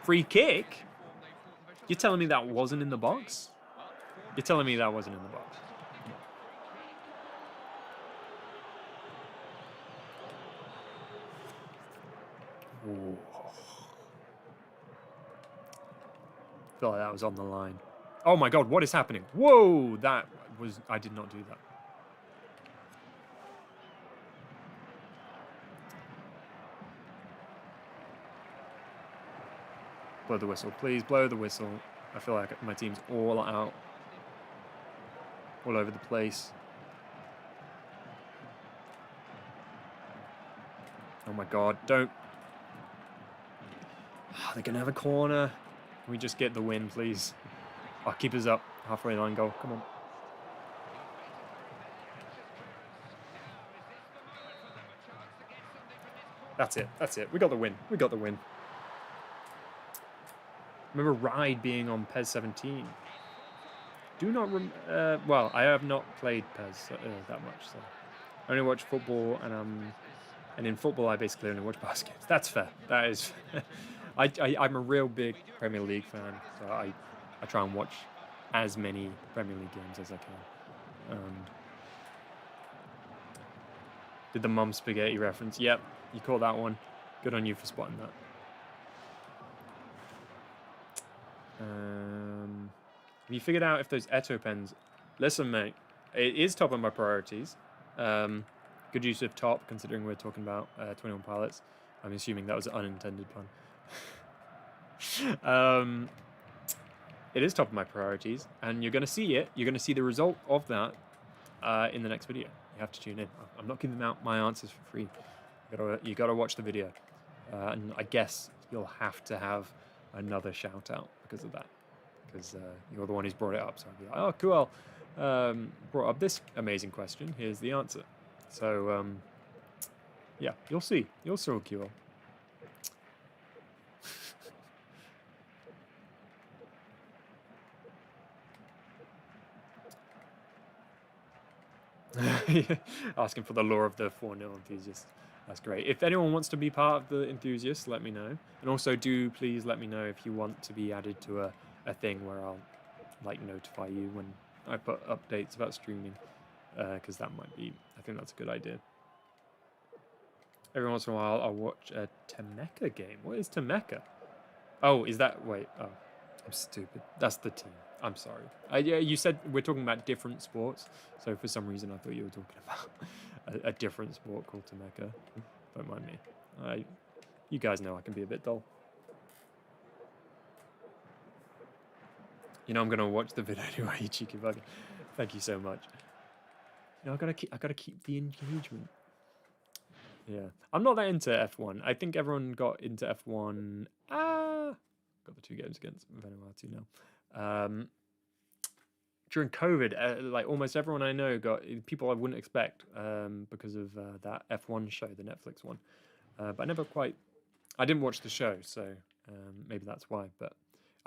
Free kick? You're telling me that wasn't in the box? You're telling me that wasn't in the box? Ooh. I feel like that was on the line. Oh my god, what is happening? Whoa, that was... I did not do that. Blow the whistle, please blow the whistle. I feel like my team's all out. All over the place. Oh my god, don't... Oh, they're going to have a corner. Can we just get the win, please? Oh, keep us up. Halfway line goal, come on. That's it. We got the win. Remember Ride being on PES 17. Do not well, I have not played PES that much, so I only watch football, and in football I basically only watch baskets. That's fair. That is. I'm a real big Premier League fan, so I try and watch as many Premier League games as I can. Did the mum spaghetti reference? Yep, you caught that one. Good on you for spotting that. Have you figured out if those Eto pens... Listen, mate, it is top of my priorities. Good use of top, considering we're talking about 21 Pilots. I'm assuming that was an unintended pun. It is top of my priorities, and you're going to see it. You're going to see the result of that in the next video. You have to tune in. I'm not giving out my answers for free. You got to watch the video. And I guess you'll have to have another shout out because of that. Because you're the one who's brought it up. So I'll be like, oh, cool. Brought up this amazing question. Here's the answer. So, yeah, you'll see. You'll see, QL. Asking for the lore of the 4-0 enthusiast. That's great. If anyone wants to be part of the enthusiasts, let me know. And also do please let me know if you want to be added to a thing where I'll like notify you when I put updates about streaming. Because that might be, I think that's a good idea. Every once in a while, I'll watch a Temeka game. What is Temeka? Oh, is that... Wait, oh, I'm stupid. That's the team. I'm sorry. Yeah, you said we're talking about different sports, so for some reason I thought you were talking about a different sport called Temeka. Don't mind me. You guys know I can be a bit dull. You know I'm gonna watch the video anyway, you cheeky bugger. Thank you so much. You know, I gotta keep the engagement. Yeah, I'm not that into F1. I think everyone got into F1. Got the 2 games against Vanuatu now. During COVID, like almost everyone I know got people I wouldn't expect because of that F1 show, the Netflix one. But I never quite. I didn't watch the show, so maybe that's why. But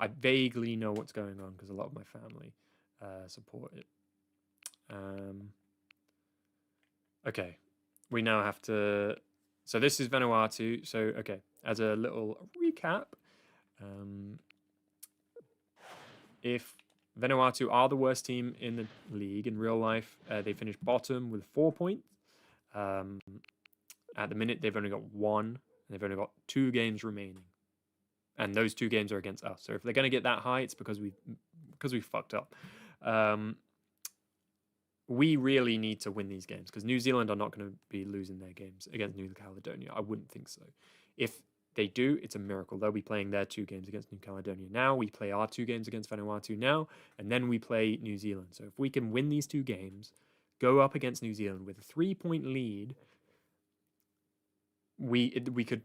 I vaguely know what's going on because a lot of my family support it. Okay, we now have to. So this is Vanuatu. So okay, as a little recap, if Vanuatu are the worst team in the league in real life, they finished bottom with 4 points. At the minute, they've only got 1, and they've only got 2 games remaining, and those 2 games are against us. So if they're going to get that high, it's because we fucked up. We really need to win these games because New Zealand are not going to be losing their games against New Caledonia. I wouldn't think so. If they do, it's a miracle. They'll be playing their 2 games against New Caledonia now. We play our 2 games against Vanuatu now, and then we play New Zealand. So if we can win these 2 games, go up against New Zealand with a 3-point lead, we could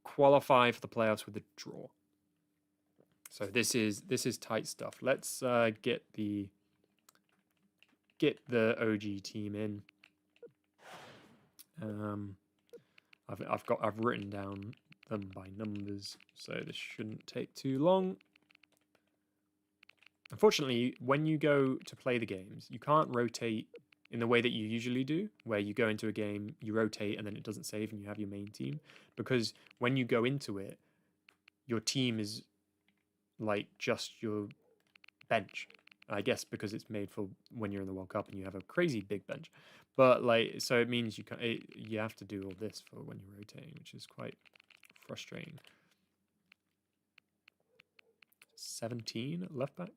qualify for the playoffs with a draw. So this is tight stuff. Let's get the OG team in. I've written down them by numbers, so this shouldn't take too long. Unfortunately, when you go to play the games, you can't rotate in the way that you usually do, where you go into a game, you rotate, and then it doesn't save, and you have your main team. Because when you go into it, your team is like just your bench. I guess because it's made for when you're in the World Cup and you have a crazy big bench. But like, so it means you have to do all this for when you're rotating, which is quite frustrating. 17 left back.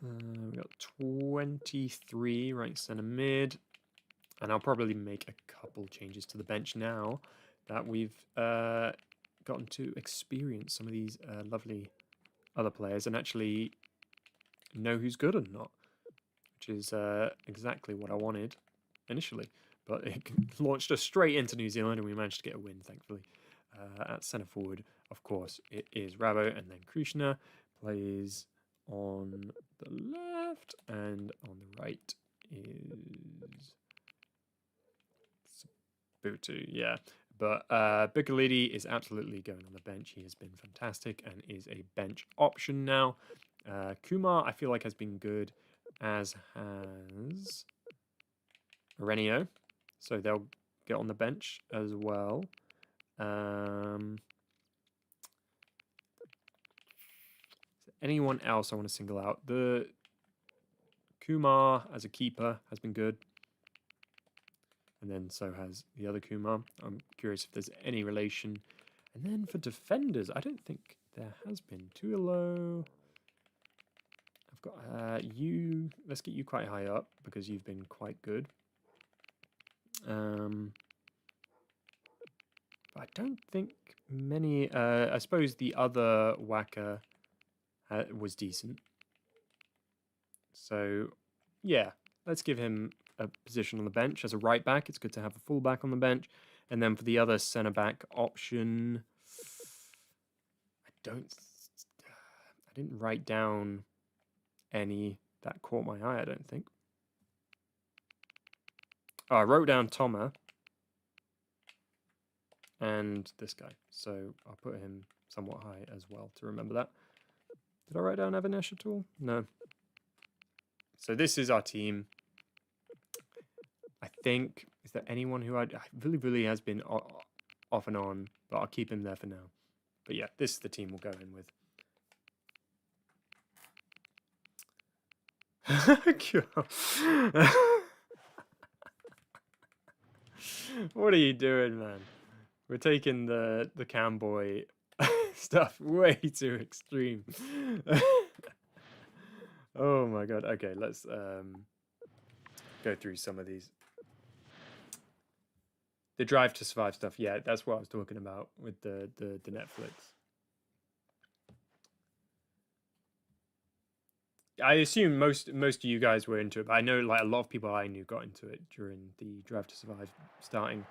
We got 23 right centre mid, and I'll probably make a couple changes to the bench now that we've gotten to experience some of these lovely other players and actually know who's good and not, which is exactly what I wanted initially. But it launched us straight into New Zealand, and we managed to get a win, thankfully. At centre forward, of course, it is Rabo, and then Krishna plays on the left, and on the right is Sabutu, yeah. But Bukalidi is absolutely going on the bench. He has been fantastic and is a bench option now. Kumar, I feel like, has been good, as has Renio. So they'll get on the bench as well. Anyone else I want to single out? The Kumar as a keeper has been good. And then so has the other Kumar. I'm curious if there's any relation. And then for defenders, I don't think there has been. Tuilo. I've got you. Let's get you quite high up because you've been quite good. I don't think many. I suppose the other Waka was decent. So, yeah, let's give him a position on the bench as a right back. It's good to have a full back on the bench. And then for the other centre back option, I didn't write down any that caught my eye, I don't think. Oh, I wrote down Toma and this guy. So I'll put him somewhat high as well to remember that. Did I write down Avanesh at all? No. So this is our team. I think, is there anyone who Vili has been off and on, but I'll keep him there for now. But yeah, this is the team we'll go in with. What are you doing, man? We're taking the camboy stuff way too extreme. Oh my god. Okay, let's go through some of these. The Drive to Survive stuff. Yeah, that's what I was talking about with the Netflix. I assume most of you guys were into it, but I know like a lot of people I knew got into it during the Drive to Survive starting.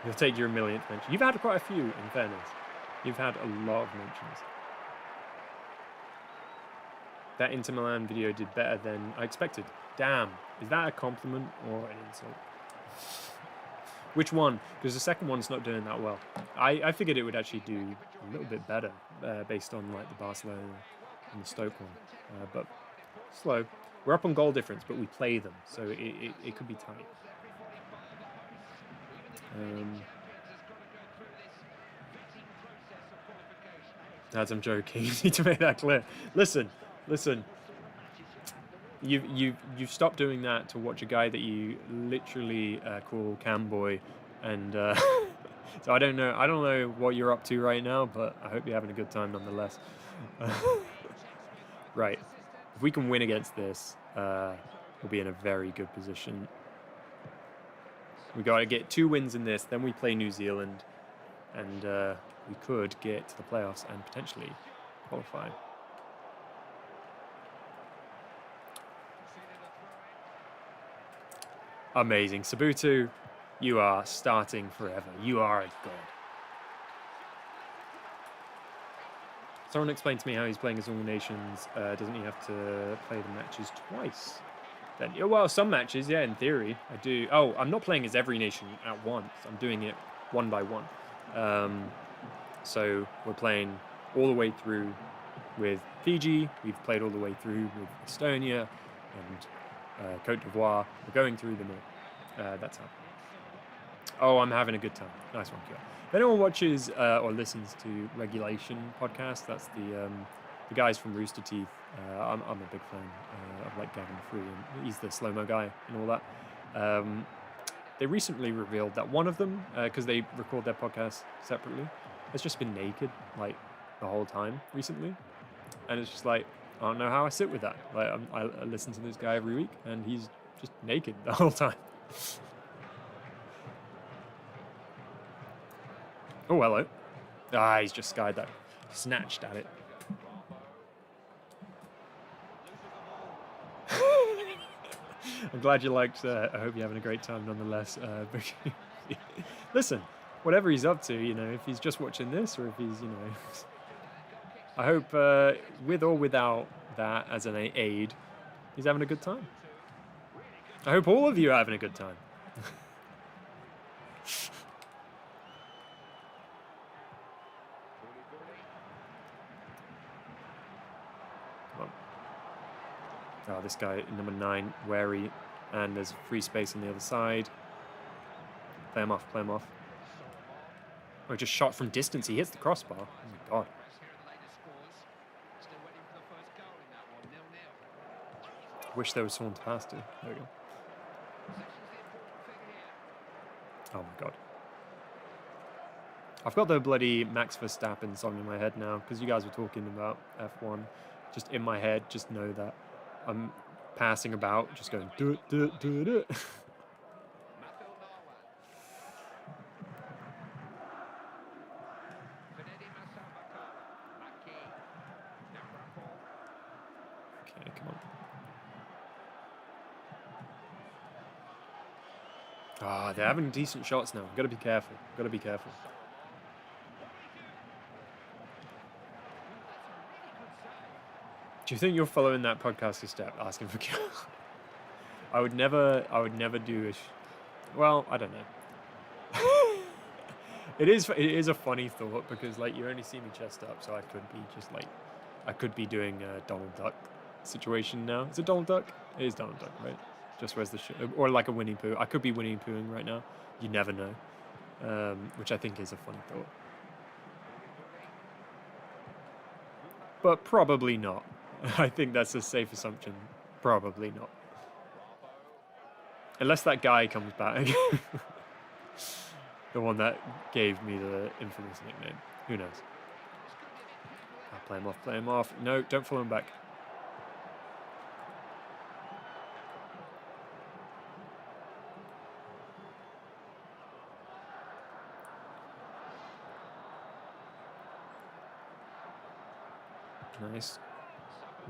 You'll take your millionth mention. You've had quite a few, in fairness. You've had a lot of mentions. That Inter Milan video did better than I expected. Damn, is that a compliment or an insult? Which one? Because the second one's not doing that well. I figured it would actually do a little bit better based on like the Barcelona and the Stoke one, but slow. We're up on goal difference, but we play them, so it could be tight. Lads, I'm joking. You need to make that clear. Listen. You've stopped doing that to watch a guy that you literally call Camboy, and so I don't know what you're up to right now, but I hope you're having a good time nonetheless. Right, if we can win against this, we'll be in a very good position. We got to get 2 wins in this, then we play New Zealand, and we could get to the playoffs and potentially qualify. Amazing. Sabutu, you are starting forever. You are a god. Someone explained to me how he's playing as All Nations. Doesn't he have to play the matches twice? Then, well, some matches, yeah, in theory, I do. Oh, I'm not playing as every nation at once. I'm doing it one by one. So we're playing all the way through with Fiji. We've played all the way through with Estonia and Cote d'Ivoire. We're going through them all. That's how. Oh, I'm having a good time. Nice one, Kyo. If anyone watches or listens to Regulation podcast, that's the guys from Rooster Teeth. I'm a big fan of like Gavin Free, and he's the slow-mo guy and all that. They recently revealed that one of them, because they record their podcast separately, has just been naked like the whole time recently, and it's just like I don't know how I sit with that. Like I listen to this guy every week, and he's just naked the whole time. Oh, hello. Ah, he's just skied that. Snatched at it. I'm glad you liked I hope you're having a great time nonetheless. Listen, whatever he's up to, you know, if he's just watching this or if he's, you know... I hope with or without that as an aid, he's having a good time. I hope all of you are having a good time. Oh, this guy, number 9, wary, and there's free space on the other side. Play him off, play him off. Oh, just shot from distance. He hits the crossbar. Oh my god. Wish there was someone to pass to. There we go. Oh my god. I've got the bloody Max Verstappen song in my head now, because you guys were talking about F1. Just in my head, just know that I'm passing about, just going do it. Okay, come on. Ah, they're having decent shots now. Gotta be careful. Gotta be careful. Do you think you're following that podcaster step, asking for kill? I would never do well, I don't know. It is a funny thought because like you only see me chest up, so I could be doing a Donald Duck situation now. Is it Donald Duck? It is Donald Duck, right? Just where's the or like a Winnie Pooh. I could be Winnie Poohing right now. You never know, which I think is a funny thought, but probably not. I think that's a safe assumption. Probably not. Unless that guy comes back. The one that gave me the infamous nickname. Who knows? I'll play him off, play him off. No, don't follow him back. Nice.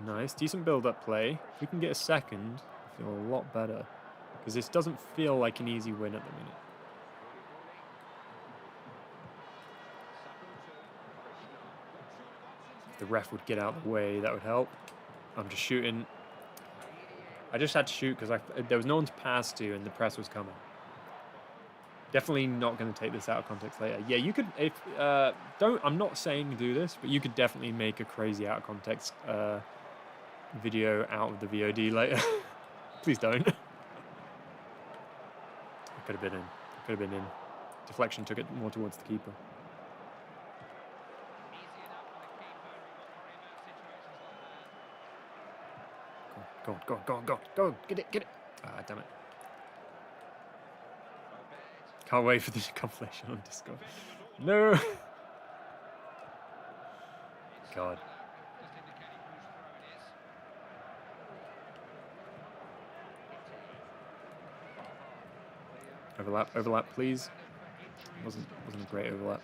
Nice. Decent build-up play. If we can get a second, I feel a lot better. Because this doesn't feel like an easy win at the minute. If the ref would get out of the way, that would help. I'm just shooting. I just had to shoot because there was no one to pass to and the press was coming. Definitely not going to take this out of context later. Yeah, you could, if, I'm not saying do this, but you could definitely make a crazy out of context video out of the VOD later. Please don't. It could have been in. It could have been in. Deflection took it more towards the keeper. Go on, go on, go on, go on, go on. Get it, get it. Ah, damn it. Can't wait for the compilation on Discord. No! God. Overlap, overlap, please. Wasn't a great overlap.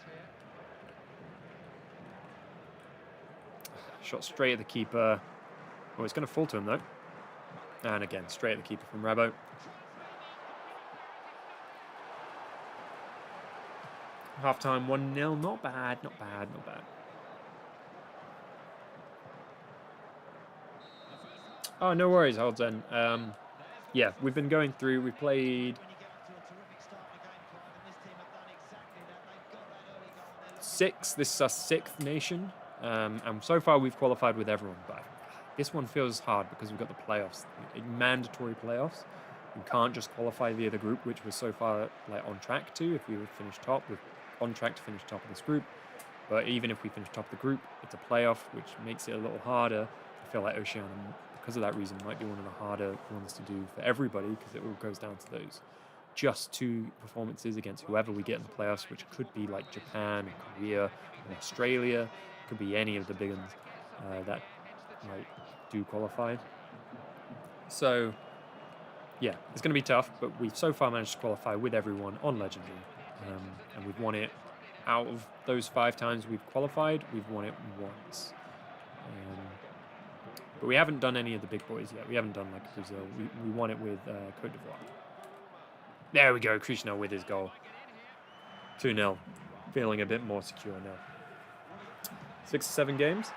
Shot straight at the keeper. Oh, it's going to fall to him though. And again, straight at the keeper from Rabo. Half-time 1-0. Not bad, not bad, not bad. Oh, no worries, Holden. Yeah, we've been going through. We've played 6. This is our 6th nation. And so far we've qualified with everyone. But this one feels hard because we've got the playoffs. Mandatory playoffs. We can't just qualify via the group, which we're so far like on track to. If we would finish top, we're on track to finish top of this group. But even if we finish top of the group, it's a playoff, which makes it a little harder. I feel like Oceania, because of that reason, might be one of the harder ones to do for everybody, because it all goes down to those just 2 performances against whoever we get in the playoffs, which could be like Japan, or Korea, or Australia. Could be any of the big ones that might do qualify. So yeah, it's going to be tough, but we've so far managed to qualify with everyone on Legendary. And we've won it. Out of those 5 times we've qualified, we've won it once. But we haven't done any of the big boys yet. We haven't done like Brazil. We won it with Côte d'Ivoire. There we go, Krishna with his goal. 2-0. Feeling a bit more secure now. 6 or 7 games.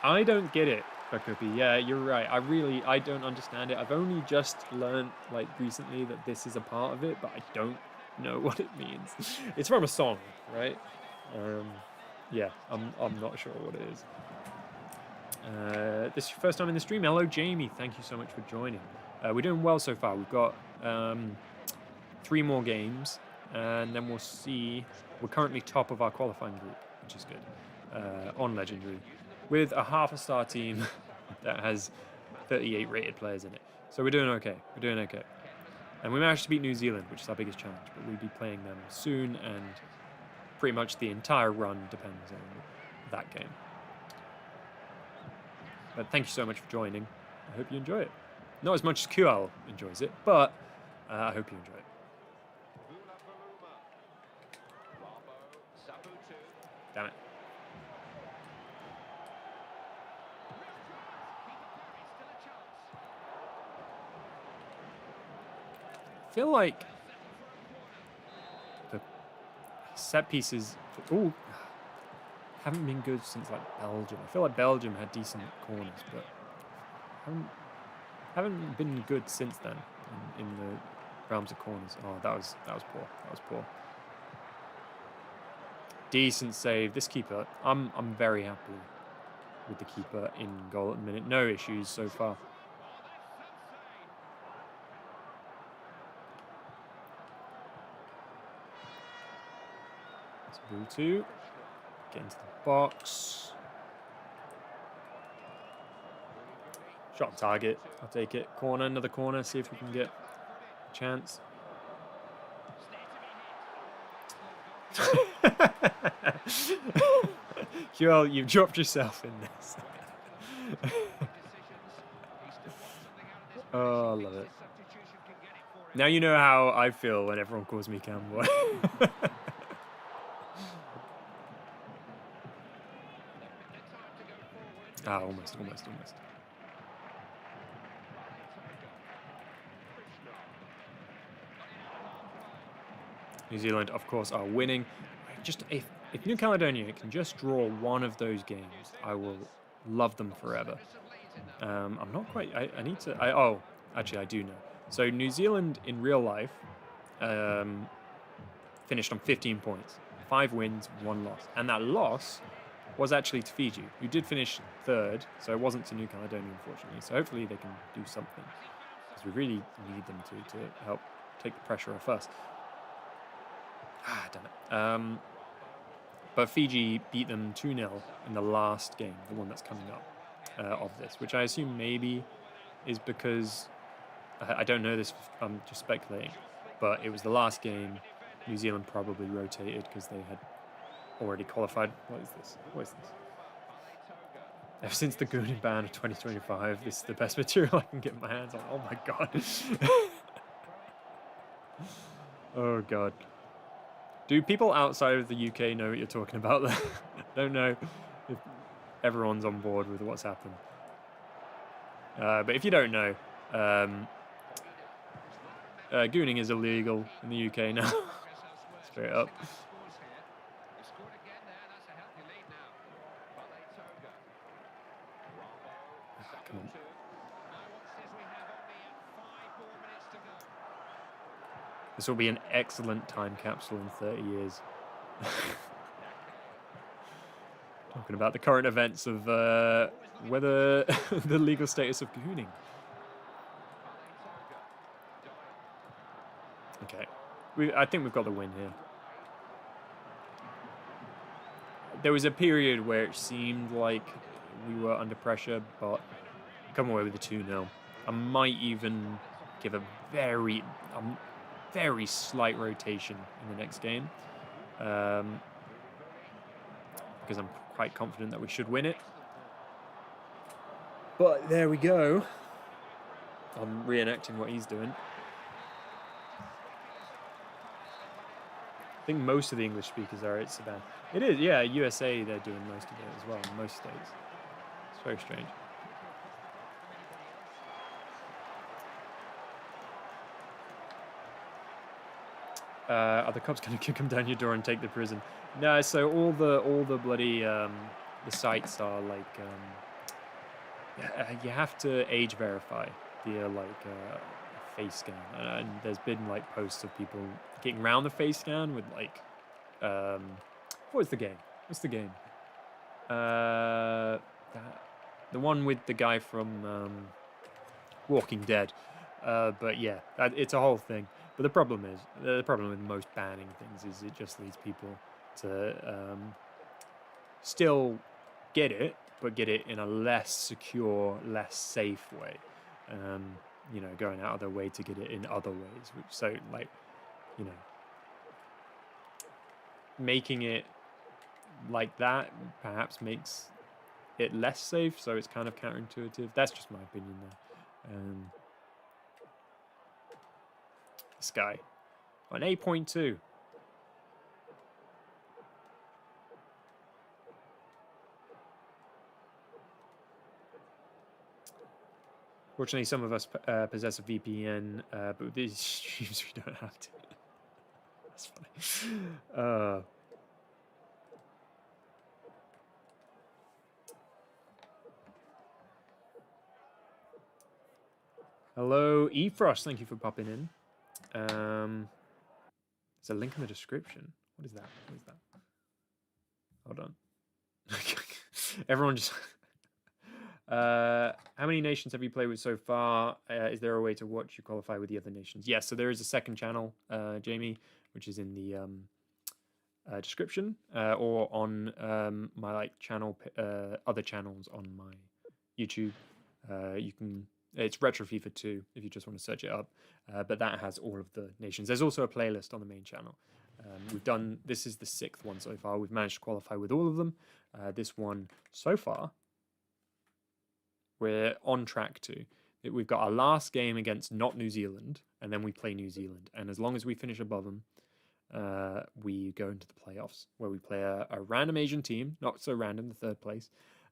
I don't get it, Bakupi. Yeah, you're right. I don't understand it. I've only just learned like recently that this is a part of it, but I don't know what it means. It's from a song, right? Yeah, I'm not sure what it is. This is your first time in the stream. Hello, Jamie. Thank you so much for joining. We're doing well so far. We've got 3 more games, and then we'll see. We're currently top of our qualifying group, which is good, on Legendary, with a half-a-star team that has 38 rated players in it. So we're doing okay. We're doing okay. And we managed to beat New Zealand, which is our biggest challenge, but we'll be playing them soon, and pretty much the entire run depends on that game. But thank you so much for joining. I hope you enjoy it. Not as much as QL enjoys it, but I hope you enjoy it. Damn it. I feel like the set pieces haven't been good since like Belgium. I feel like Belgium had decent corners, but haven't been good since then in the realms of corners. Oh, that was poor. That was poor. Decent save. This keeper, I'm very happy with the keeper in goal at the minute. No issues so far. Butu. Get into the box. Shot on target. I'll take it. Corner, another corner. See if we can get a chance. QL, you've dropped yourself in this. Oh, I love it. Now you know how I feel when everyone calls me Camboy. Ah, almost. New Zealand, of course, are winning. Just if New Caledonia can just draw one of those games, I will love them forever. I'm not quite. I need to. Oh, actually, I do know. So New Zealand in real life finished on 15 points, 5 wins, 1 loss, and that loss was actually to Fiji, who did finish 3rd. So it wasn't to New Caledonia, unfortunately. So hopefully they can do something, because we really need them to help take the pressure off us. Ah, damn it. But Fiji beat them 2-0 in the last game, the one that's coming up of this, which I assume maybe is because, I don't know this, I'm just speculating, but it was the last game. New Zealand probably rotated because they had already qualified. What is this? Ever since the Gooning ban of 2025, this is the best material I can get my hands on. Oh my god. Oh god. Do people outside of the UK know what you're talking about there? I don't know if everyone's on board with what's happened. But if you don't know, gooning is illegal in the UK now. Straight up. Come on. This will be an excellent time capsule in 30 years. Talking about the current events of whether the legal status of gooning. Okay. I think we've got the win here. There was a period where it seemed like we were under pressure, but come away with a 2-0. I might even give a very slight rotation in the next game, because I'm quite confident that we should win it. But there we go. I'm reenacting what he's doing. I think most of the English speakers are at Saban. It is, yeah, USA, they're doing most of it as well, in most states. It's very strange. Are the cops going to kick them down your door and take the prison? No, so all the bloody the sites are like you have to age verify via like face scan, and there's been like posts of people getting around the face scan with like what's the game? The one with the guy from Walking Dead. But yeah, it's a whole thing. But the problem with most banning things is it just leads people to still get it, but get it in a less secure, less safe way. You know, going out of their way to get it in other ways. So, like, you know, making it like that perhaps makes it less safe. So it's kind of counterintuitive. That's just my opinion there. This guy on 8.2. Fortunately, some of us possess a VPN, but with these streams we don't have to. That's funny. Hello, Efrost. Thank you for popping in. There's a link in the description. What is that? Hold on. Everyone just... how many nations have you played with so far? Is there a way to watch you qualify with the other nations? Yes, so there is a second channel, Jamie, which is in the description, or on my like channel, other channels on my YouTube. You can. It's Retro FIFA 2 if you just want to search it up. But that has all of the nations. There's also a playlist on the main channel. This is the 6th one so far. We've managed to qualify with all of them. This one so far, we're on track to. We've got our last game against not New Zealand, and then we play New Zealand. And as long as we finish above them, we go into the playoffs, where we play a random Asian team, not so random, the 3rd place.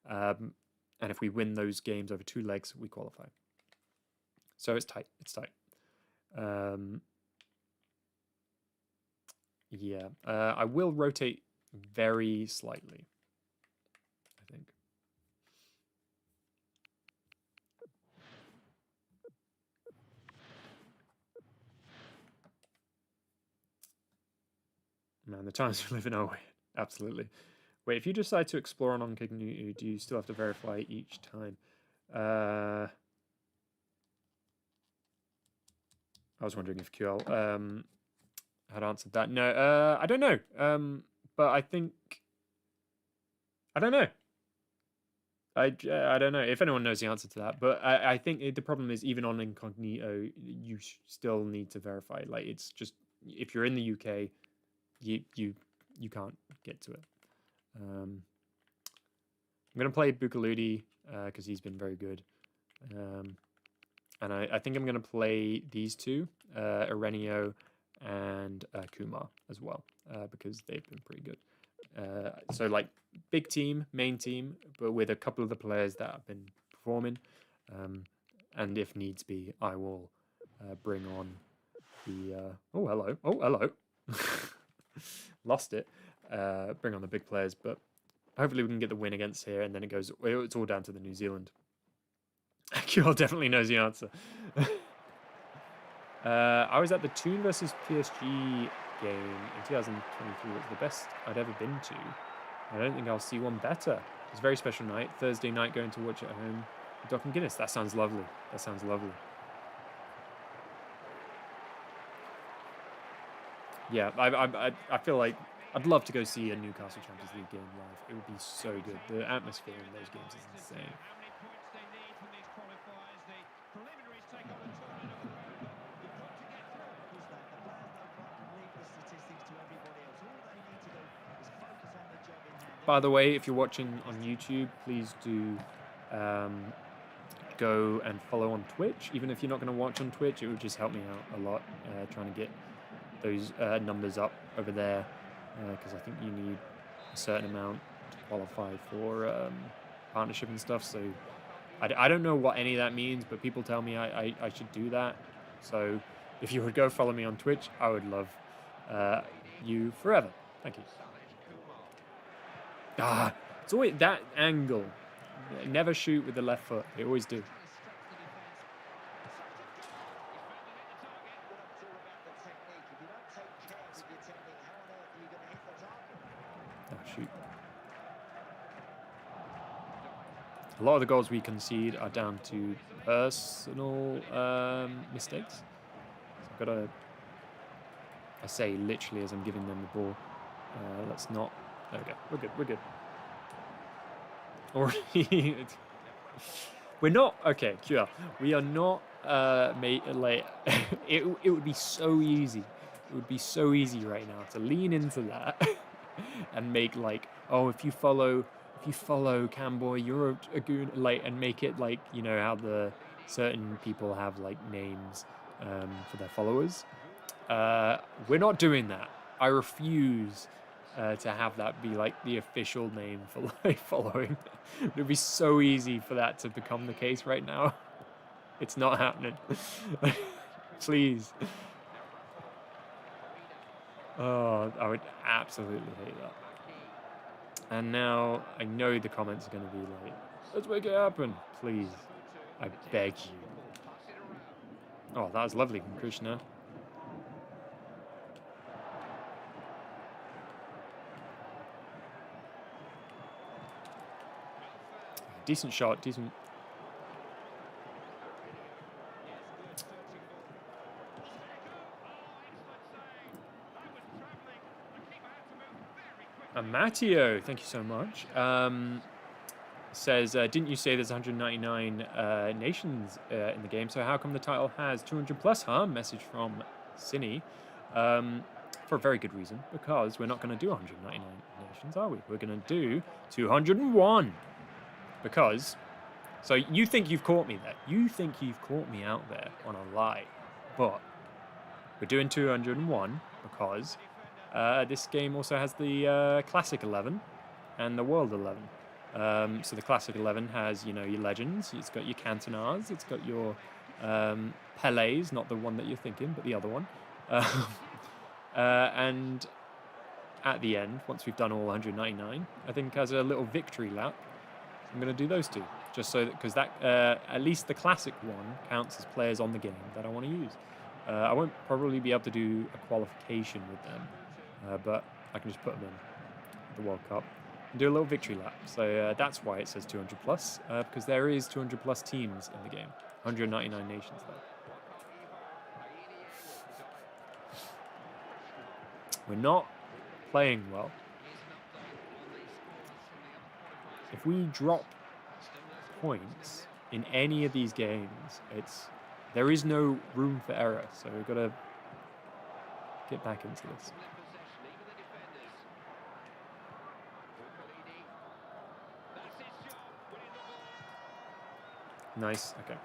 And if we win those games over 2 legs, we qualify. So it's tight. It's tight. Yeah. I will rotate very slightly, I think. Man, the times we live in are weird. Absolutely. Wait, if you decide to explore on incognito, do you still have to verify each time? I was wondering if QL had answered that. No, I don't know. But I think... I don't know. I don't know if anyone knows the answer to that. But I think the problem is even on incognito, you still need to verify. Like, it's just... If you're in the UK, you can't get to it. I'm going to play Bukaludi because he's been very good. And I think I'm going to play these two, Arenio and Kumar as well, because they've been pretty good. So, like, big team, main team, but with a couple of the players that have been performing. And if needs be, I will bring on the... oh, hello. Oh, hello. Lost it. Bring on the big players, but hopefully we can get the win against here, and then it's all down to the New Zealand. QL definitely knows the answer. I was at the Toon versus PSG game in 2023. It was the best I'd ever been to. I don't think I'll see one better. It was a very special night. Thursday night, going to watch at home. Doc and Guinness. That sounds lovely. That sounds lovely. Yeah, I feel like I'd love to go see a Newcastle Champions League game live. It would be so good. The atmosphere in those games is insane. By the way, if you're watching on YouTube, please do go and follow on Twitch. Even if you're not going to watch on Twitch, it would just help me out a lot trying to get those numbers up over there, because I think you need a certain amount to qualify for partnership and stuff. So I don't know what any of that means, but people tell me I should do that. So if you would go follow me on Twitch, I would love you forever. Thank you. Ah, it's always that angle. Never shoot with the left foot. They always do. Oh, shoot. A lot of the goals we concede are down to personal mistakes. So I've got to... I say literally as I'm giving them the ball. Let's not... There we go. We're good. We're good. Already... We're not... Okay, QR. We are not... like... it would be so easy. It would be so easy right now to lean into that and make, like, oh, if you follow Camboy, you're a goon, like, and make it like, you know, how the certain people have like names for their followers. We're not doing that. I refuse to have that be like the official name for like following. It would be so easy for that to become the case right now. It's not happening. Please. Oh, I would absolutely hate that. And now I know the comments are going to be like, let's make it happen. Please. I beg you. Oh, that was lovely from Krishna. Decent shot, decent. Matteo, thank you so much. says, didn't you say there's 199 nations in the game? So how come the title has 200 plus, huh? Message from Cine. For a very good reason, because we're not going to do 199 nations, are we? We're going to do 201. Because, so you think you've caught me there. You think you've caught me out there on a lie. But we're doing 201 because this game also has the Classic 11 and the World 11. So the Classic 11 has, you know, your legends. It's got your Cantonars. It's got your Pelés, not the one that you're thinking, but the other one. And at the end, once we've done all 199, I think as a little victory lap, I'm going to do those two. Just so that, because that, at least the Classic one counts as players on the game that I want to use. I won't probably be able to do a qualification with them, but I can just put them in the World Cup and do a little victory lap. So that's why it says 200 plus, because there is 200 plus teams in the game. 199 nations though. We're not playing well. If we drop points in any of these games, there is no room for error. So we've got to get back into this. Nice. Okay.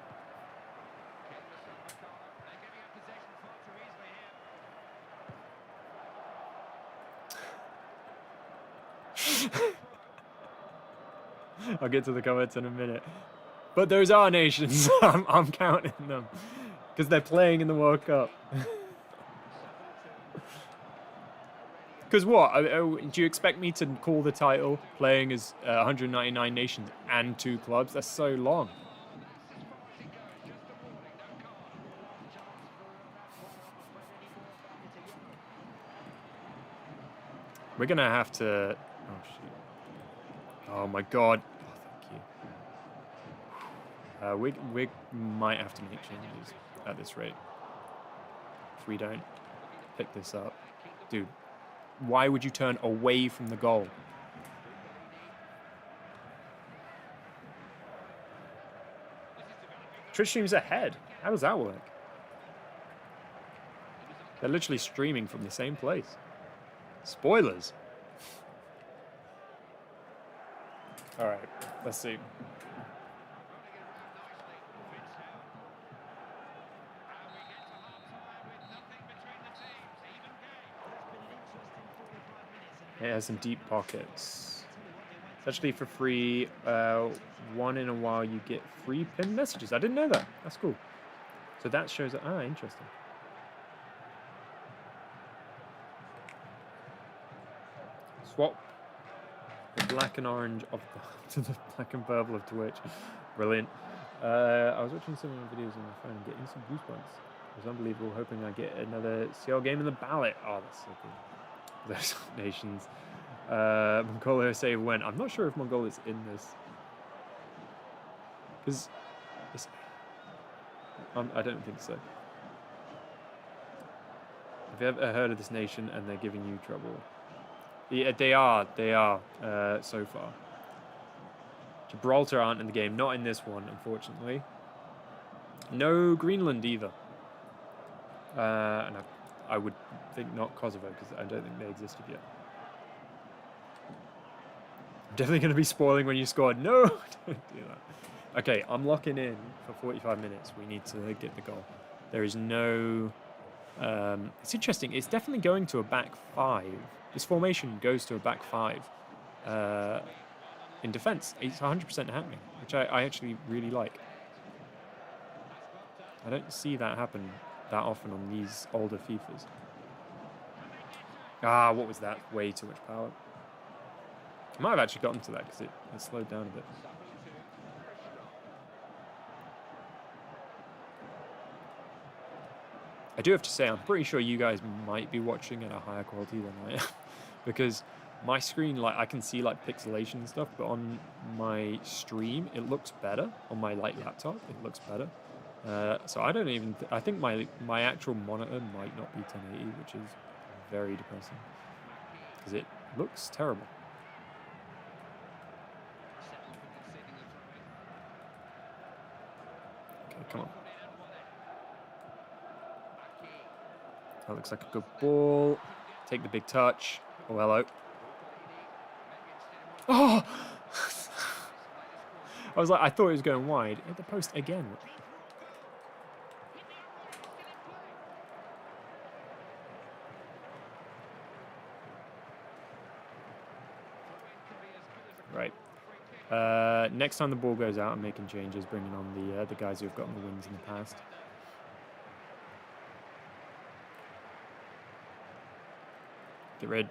I'll get to the comments in a minute. But those are nations. I'm counting them. Because they're playing in the World Cup. Because what? Do you expect me to call the title playing as 199 nations and 2 clubs? That's so long. We're going to have to... Oh, shoot. Oh, my God. Oh, thank you. We might have to make changes at this rate. If we don't pick this up. Dude, why would you turn away from the goal? Twitch streams ahead. How does that work? They're literally streaming from the same place. Spoilers. All right, let's see. It has some deep pockets. It's actually for free. One in a while you get free pinned messages. I didn't know that. That's cool. So that shows that. Ah, interesting. Swap the black and orange of to the black and purple of Twitch. Brilliant. I was watching some of the videos on my phone and getting some goosebumps. It was unbelievable. Hoping I get another CL game in the ballot. Oh, that's so cool. Those nations. Mongolia save when. I'm not sure if Mongolia is in this. Because I don't think so. Have you ever heard of this nation and they're giving you trouble? Yeah, they are so far. Gibraltar aren't in the game. Not in this one, unfortunately. No Greenland either. And I would think not Kosovo, because I don't think they existed yet. I'm definitely going to be spoiling when you scored. No, don't do that. Okay, I'm locking in for 45 minutes. We need to get the goal. There is no... it's interesting. It's definitely going to a back 5. This formation goes to a back 5 in defense. It's 100% happening, which I actually really like. I don't see that happen that often on these older FIFAs. Ah, what was that? Way too much power. I might have actually gotten to that because it slowed down a bit. I do have to say, I'm pretty sure you guys might be watching at a higher quality than I am. Because my screen, like, I can see, like, pixelation and stuff, but on my stream, it looks better. On my, like, laptop, it looks better. So I don't even... I think my actual monitor might not be 1080, which is very depressing. Because it looks terrible. Come on. That looks like a good ball. Take the big touch. Oh, hello. Oh! I was like, I thought it was going wide. Hit the post again. Right. Next time the ball goes out, I'm making changes, bringing on the guys who've gotten the wins in the past. Get rid.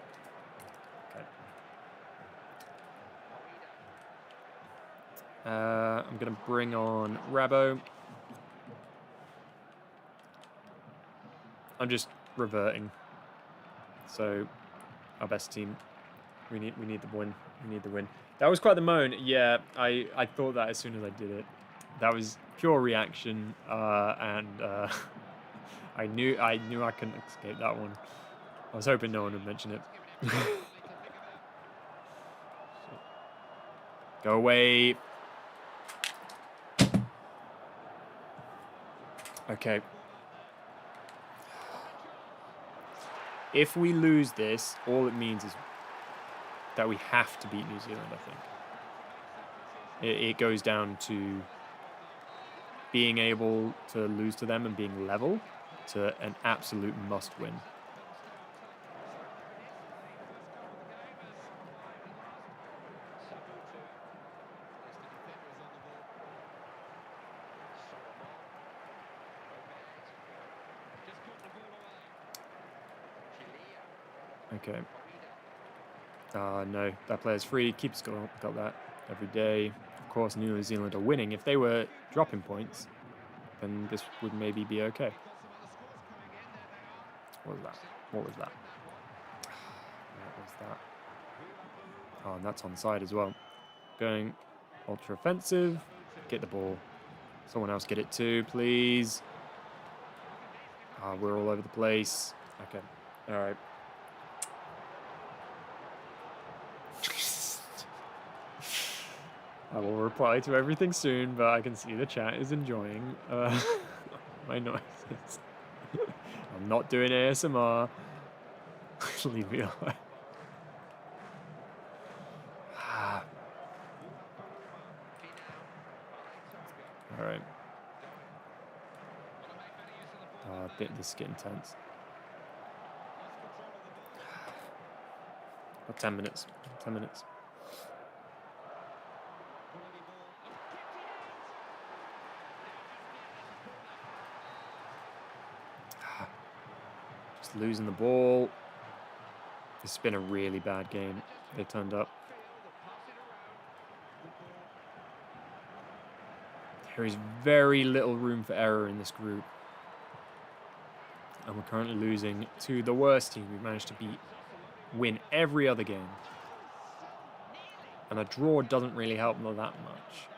Okay. I'm going to bring on Rabo. I'm just reverting. So, our best team. We need the win. We need the win. That was quite the moan. Yeah, I thought that as soon as I did it. That was pure reaction, and I knew I couldn't escape that one. I was hoping no one would mention it. Go away. Okay. If we lose this, all it means is that we have to beat New Zealand, I think. It goes down to being able to lose to them and being level to an absolute must-win. Okay. No, that player's free. Keeps got that every day. Of course, New Zealand are winning. If they were dropping points, then this would maybe be okay. What was that? What was that? What was that? Oh, and that's onside as well. Going ultra offensive. Get the ball. Someone else get it too, please. We're all over the place. Okay. All right. I will reply to everything soon, but I can see the chat is enjoying my noises. I'm not doing ASMR. Leave me alone. All right. This is getting tense. About 10 minutes. 10 minutes. Just losing the ball. This has been a really bad game. They turned up. There is very little room for error in this group. And we're currently losing to the worst team. We've managed to win every other game. And a draw doesn't really help them that much.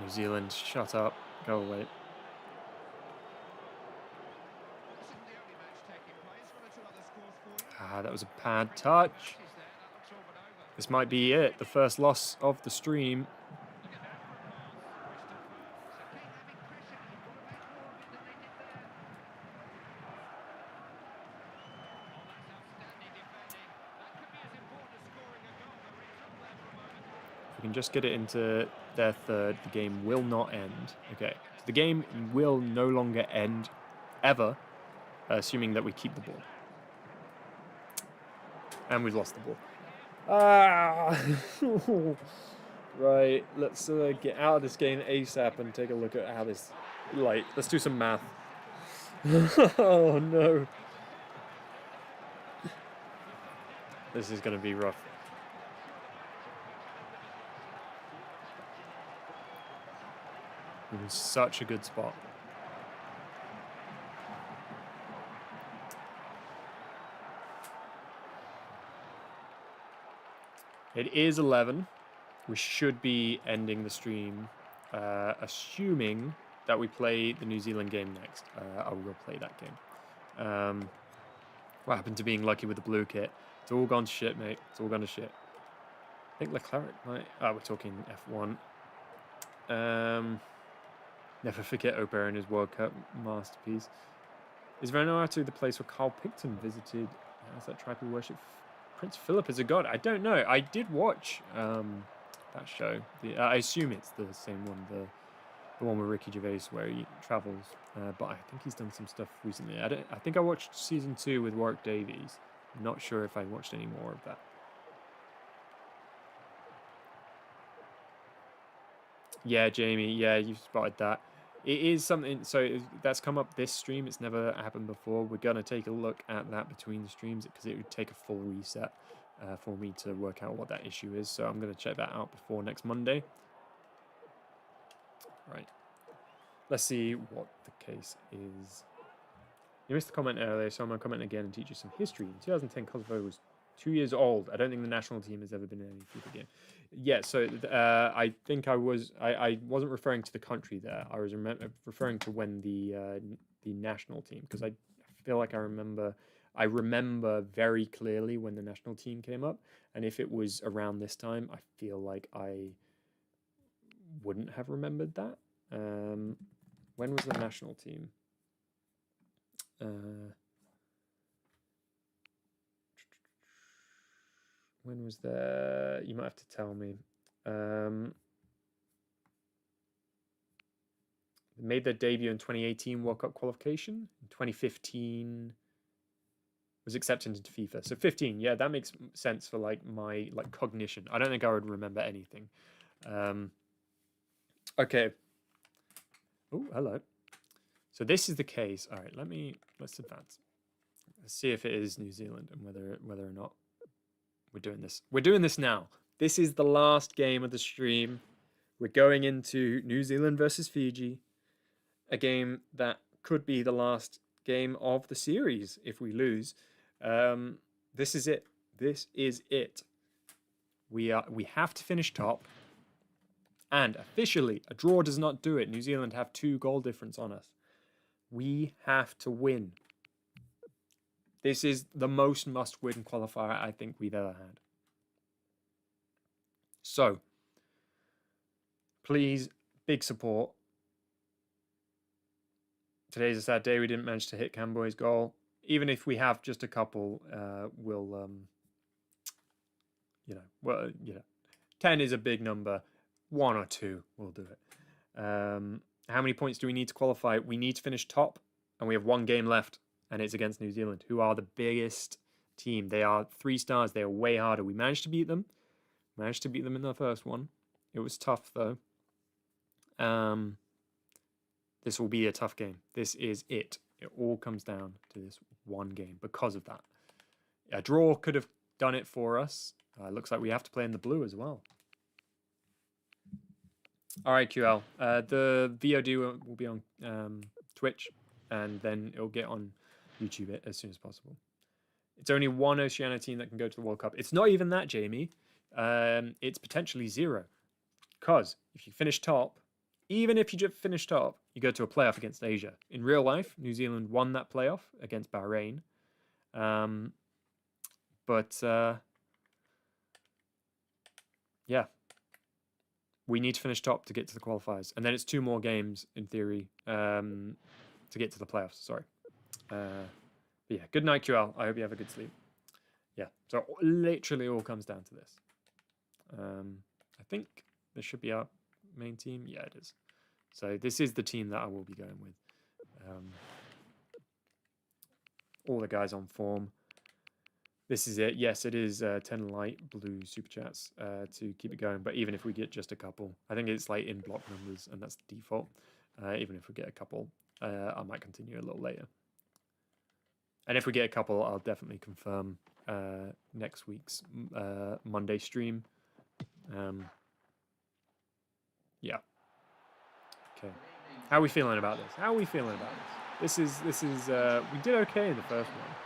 New Zealand, shut up. Go away. That was a bad touch. This might be it. The first loss of the stream. If we can just get it into their third, the game will not end. Okay. So the game will no longer end ever, assuming that we keep the ball. And we've lost the ball. Right, let's get out of this game ASAP and take a look at how this... let's do some math. Oh, no. This is going to be rough. We're in such a good spot. It is 11. We should be ending the stream, assuming that we play the New Zealand game next, I will play that game. What happened to being lucky with the blue kit? It's all gone to shit, mate. It's all gone to shit. I think Leclerc might... Oh, we're talking F1. Never forget Oceania's World Cup masterpiece. Is Vanuatu the place where Carl Picton visited? How's that tribe who worship Prince Philip as a god? I don't know. I did watch that show. I assume it's the same one, the one with Ricky Gervais where he travels. But I think he's done some stuff recently. I think I watched season 2 with Warwick Davies. I'm not sure if I watched any more of that. Yeah, Jamie. Yeah, you've spotted that. It is something, so that's come up this stream. It's never happened before. We're going to take a look at that between the streams because it would take a full reset for me to work out what that issue is. So I'm going to check that out before next Monday. Right. Let's see what the case is. You missed the comment earlier, so I'm going to comment again and teach you some history. In 2010, Kosovo was 2 years old. I don't think the national team has ever been in any FIFA game. Yeah, so I think I wasn't referring to the country there. I was referring to when the national team, because I feel like I remember very clearly when the national team came up, and if it was around this time, I feel like I wouldn't have remembered that. When was the national team? When was there? You might have to tell me. They made their debut in 2018 World Cup qualification. In 2015 was accepted into FIFA. So 15, yeah, that makes sense for like my cognition. I don't think I would remember anything. Okay. Oh, hello. So this is the case. All right, let's advance. Let's see if it is New Zealand and whether or not we're doing this. We're doing this now. This is the last game of the stream. We're going into New Zealand versus Fiji. A game that could be the last game of the series if we lose. This is it. This is it. We have to finish top. And officially, a draw does not do it. New Zealand have 2 goal difference on us. We have to win. This is the most must-win qualifier I think we've ever had. So, please, big support. Today's a sad day. We didn't manage to hit Camboy's goal. Even if we have just a couple, we'll, 10 is a big number. 1 or 2 will do it. How many points do we need to qualify? We need to finish top, and we have 1 game left, and it's against New Zealand, who are the biggest team. They are 3 stars. They are way harder. We managed to beat them. Managed to beat them in the first one. It was tough, though. This will be a tough game. This is it. It all comes down to this 1 game because of that. A draw could have done it for us. Looks like we have to play in the blue as well. All right, QL. The VOD will be on Twitch, and then it'll get on YouTube as soon as possible. It's only 1 Oceania team that can go to the World Cup. It's not even that, Jamie. It's potentially 0. Because if you finish top, even if you just finish top, you go to a playoff against Asia. In real life, New Zealand won that playoff against Bahrain. Yeah. We need to finish top to get to the qualifiers. And then it's 2 more games, in theory, to get to the playoffs. Sorry. But yeah, good night, QL. I hope you have a good sleep. Yeah, so literally all comes down to this. I think this should be our main team. Yeah, it is. So this is the team that I will be going with. All the guys on form. This is it. Yes, it is 10 light blue super chats to keep it going. But even if we get just a couple, I think it's like in block numbers, and that's the default. Even if we get a couple, I might continue a little later. And if we get a couple, I'll definitely confirm next week's Monday stream. Yeah. Okay. How are we feeling about this? How are we feeling about this? This is we did okay in the first one.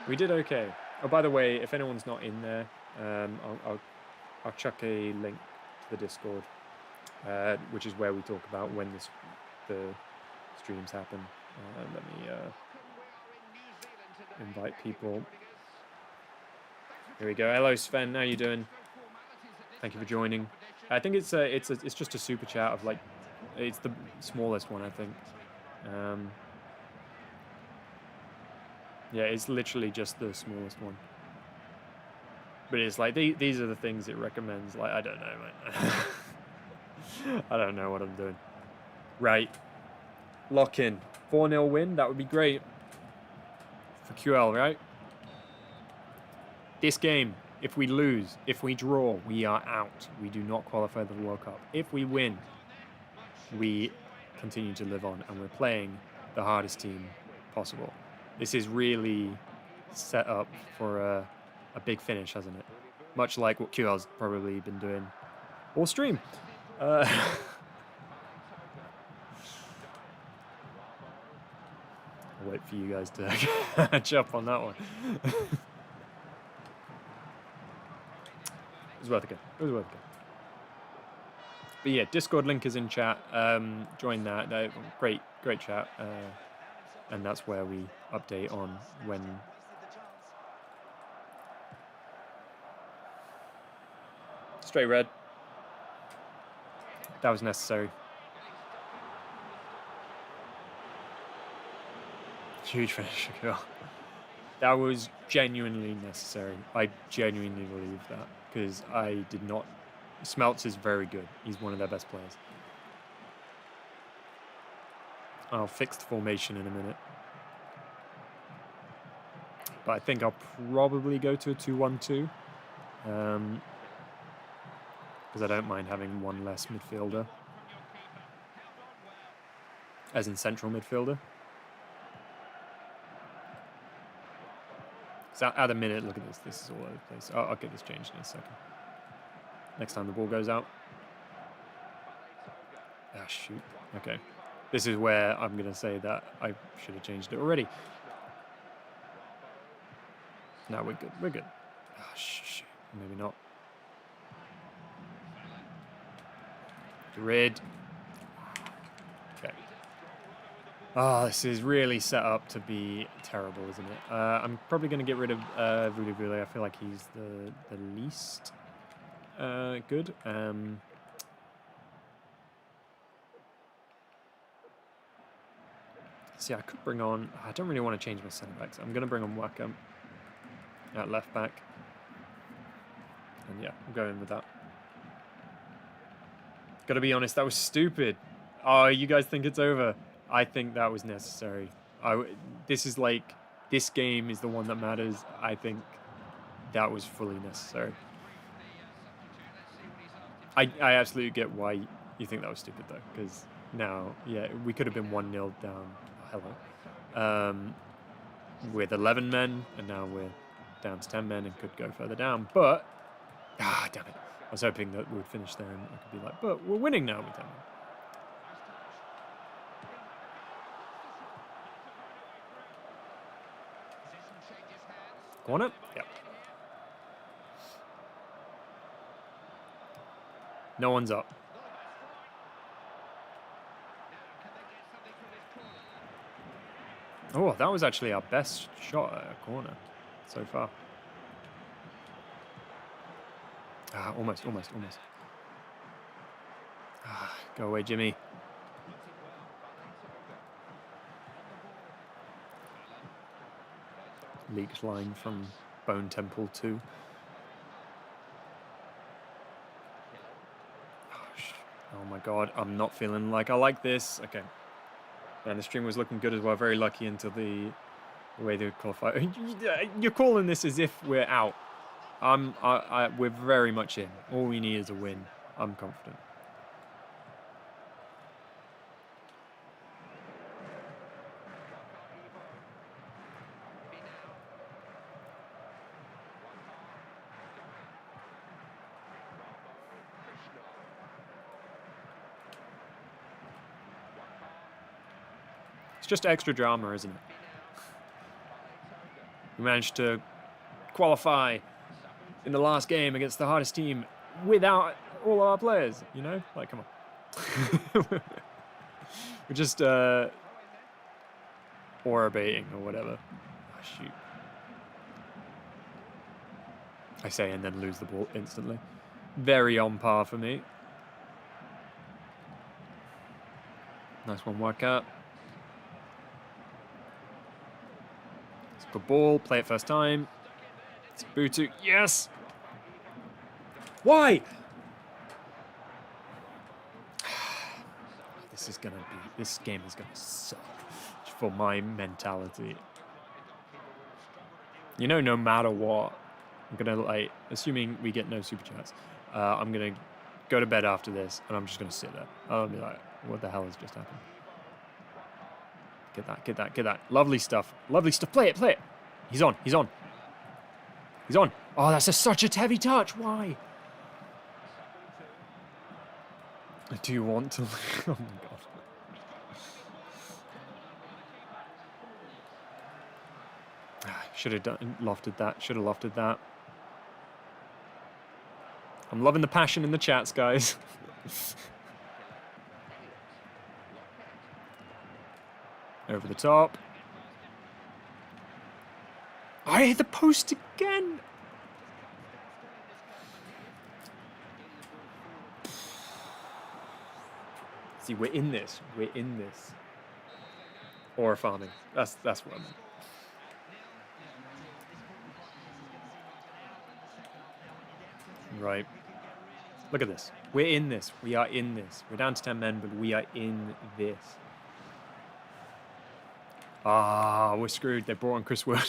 We did okay. Oh, by the way, if anyone's not in there, I'll chuck a link to the Discord, which is where we talk about when this the streams happen. Let me invite people. Here we go. Hello, Sven. How you doing? Thank you for joining. I think it's just a super chat of like, it's the smallest one, I think. Yeah, it's literally just the smallest one. But it's like these are the things it recommends. Like, I don't know, man. I don't know what I'm doing. Right. Lock in. 4-0 win. That would be great for QL, right? This game, if we lose, if we draw, we are out. We do not qualify for the World Cup. If we win, we continue to live on, and we're playing the hardest team possible. This is really set up for a big finish, hasn't it? Much like what QL's probably been doing all stream. I'll wait for you guys to catch up on that one. It was worth a go. It was worth a go. But yeah, Discord link is in chat. Join that. Great chat. And that's where we update on when. Straight red. That was necessary. Huge finish. That was genuinely necessary. I genuinely believe that, because I did not. Smelts is very good. He's one of their best players. I'll fix the formation in a minute. But I think I'll probably go to a 2-1-2. Because I don't mind having one less midfielder. As in central midfielder. So at a minute, look at this. This is all over the place. I'll get this changed in a second. Next time the ball goes out. Ah, shoot. Okay. This is where I'm going to say that I should have changed it already. No, we're good. We're good. Ah, shoot. Maybe not. Red. Okay. Oh, this is really set up to be terrible, isn't it? I'm probably going to get rid of Vuli. I feel like he's the least good. See, I could bring on. I don't really want to change my centre backs. I'm going to bring on Wacom at left back. And yeah, I'm going with that. Gotta be honest, that was stupid. Oh, you guys think it's over? I think that was necessary. This is like, this game is the one that matters. I think that was fully necessary. I absolutely get why you think that was stupid though, because now, yeah, we could have been 1-0 down. Oh, hello. With 11 men, and now we're down to 10 men and could go further down. But, damn it. I was hoping that we would finish there and I could be like, but we're winning now with them. Corner? Yep. No one's up. Oh, that was actually our best shot at a corner so far. Almost. Go away, Jimmy. Leaked line from Bone Temple 2. Oh my god, I'm not feeling like I like this. Okay. And the stream was looking good as well. Very lucky until the way they qualify. You're calling this as if we're out. We're very much in. All we need is a win. I'm confident. It's just extra drama, isn't it? We managed to qualify in the last game against the hardest team without all our players, you know? Like, come on. We're just aura baiting or whatever. Oh, shoot. I say and then lose the ball instantly. Very on par for me. Nice one, workout. It's a good ball. Play it first time. It's Butu. Yes! Why? This game is gonna suck for my mentality. You know, no matter what, I'm gonna, like, assuming we get no super chats, I'm gonna go to bed after this and I'm just gonna sit there. I'll be like, what the hell has just happened? Get that, get that, get that. Lovely stuff. Lovely stuff. Play it, play it. He's on, he's on. He's on. Oh, that's such a heavy touch. Why? Do you want to? Oh my god. Should have lofted that. Should have lofted that. I'm loving the passion in the chats, guys. Over the top. I hit the post again. See, we're in this. We're in this. Or farming. That's what I meant. Right. Look at this. We're in this. We are in this. We're down to 10 men, but we are in this. Ah, we're screwed. They brought on Chris Wood.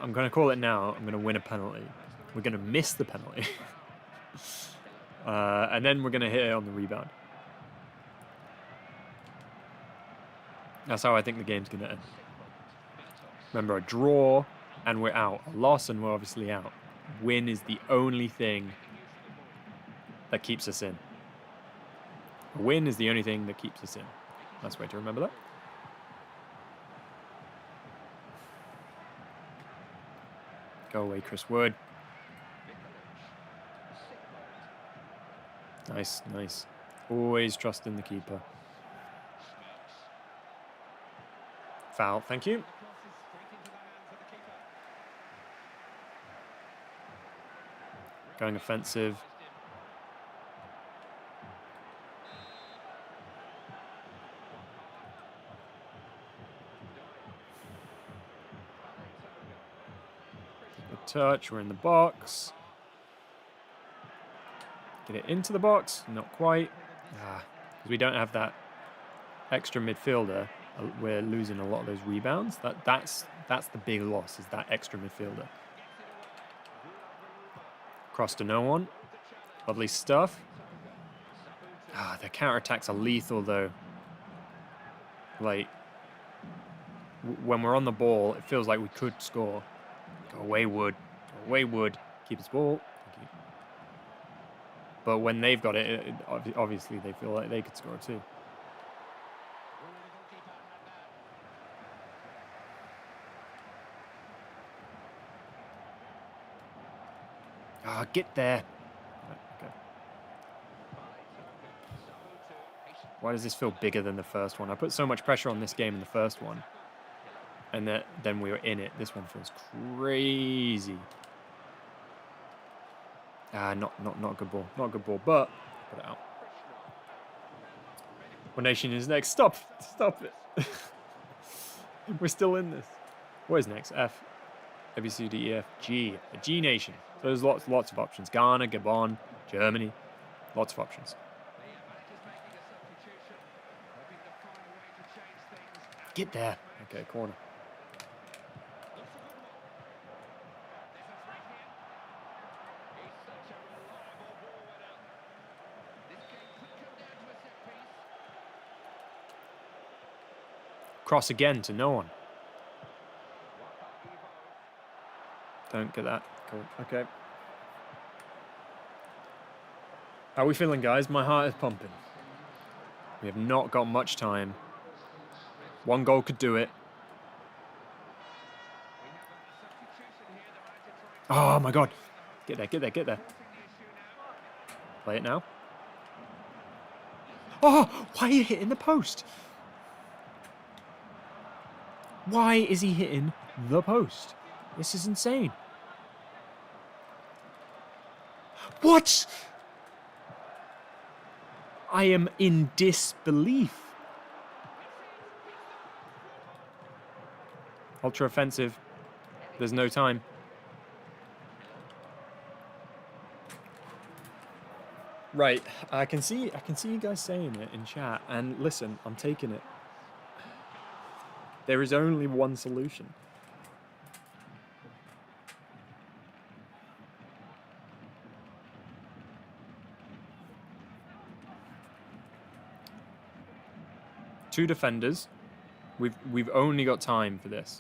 I'm going to call it now. I'm going to win a penalty. We're going to miss the penalty. And then we're going to hit it on the rebound. That's how I think the game's going to end. Remember, a draw and we're out. A loss and we're obviously out. Win is the only thing that keeps us in. A win is the only thing that keeps us in. That's the way to remember that. Go away, Chris Wood. Nice, nice. Always trust in the keeper. Foul, thank you. Going offensive. Good touch, we're in the box. Get it into the box, not quite. Because we don't have that extra midfielder, we're losing a lot of those rebounds. That's the big loss, is that extra midfielder. Cross to no one. Lovely stuff. Their counterattacks are lethal though. Like, when we're on the ball, it feels like we could score. Go away, Wood. Go away, Wood. Keep his ball. Thank you. But when they've got it, obviously they feel like they could score too. Get there. Okay. Why does this feel bigger than the first one? I put so much pressure on this game in the first one. And then we were in it. This one feels crazy. Not a good ball. Not a good ball, but put it out. What nation is next? Stop it. We're still in this. What is next? F, A, B, C, D, E, F, G. A G nation. So there's lots of options. Ghana, Gabon, Germany. Lots of options. Get there. Okay, corner. Cross again to no one. Don't get that. Cool. Okay. How are we feeling, guys? My heart is pumping. We have not got much time. One goal could do it. Oh my god. Get there, get there, get there. Play it now. Oh, why are you hitting the post? Why is he hitting the post? This is insane. What? I am in disbelief. Ultra offensive. There's no time. Right, I can see you guys saying it in chat, and listen, I'm taking it. There is only one solution. Two defenders. We've only got time for this.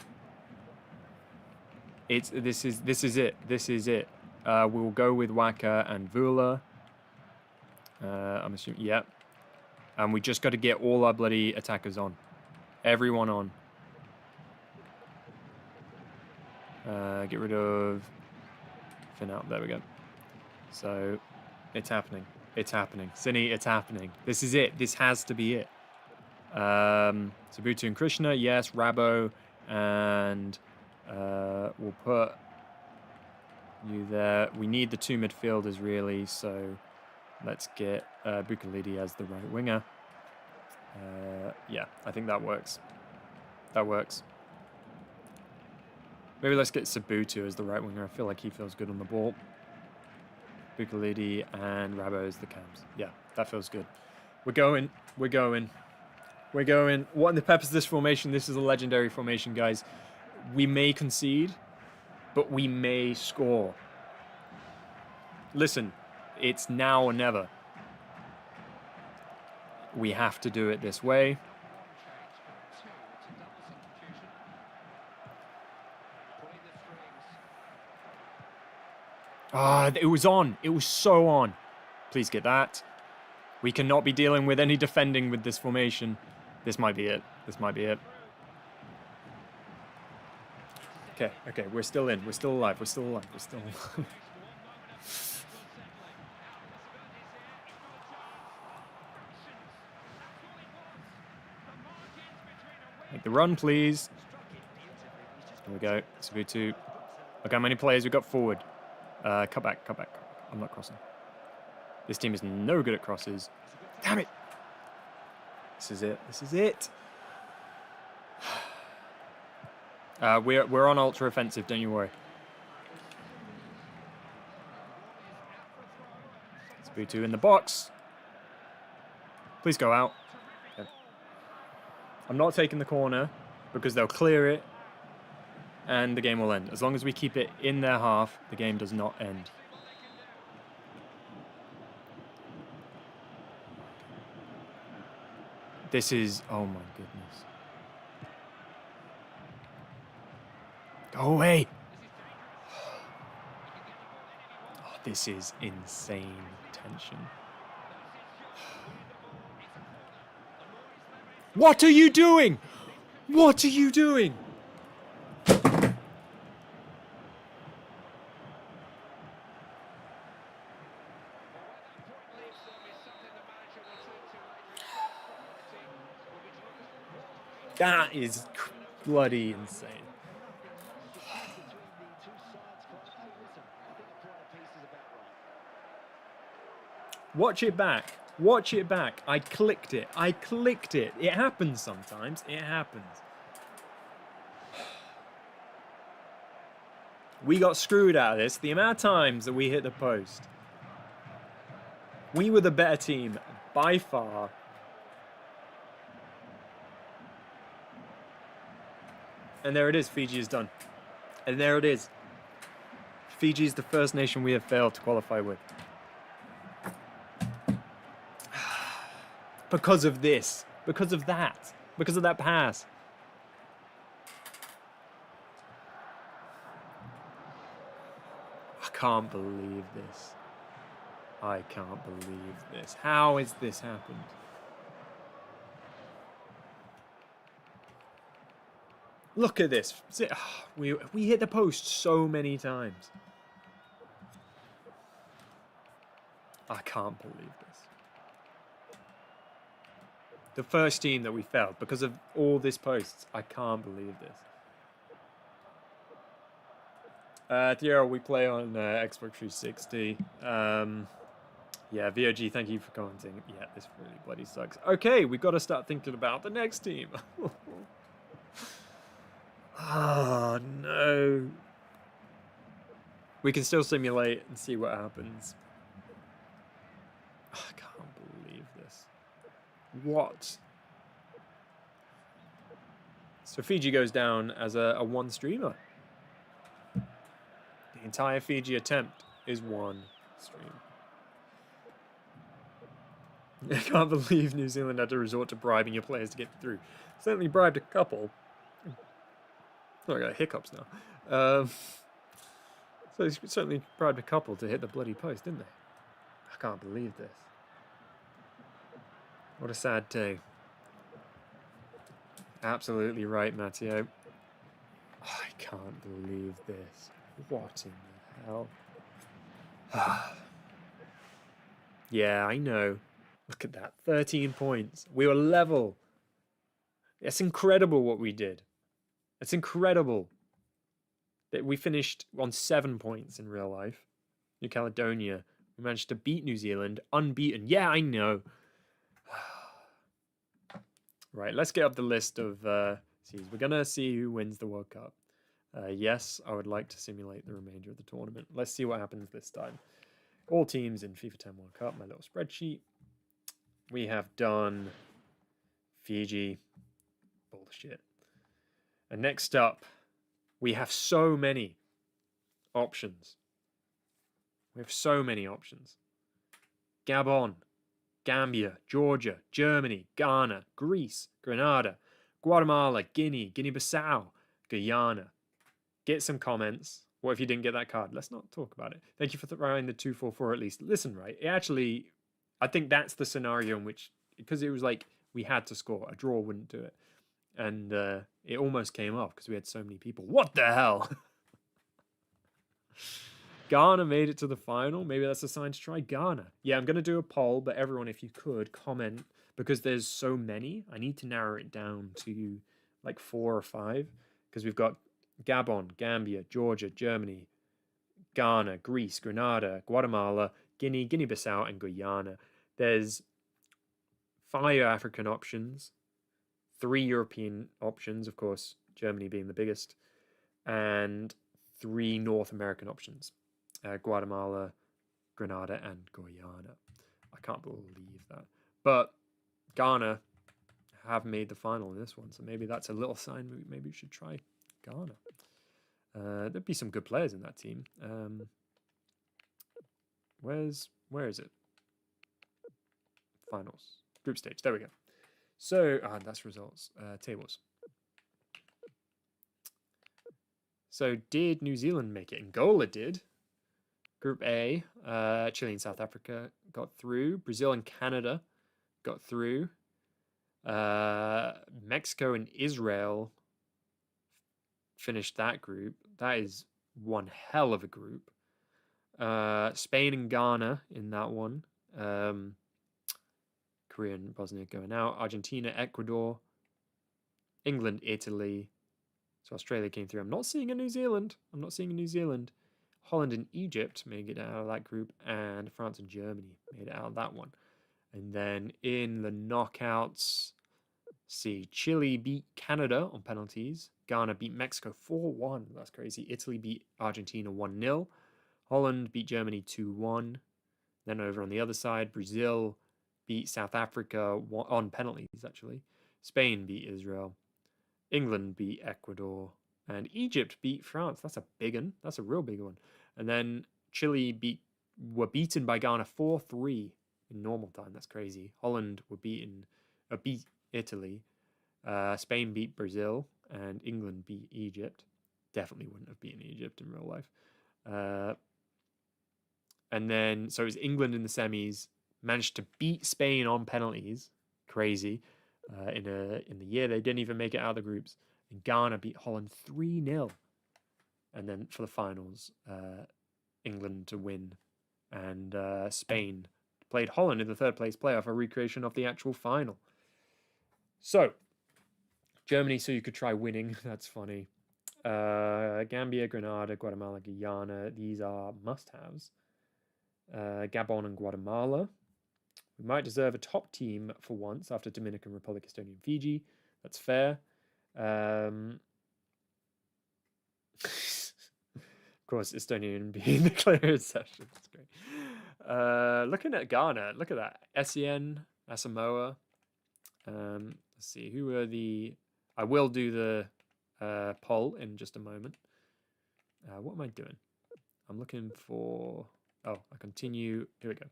This is it. We'll go with Waka and Vula. I'm assuming, yeah. And we just got to get all our bloody attackers on. Everyone on. Get rid of Fin out. There we go. So, it's happening. It's happening. Cine, it's happening. This is it. This has to be it. Sabutu and Krishna, yes. Rabo, and we'll put you there. We need the two midfielders, really, so let's get Bukalidi as the right winger. Yeah, I think that works. That works. Maybe let's get Sabutu as the right winger. I feel like he feels good on the ball. Bukalidi and Rabo as the cams. Yeah, that feels good. We're going. We're going. We're going. What in the peppers this formation? This is a legendary formation, guys. We may concede, but we may score. Listen, it's now or never. We have to do it this way. Ah, it was on. It was so on. Please get that. We cannot be dealing with any defending with this formation. This might be it. This might be it. Okay, okay, we're still in. We're still alive. We're still alive. We're still alive. Make the run, please. There we go. Sabutu. Look how many players we've got forward. Cut back, cut back. I'm not crossing. This team is no good at crosses. Damn it! This is it. This is it. We're on ultra offensive. Don't you worry. Sabutu in the box. Please go out. Okay. I'm not taking the corner because they'll clear it and the game will end. As long as we keep it in their half, the game does not end. This is... oh my goodness. Go away! Oh, this is insane tension. What are you doing? What are you doing? That is bloody insane. Watch it back. Watch it back. I clicked it. I clicked it. It happens sometimes. It happens. We got screwed out of this. The amount of times that we hit the post. We were the better team by far. And there it is. Fiji is done. And there it is. Fiji is the first nation we have failed to qualify with. Because of this. Because of that. Because of that pass. I can't believe this. I can't believe this. How has this happened? Look at this. We hit the post so many times. I can't believe this. The first team that we failed because of all this posts. I can't believe this. Theo, we play on Xbox 360. Yeah, VOG, thank you for commenting. Yeah, this really bloody sucks. Okay, we've got to start thinking about the next team. Oh, no. We can still simulate and see what happens. Oh, I can't believe this. What? So Fiji goes down as a one streamer. The entire Fiji attempt is one stream. I can't believe New Zealand had to resort to bribing your players to get through. Certainly bribed a couple. Oh, I got hiccups now. So they certainly bribed a couple to hit the bloody post, didn't they? I can't believe this. What a sad day. Absolutely right, Matteo. I can't believe this. What in the hell? Yeah, I know. Look at that. 13 points. We were level. It's incredible what we did. It's incredible that we finished on 7 points in real life. New Caledonia. We managed to beat New Zealand. Unbeaten. Yeah, I know. Right, let's get up the list of seeds. We're going to see who wins the World Cup. Yes, I would like to simulate the remainder of the tournament. Let's see what happens this time. All teams in FIFA 10 World Cup, my little spreadsheet. We have done Fiji. Bullshit. And next up, we have so many options. We have so many options. Gabon, Gambia, Georgia, Germany, Ghana, Greece, Grenada, Guatemala, Guinea, Guinea-Bissau, Guyana. Get some comments. What if you didn't get that card? Let's not talk about it. Thank you for throwing the 2-4-4 at least. Listen, right? It actually, I think that's the scenario in which, because it was like we had to score. A draw wouldn't do it. And it almost came off because we had so many people. What the hell? Ghana made it to the final. Maybe that's a sign to try Ghana. Yeah, I'm going to do a poll, but everyone, if you could, comment. Because there's so many, I need to narrow it down to like 4 or 5. Because we've got Gabon, Gambia, Georgia, Germany, Ghana, Greece, Grenada, Guatemala, Guinea, Guinea-Bissau, and Guyana. There's 5 African options, 3 European options, of course, Germany being the biggest, and 3 North American options, Guatemala, Grenada, and Guyana. I can't believe that. But Ghana have made the final in this one, so maybe that's a little sign maybe we should try Ghana. There'd be some good players in that team. Where is it? Finals. Group stage. There we go. So, that's results. Tables. So, did New Zealand make it? Angola did. Group A, Chile and South Africa got through. Brazil and Canada got through. Mexico and Israel finished that group. That is one hell of a group. Spain and Ghana in that one. Korea and Bosnia going out. Argentina, Ecuador, England, Italy. So Australia came through. I'm not seeing a New Zealand. Holland and Egypt made it out of that group, and France and Germany made it out of that one. And then in the knockouts, see, Chile beat Canada on penalties. Ghana beat Mexico 4-1. That's crazy. Italy beat Argentina 1-0. Holland beat Germany 2-1. Then over on the other side, Brazil beat South Africa on penalties, actually. Spain beat Israel. England beat Ecuador. And Egypt beat France. That's a big one. That's a real big one. And then Chile were beaten by Ghana 4-3 in normal time. That's crazy. Holland beat Italy. Spain beat Brazil. And England beat Egypt. Definitely wouldn't have beaten Egypt in real life. And then, so it was England in the semis. Managed to beat Spain on penalties. Crazy. In the year they didn't even make it out of the groups. And Ghana beat Holland 3-0. And then for the finals, England to win and Spain played Holland in the third place playoff, a recreation of the actual final. So, Germany, so you could try winning. That's funny. Gambia, Grenada, Guatemala, Guyana. These are must-haves. Gabon and Guatemala. We might deserve a top team for once after Dominican Republic, Estonia, and Fiji. That's fair. Of course, Estonian being the clearance session. That's great. Looking at Ghana, look at that. SEN, Asamoah. Let's see, who are the... I will do the poll in just a moment. What am I doing? I'm looking for... Oh, I continue. Here we go.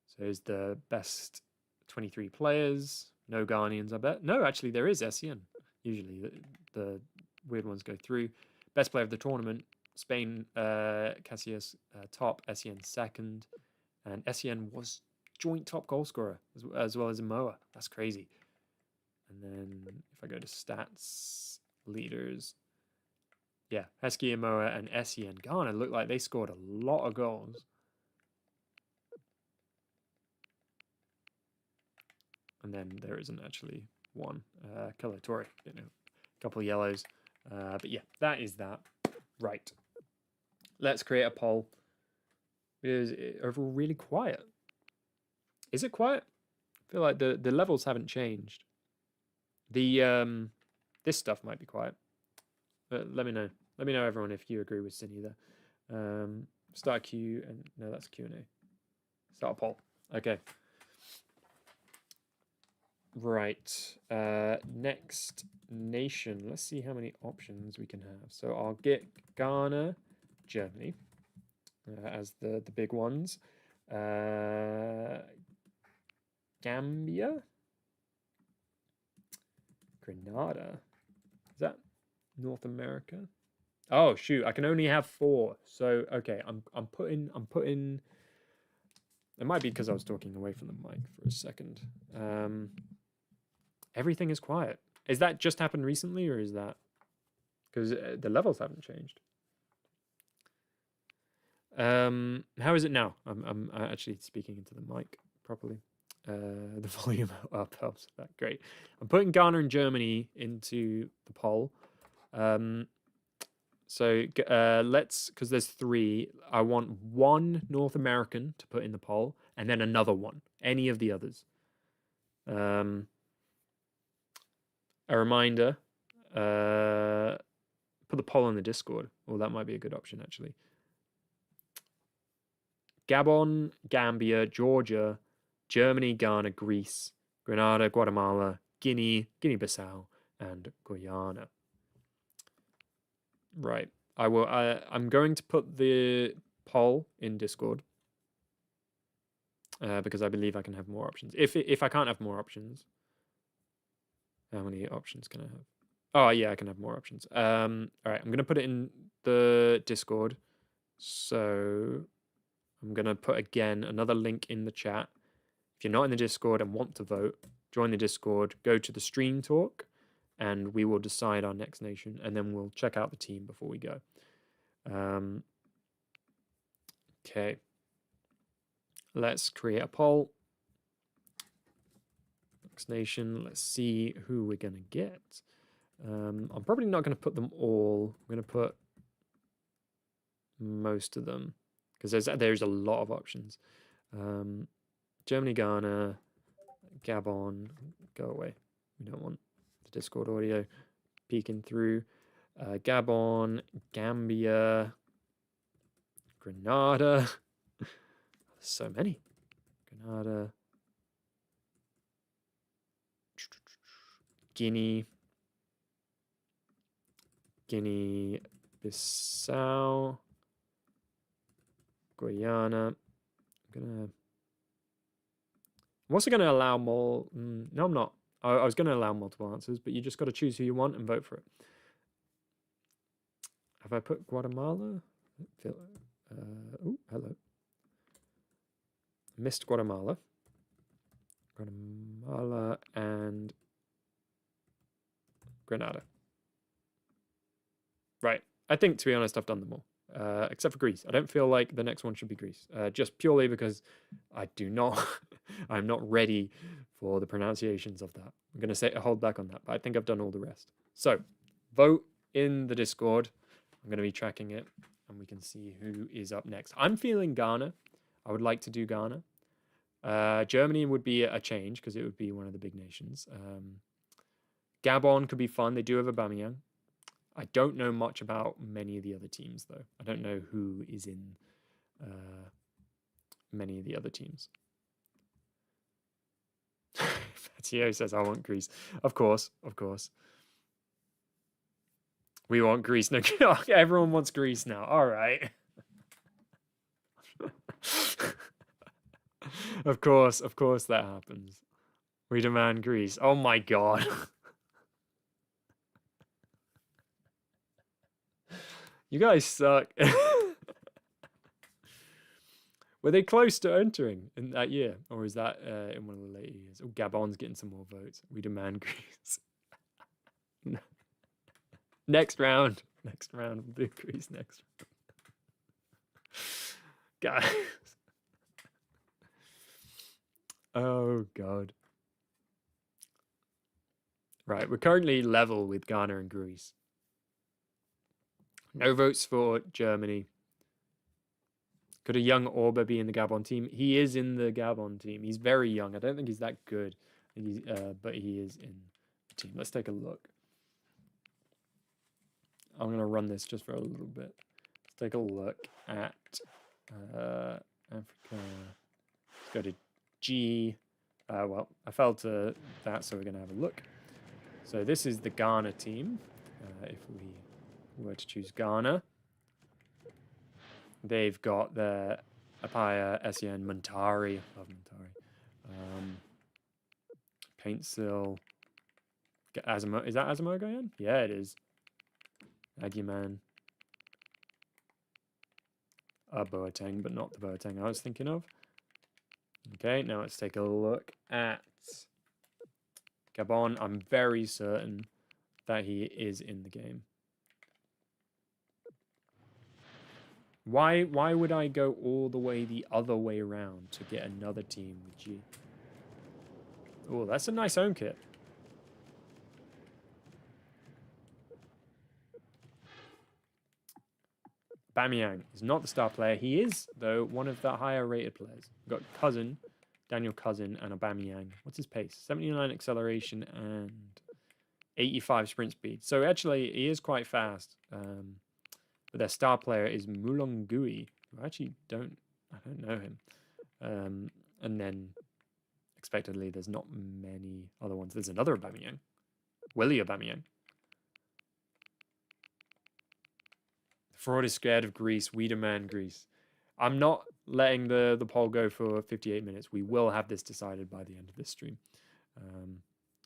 So here's the best 23 players. No Ghanaians, I bet. No, actually, there is SEN. Usually, the weird ones go through. Best player of the tournament. Spain, Casillas top. SEN second. And SEN was joint top goal scorer as well as Moa. That's crazy. And then if I go to stats, leaders. Yeah, Heskey, Moa, and SEN Ghana look like they scored a lot of goals. And then there isn't actually one. Colotori, you know, a couple of yellows. But yeah, that is that. Right. Let's create a poll. Is it overall really quiet? Is it quiet? I feel like the levels haven't changed. The this stuff might be quiet. But let me know. Let me know, everyone, if you agree with Cindy there. Start Q and no, that's Q&A. Start a poll. Okay. Right. Next nation. Let's see how many options we can have. So I'll get Ghana, Germany as the big ones. Gambia, Grenada. Is that North America? Oh shoot! I can only have 4. So okay, I'm putting. It might be because I was talking away from the mic for a second. Everything is quiet. Is that just happened recently, or is that because the levels haven't changed? How is it now? I'm actually speaking into the mic properly. The volume up helps with that. Great. I'm putting Ghana and Germany into the poll. So let's, because there's 3. I want 1 North American to put in the poll, and then another one. Any of the others. A reminder, put the poll in the Discord. Well, that might be a good option, actually. Gabon, Gambia, Georgia, Germany, Ghana, Greece, Grenada, Guatemala, Guinea, Guinea-Bissau, and Guyana. Right. I'm going to put the poll in Discord because I believe I can have more options. If I can't have more options, how many options can I have? Oh yeah, I can have more options. All right, I'm gonna put it in the Discord. So I'm gonna put again another link in the chat. If you're not in the Discord and want to vote, join the Discord. Go to the stream talk, and we will decide our next nation, and then we'll check out the team before we go. Okay. Let's create a poll. Next nation. Let's see who we're gonna get. I'm probably not going to put them all. I'm going to put most of them because there's a lot of options. Germany, Ghana, Gabon. Go away. We don't want the Discord audio peeking through. Gabon, Gambia, Grenada. So many. Grenada. Guinea. Guinea-Bissau, Guyana. I'm also going to allow more. No, I'm not. I was going to allow multiple answers, but you just got to choose who you want and vote for it. Have I put Guatemala? Oh, hello. Missed Guatemala. Guatemala and Grenada. Right. I think, to be honest, I've done them all. except for Greece. I don't feel like the next one should be Greece, just purely because I do not, I'm not ready for the pronunciations of that. I'm going to hold back on that, but I think I've done all the rest. So, vote in the Discord. I'm going to be tracking it, and we can see who is up next. I'm feeling Ghana. I would like to do Ghana. Germany would be a change because it would be one of the big nations. Gabon could be fun. They do have Aubameyang. I don't know much about many of the other teams, though. I don't know who is in many of the other teams. Fatio says, I want Greece. Of course, of course. We want Greece. No, everyone wants Greece now. All right. Of course that happens. We demand Greece. Oh my god. You guys suck. Were they close to entering in that year? Or is that in one of the later years? Oh, Gabon's getting some more votes. We demand Greece. Next round. Next round. We'll do Greece next round. Guys. Oh, God. Right, we're currently level with Ghana and Greece. No votes for Germany. Could a young Orba be in the Gabon team? He is in the Gabon team. He's very young. I don't think he's that good, but he is in the team. Let's take a look. I'm going to run this just for a little bit. Let's take a look at Africa. Let's go to G. Well, I fell to that, so we're going to have a look. So this is the Ghana team. If we were to choose Ghana, they've got their Apaya, Essien, Montari. Love Montari. Paintsil. Azamo. Is that Asamoah again? Yeah, it is. Aguiman. Boateng, but not the Boateng I was thinking of. Okay, now let's take a look at Gabon. I'm very certain that he is in the game. Why would I go all the way the other way around to get another team with G? Oh, that's a nice home kit. Aubameyang is not the star player. He is, though, one of the higher rated players. We've got Cousin, Daniel Cousin, and Aubameyang. What's his pace? 79 acceleration and 85 sprint speed. So actually, he is quite fast. But their star player is Mulongui. I actually I don't know him. And then, expectedly, there's not many other ones. There's another Aubameyang. Willie Aubameyang. Fraud is scared of Greece. We demand Greece. I'm not letting the poll go for 58 minutes. We will have this decided by the end of this stream.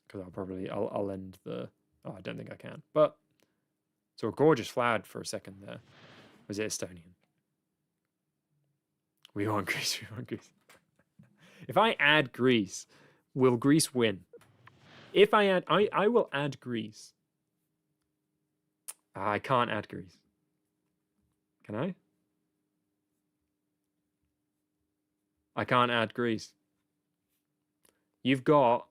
Because I'll end the... Oh, I don't think I can. But, so a gorgeous flag for a second there. Was it Estonian? We want Greece. We want Greece. If I add Greece, will Greece win? If I add... I will add Greece. I can't add Greece. Can I? I can't add Greece. You've got...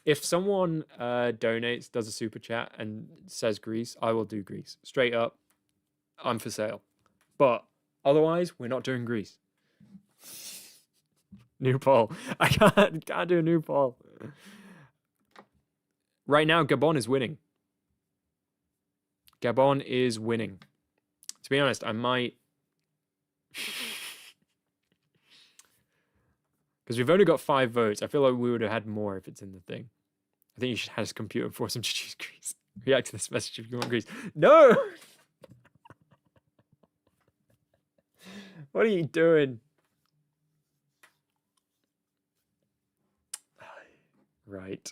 If someone donates, does a super chat, and says Greece, I will do Greece. Straight up, I'm for sale. But otherwise, we're not doing Greece. New poll. I can't do a new poll. Right now, Gabon is winning. Gabon is winning. To be honest, I might... Because we've only got 5 votes. I feel like we would have had more if it's in the thing. I think you should have his computer and force him to choose Greece. React to this message if you want Greece. No! What are you doing? Right.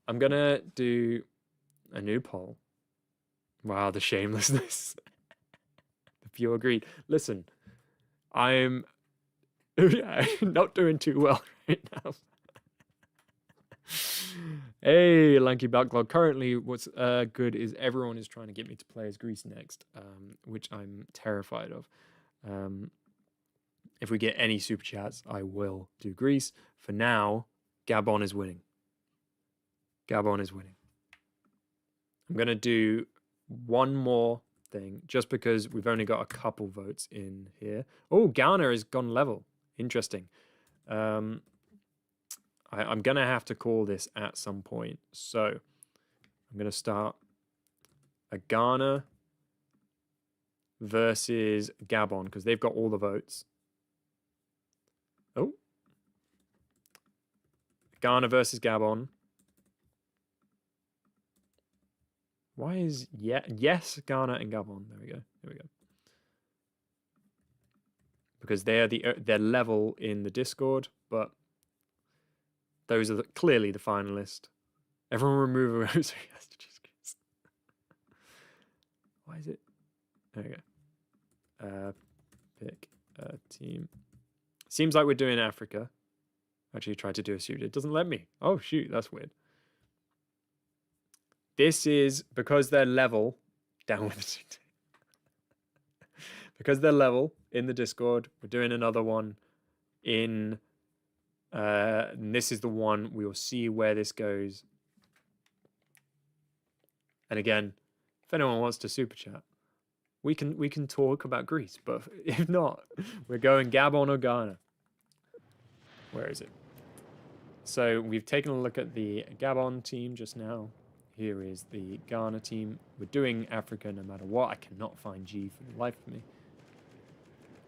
I'm going to do a new poll. Wow, the shamelessness. The pure greed. Listen, I'm not doing too well right now. Hey, Lanky Backlog. Currently, what's good is everyone is trying to get me to play as Greece next, which I'm terrified of. If we get any super chats, I will do Greece. For now, Gabon is winning. Gabon is winning. I'm going to do one more thing just because we've only got a couple votes in here. Oh, Ghana has gone level. Interesting. I'm going to have to call this at some point. So I'm going to start a Ghana versus Gabon because they've got all the votes. Oh. Ghana versus Gabon. Why is yes Ghana and Gabon? There we go. There we go. Because they're level in the Discord, but those are clearly the finalist. Everyone remove a rosary has to choose Greece. Why is it? There we go. Pick a team. Seems like we're doing Africa. Actually, tried to do a suit. It doesn't let me. Oh shoot, that's weird. This is because they're level. Down with the suit. Because they're level in the Discord, we're doing another one in. And this is the one we will see where this goes. And again, if anyone wants to super chat, we can talk about Greece. But if not, we're going Gabon or Ghana. Where is it? So we've taken a look at the Gabon team just now. Here is the Ghana team. We're doing Africa no matter what. I cannot find G for the life of me.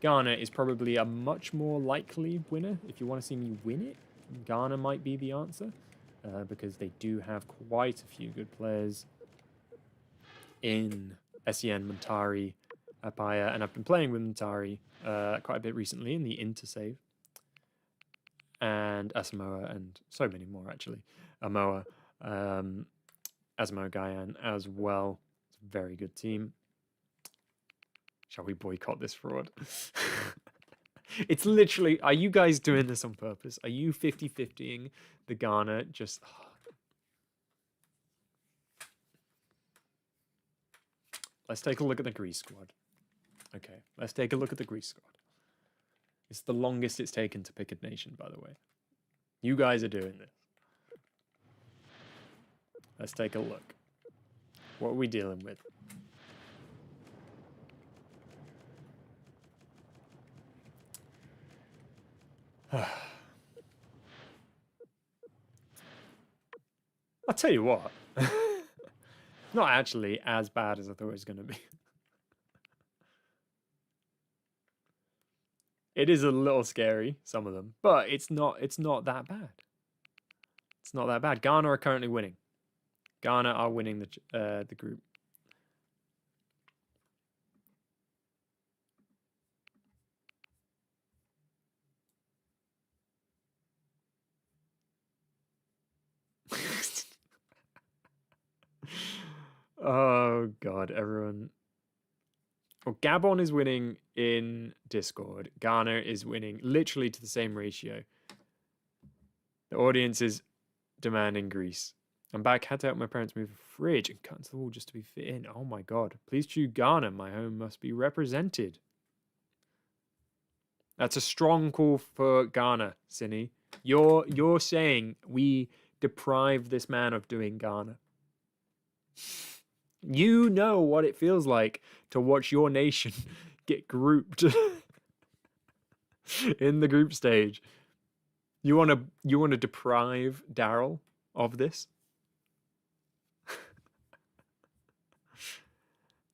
Ghana is probably a much more likely winner. If you want to see me win it, Ghana might be the answer. Because they do have quite a few good players in Essien, Montari, Apaya. And I've been playing with Montari quite a bit recently in the Intersave. And Asamoah and so many more, actually. Amoa. Asmo Guyane as well. It's a very good team. Shall we boycott this fraud? It's literally, are you guys doing this on purpose? Are you 50-50ing the Ghana? Just... Let's take a look at the Greece squad. Okay, let's take a look at the Greece squad. It's the longest it's taken to pick a nation, by the way. You guys are doing this. Let's take a look. What are we dealing with? I'll tell you what. Not actually as bad as I thought it was going to be. It is a little scary, some of them, but it's not that bad. It's not that bad. Ghana are currently winning. Ghana are winning the group. Oh god, everyone. Well, Gabon is winning in Discord. Ghana is winning literally to the same ratio. The audience is demanding Greece. I'm back. Had to help my parents move a fridge and cut into the wall just to be fit in. Oh my god. Please choose Ghana. My home must be represented. That's a strong call for Ghana, Cine. You're saying we deprive this man of doing Ghana. You know what it feels like to watch your nation get grouped in the group stage. You want to deprive Daryl of this?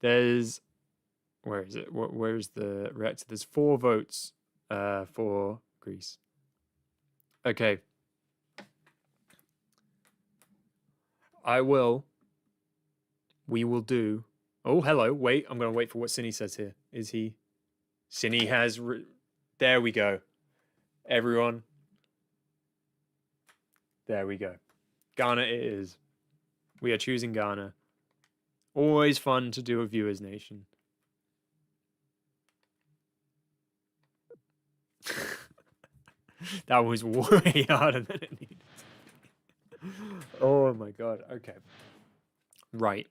There's where is it? Where's the reactor? There's 4 votes for Greece. Okay. We will do. Oh, hello. Wait, I'm going to wait for what Cine says here. Is he? Cine has. There we go. Everyone. There we go. Ghana it is. We are choosing Ghana. Always fun to do a viewers nation. That was way harder than it needed. Oh my god. Okay. Right.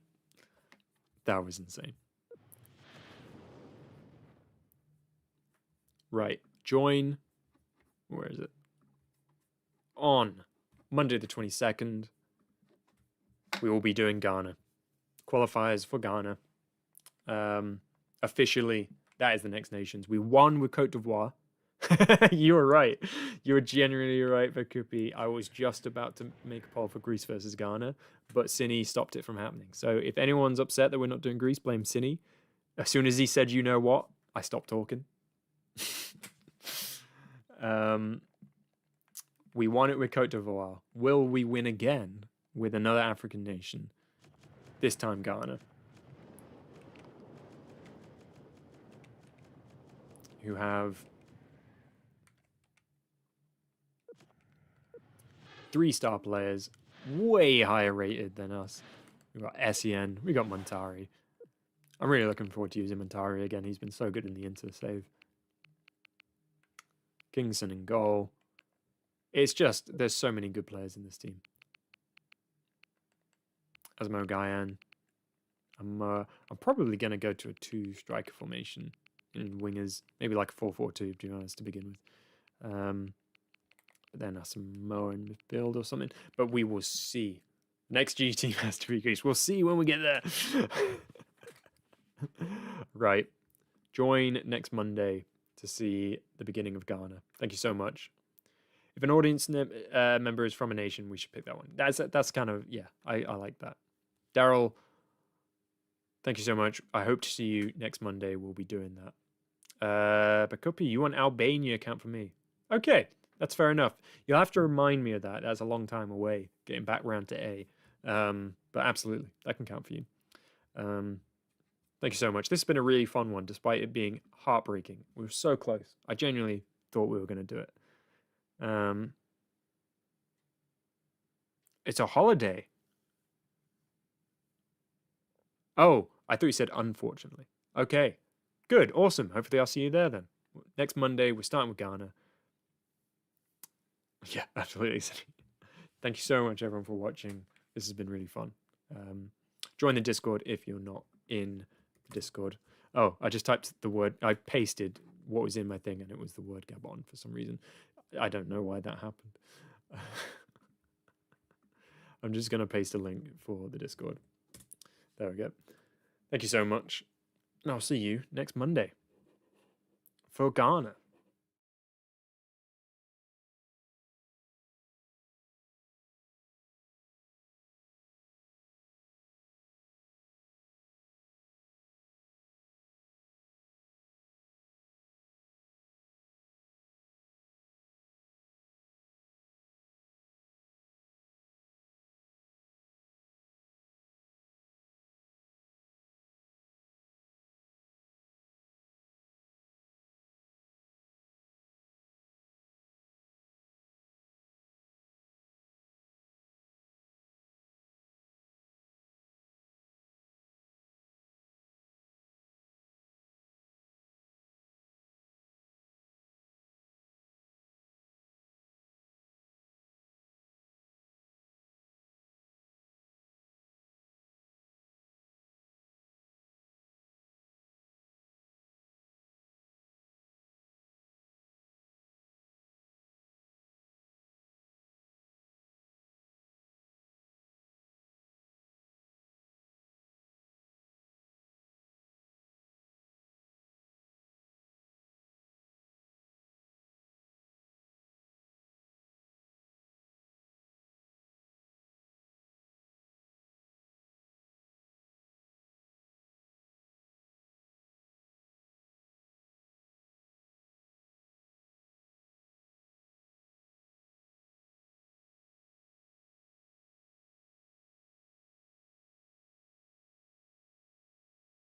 That was insane. Right. Join. Where is it? On Monday the 22nd, we will be doing Ghana. Qualifiers for Ghana. Officially, that is the Next Nations. We won with Cote d'Ivoire. You were right. You were genuinely right, Vakupi. I was just about to make a poll for Greece versus Ghana, but Cine stopped it from happening. So if anyone's upset that we're not doing Greece, blame Cine. As soon as he said, you know what, I stopped talking. We won it with Cote d'Ivoire. Will we win again with another African nation? This time Ghana. Who have 3-star players, way higher rated than us. We've got Essien, we got Montari. I'm really looking forward to using Montari again. He's been so good in the Inter save. Kingston in goal. It's just, there's so many good players in this team. Asmo Gyan. I'm probably going to go to a 2-striker formation in wingers. Maybe like a 4-4-2, to be honest, to begin with. But then Asamoah in midfield or something. But we will see. Next G team has to be Greece. We'll see when we get there. Right. Join next Monday to see the beginning of Ghana. Thank you so much. If an audience member is from a nation, we should pick that one. That's kind of, yeah, I like that. Daryl, thank you so much. I hope to see you next Monday. We'll be doing that. Bakupi, you want Albania count for me? Okay, that's fair enough. You'll have to remind me of that. That's a long time away, getting back round to A. But absolutely, that can count for you. Thank you so much. This has been a really fun one, despite it being heartbreaking. We were so close. I genuinely thought we were going to do it. It's a holiday. Oh, I thought you said unfortunately. Okay, good, awesome. Hopefully I'll see you there then. Next Monday, we're starting with Ghana. Yeah, absolutely. Thank you so much, everyone, for watching. This has been really fun. Join the Discord if you're not in the Discord. Oh, I just typed the word. I pasted what was in my thing, and it was the word Gabon for some reason. I don't know why that happened. I'm just going to paste a link for the Discord. There we go. Thank you so much. And I'll see you next Monday for Ghana.